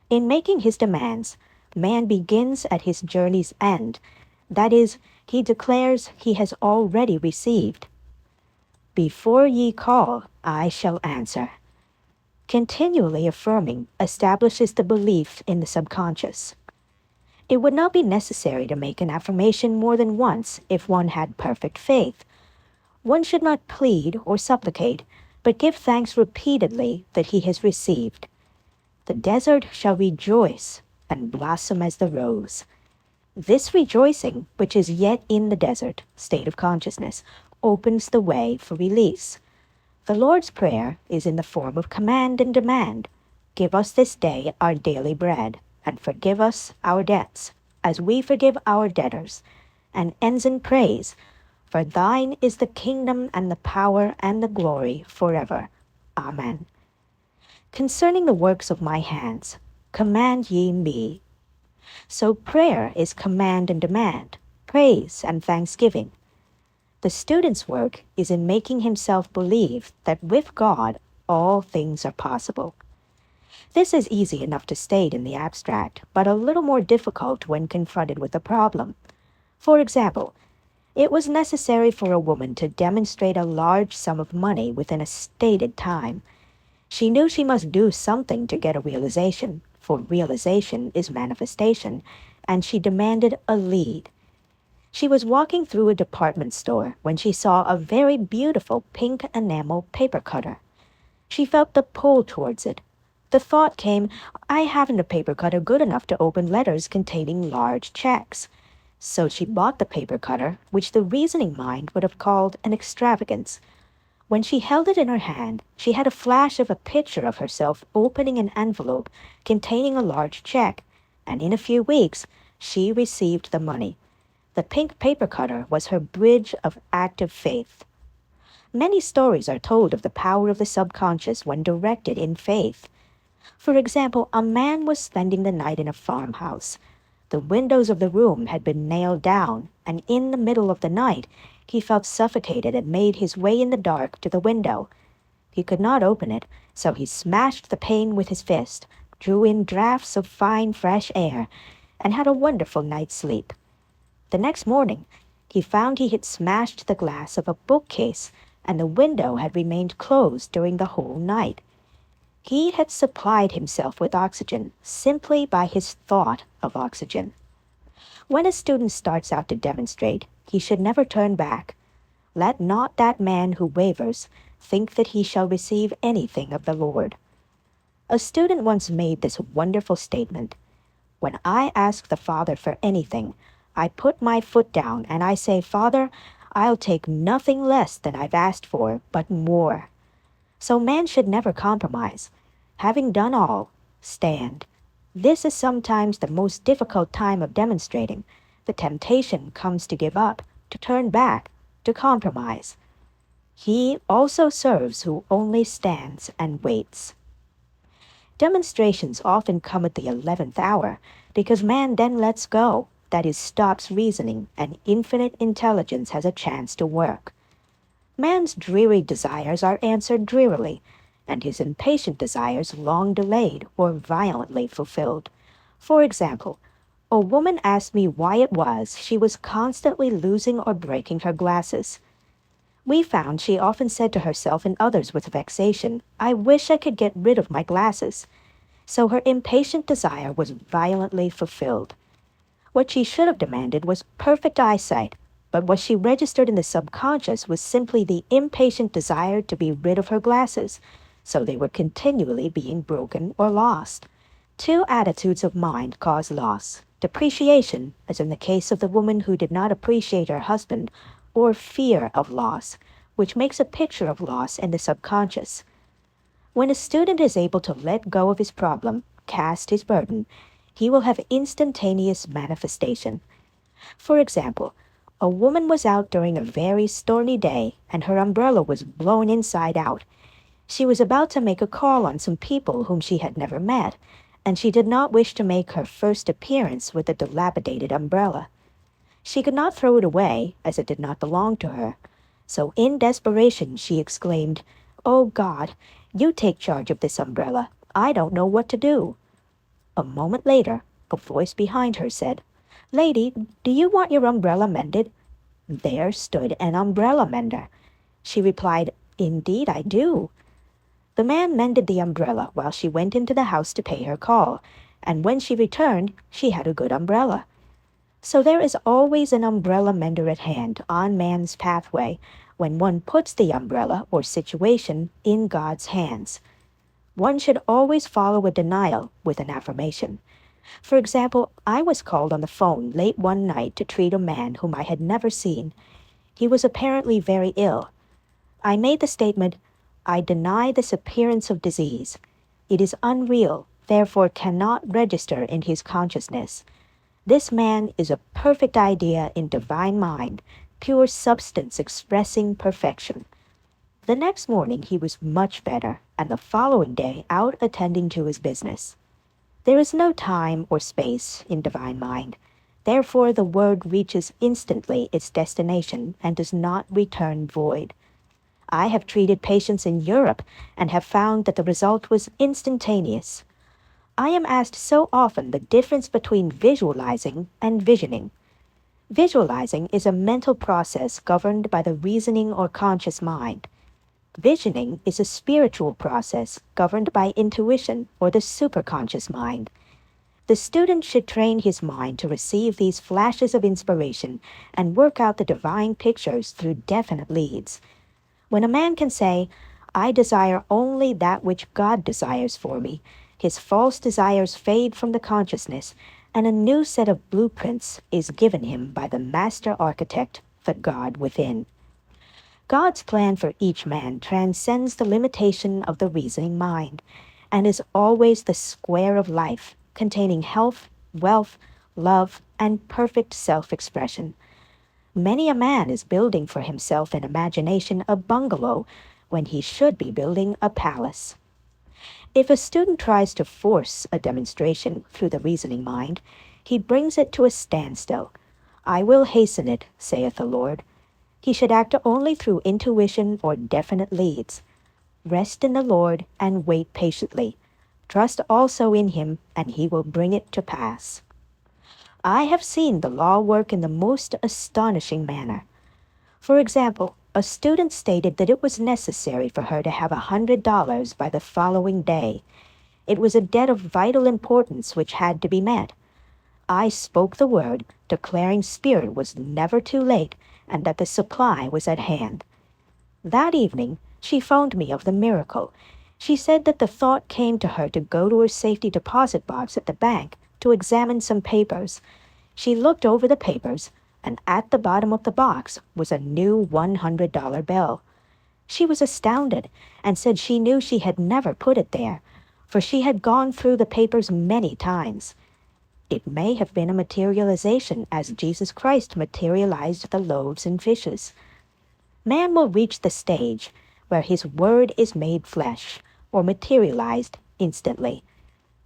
In making his demands, man begins at his journey's end. That is, he declares he has already received. "Before ye call, I shall answer." Continually affirming establishes the belief in the subconscious. It would not be necessary to make an affirmation more than once if one had perfect faith. One should not plead or supplicate, but give thanks repeatedly that he has received. The desert shall rejoice and blossom as the rose. This rejoicing, which is yet in the desert state of consciousness, opens the way for release. The Lord's Prayer is in the form of command and demand. Give us this day our daily bread, and forgive us our debts, as we forgive our debtors, and ends in praise, for thine is the kingdom and the power and the glory forever. Amen. Concerning the works of my hands, command ye me. So prayer is command and demand, praise and thanksgiving. The student's work is in making himself believe that with God all things are possible. This is easy enough to state in the abstract, but a little more difficult when confronted with a problem. For example, it was necessary for a woman to demonstrate a large sum of money within a stated time. She knew she must do something to get a realization, for realization is manifestation, and she demanded a lead. She was walking through a department store when she saw a very beautiful pink enamel paper cutter. She felt the pull towards it. The thought came, "I haven't a paper cutter good enough to open letters containing large checks." So she bought the paper cutter, which the reasoning mind would have called an extravagance. When she held it in her hand, she had a flash of a picture of herself opening an envelope containing a large check, and in a few weeks she received the money. The pink paper cutter was her bridge of active faith. Many stories are told of the power of the subconscious when directed in faith. For example, a man was spending the night in a farmhouse. The windows of the room had been nailed down, and in the middle of the night he felt suffocated and made his way in the dark to the window. He could not open it, so he smashed the pane with his fist, drew in draughts of fine fresh air, and had a wonderful night's sleep. The next morning, he found he had smashed the glass of a bookcase, and the window had remained closed during the whole night. He had supplied himself with oxygen simply by his thought of oxygen. When a student starts out to demonstrate, he should never turn back. Let not that man who wavers think that he shall receive anything of the Lord. A student once made this wonderful statement: "When I ask the Father for anything, I put my foot down and I say, 'Father, I'll take nothing less than I've asked for, but more.'" So man should never compromise. Having done all, stand. This is sometimes the most difficult time of demonstrating. The temptation comes to give up, to turn back, to compromise. He also serves who only stands and waits. Demonstrations often come at the 11th hour, because man then lets go, that is, stops reasoning, and infinite intelligence has a chance to work. Man's dreary desires are answered drearily, and his impatient desires long delayed or violently fulfilled. For example, a woman asked me why it was she was constantly losing or breaking her glasses. We found she often said to herself and others with vexation, "I wish I could get rid of my glasses." So her impatient desire was violently fulfilled. What she should have demanded was perfect eyesight, but what she registered in the subconscious was simply the impatient desire to be rid of her glasses, so they were continually being broken or lost. Two attitudes of mind cause loss: depreciation, as in the case of the woman who did not appreciate her husband, or fear of loss, which makes a picture of loss in the subconscious. When a student is able to let go of his problem, cast his burden, he will have instantaneous manifestation. For example, a woman was out during a very stormy day and her umbrella was blown inside out. She was about to make a call on some people whom she had never met, and she did not wish to make her first appearance with a dilapidated umbrella. She could not throw it away, as it did not belong to her. So in desperation she exclaimed, "Oh God, you take charge of this umbrella. I don't know what to do." A moment later, a voice behind her said, "Lady, do you want your umbrella mended?" There stood an umbrella mender. She replied, "Indeed I do." The man mended the umbrella while she went into the house to pay her call, and when she returned, she had a good umbrella. So there is always an umbrella mender at hand on man's pathway when one puts the umbrella or situation in God's hands. One should always follow a denial with an affirmation. For example, I was called on the phone late one night to treat a man whom I had never seen. He was apparently very ill. I made the statement, "I deny this appearance of disease. It is unreal, therefore cannot register in his consciousness. This man is a perfect idea in divine mind, pure substance expressing perfection." The next morning he was much better, and the following day out attending to his business. There is no time or space in divine mind. Therefore the word reaches instantly its destination and does not return void. I have treated patients in Europe and have found that the result was instantaneous. I am asked so often the difference between visualizing and visioning. Visualizing is a mental process governed by the reasoning or conscious mind. Visioning is a spiritual process governed by intuition or the superconscious mind. The student should train his mind to receive these flashes of inspiration and work out the divine pictures through definite leads. When a man can say, "I desire only that which God desires for me," his false desires fade from the consciousness, and a new set of blueprints is given him by the master architect, the God within. God's plan for each man transcends the limitation of the reasoning mind, and is always the square of life, containing health, wealth, love, and perfect self-expression. Many a man is building for himself in imagination a bungalow when he should be building a palace. If a student tries to force a demonstration through the reasoning mind, he brings it to a standstill. "I will hasten it, saith the Lord." He should act only through intuition or definite leads. Rest in the Lord and wait patiently. Trust also in him, and he will bring it to pass. I have seen the law work in the most astonishing manner. For example, a student stated that it was necessary for her to have $100 by the following day. It was a debt of vital importance which had to be met. I spoke the word, declaring spirit was never too late, and that the supply was at hand. That evening, She phoned me of the miracle. She said that the thought came to her to go to her safety deposit box at the bank to examine some papers. She looked over the papers, and at the bottom of the box was a new $100 bill. She was astounded and said she knew she had never put it there, for she had gone through the papers many times. It may have been a materialization as Jesus Christ materialized the loaves and fishes. Man will reach the stage where his word is made flesh or materialized instantly.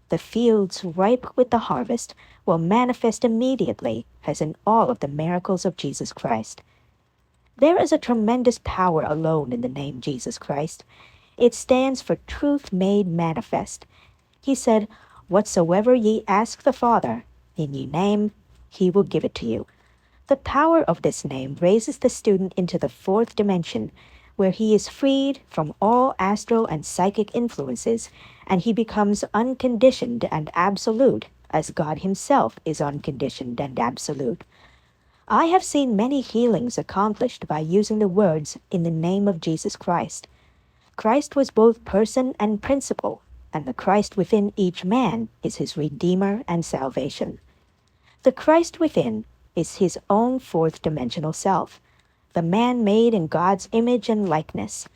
The fields ripe with the harvest will manifest immediately, as in all of the miracles of Jesus Christ. There is a tremendous power alone in the name Jesus Christ. It stands for truth made manifest. He said, "Whatsoever ye ask the Father in ye name, he will give it to you." The power of this name raises the student into the fourth dimension, where he is freed from all astral and psychic influences, and he becomes unconditioned and absolute, as God himself is unconditioned and absolute. I have seen many healings accomplished by using the words in the name of Jesus Christ. Christ was both person and principle, and the Christ within each man is his Redeemer and salvation. The Christ within is his own fourth dimensional self, the man made in God's image and likeness.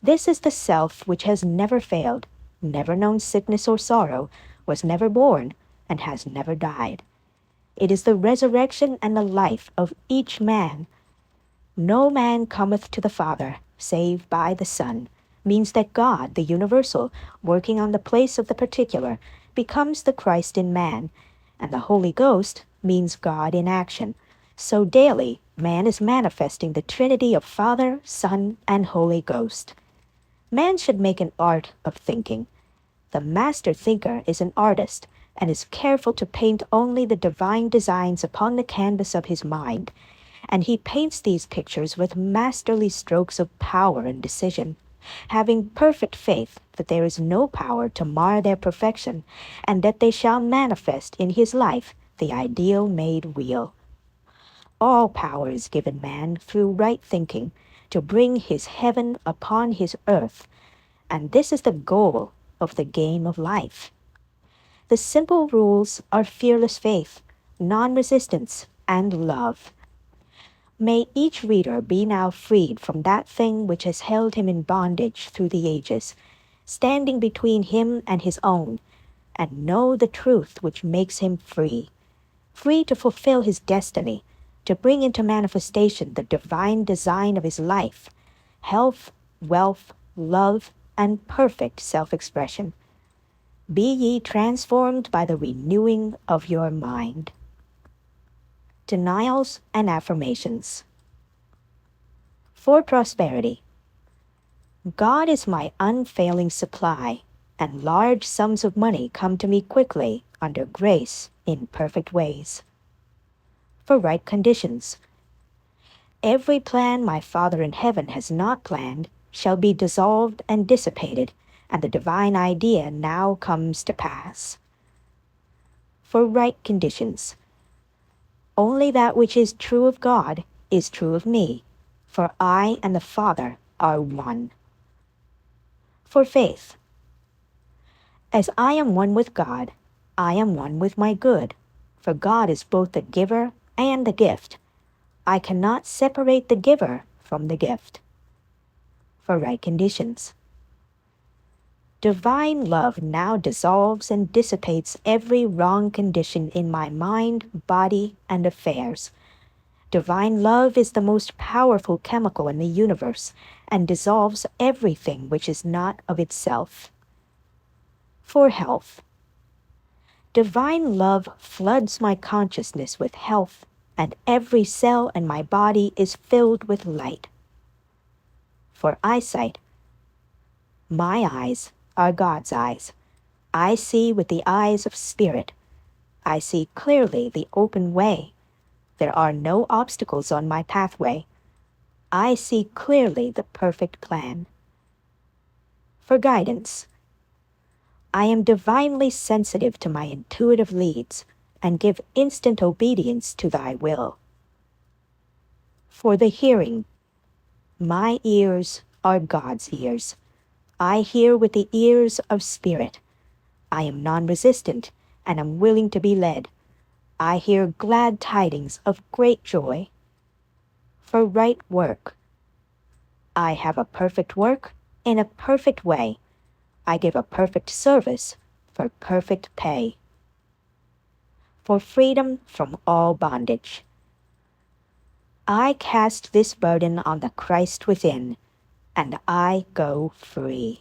This is the self which has never failed, never known sickness or sorrow, was never born, and has never died. It is the resurrection and the life of each man. No man cometh to the Father, save by the Son, means that God, the universal, working on the place of the particular, becomes the Christ in man, and the Holy Ghost means God in action. So daily, man is manifesting the Trinity of Father, Son, and Holy Ghost. Man should make an art of thinking. The master thinker is an artist, and is careful to paint only the divine designs upon the canvas of his mind, and he paints these pictures with masterly strokes of power and decision, having perfect faith that there is no power to mar their perfection, and that they shall manifest in his life the ideal made real. All power is given man through right thinking to bring his heaven upon his earth, and this is the goal of the game of life. The simple rules are fearless faith, non-resistance, and love. May each reader be now freed from that thing which has held him in bondage through the ages, standing between him and his own, and know the truth which makes him free, free to fulfill his destiny, to bring into manifestation the divine design of his life, health, wealth, love, and perfect self-expression. Be ye transformed by the renewing of your mind. Denials and affirmations. For prosperity. God is my unfailing supply, and large sums of money come to me quickly under grace in perfect ways. For right conditions. Every plan my Father in heaven has not planned shall be dissolved and dissipated, and the divine idea now comes to pass. For right conditions. Only that which is true of God is true of me, for I and the Father are one. For faith. As I am one with God, I am one with my good, for God is both the giver and the gift. I cannot separate the giver from the gift. For right conditions. Divine love now dissolves and dissipates every wrong condition in my mind, body, and affairs. Divine love is the most powerful chemical in the universe and dissolves everything which is not of itself. For health. Divine love floods my consciousness with health, and every cell in my body is filled with light. For eyesight. My eyes are God's eyes. I see with the eyes of spirit. I see clearly the open way. There are no obstacles on my pathway. I see clearly the perfect plan. For guidance. I am divinely sensitive to my intuitive leads and give instant obedience to thy will. For the hearing. My ears are God's ears. I hear with the ears of spirit. I am non-resistant and am willing to be led. I hear glad tidings of great joy. For right work. I have a perfect work in a perfect way. I give a perfect service for perfect pay. For freedom from all bondage. I cast this burden on the Christ within, and I go free.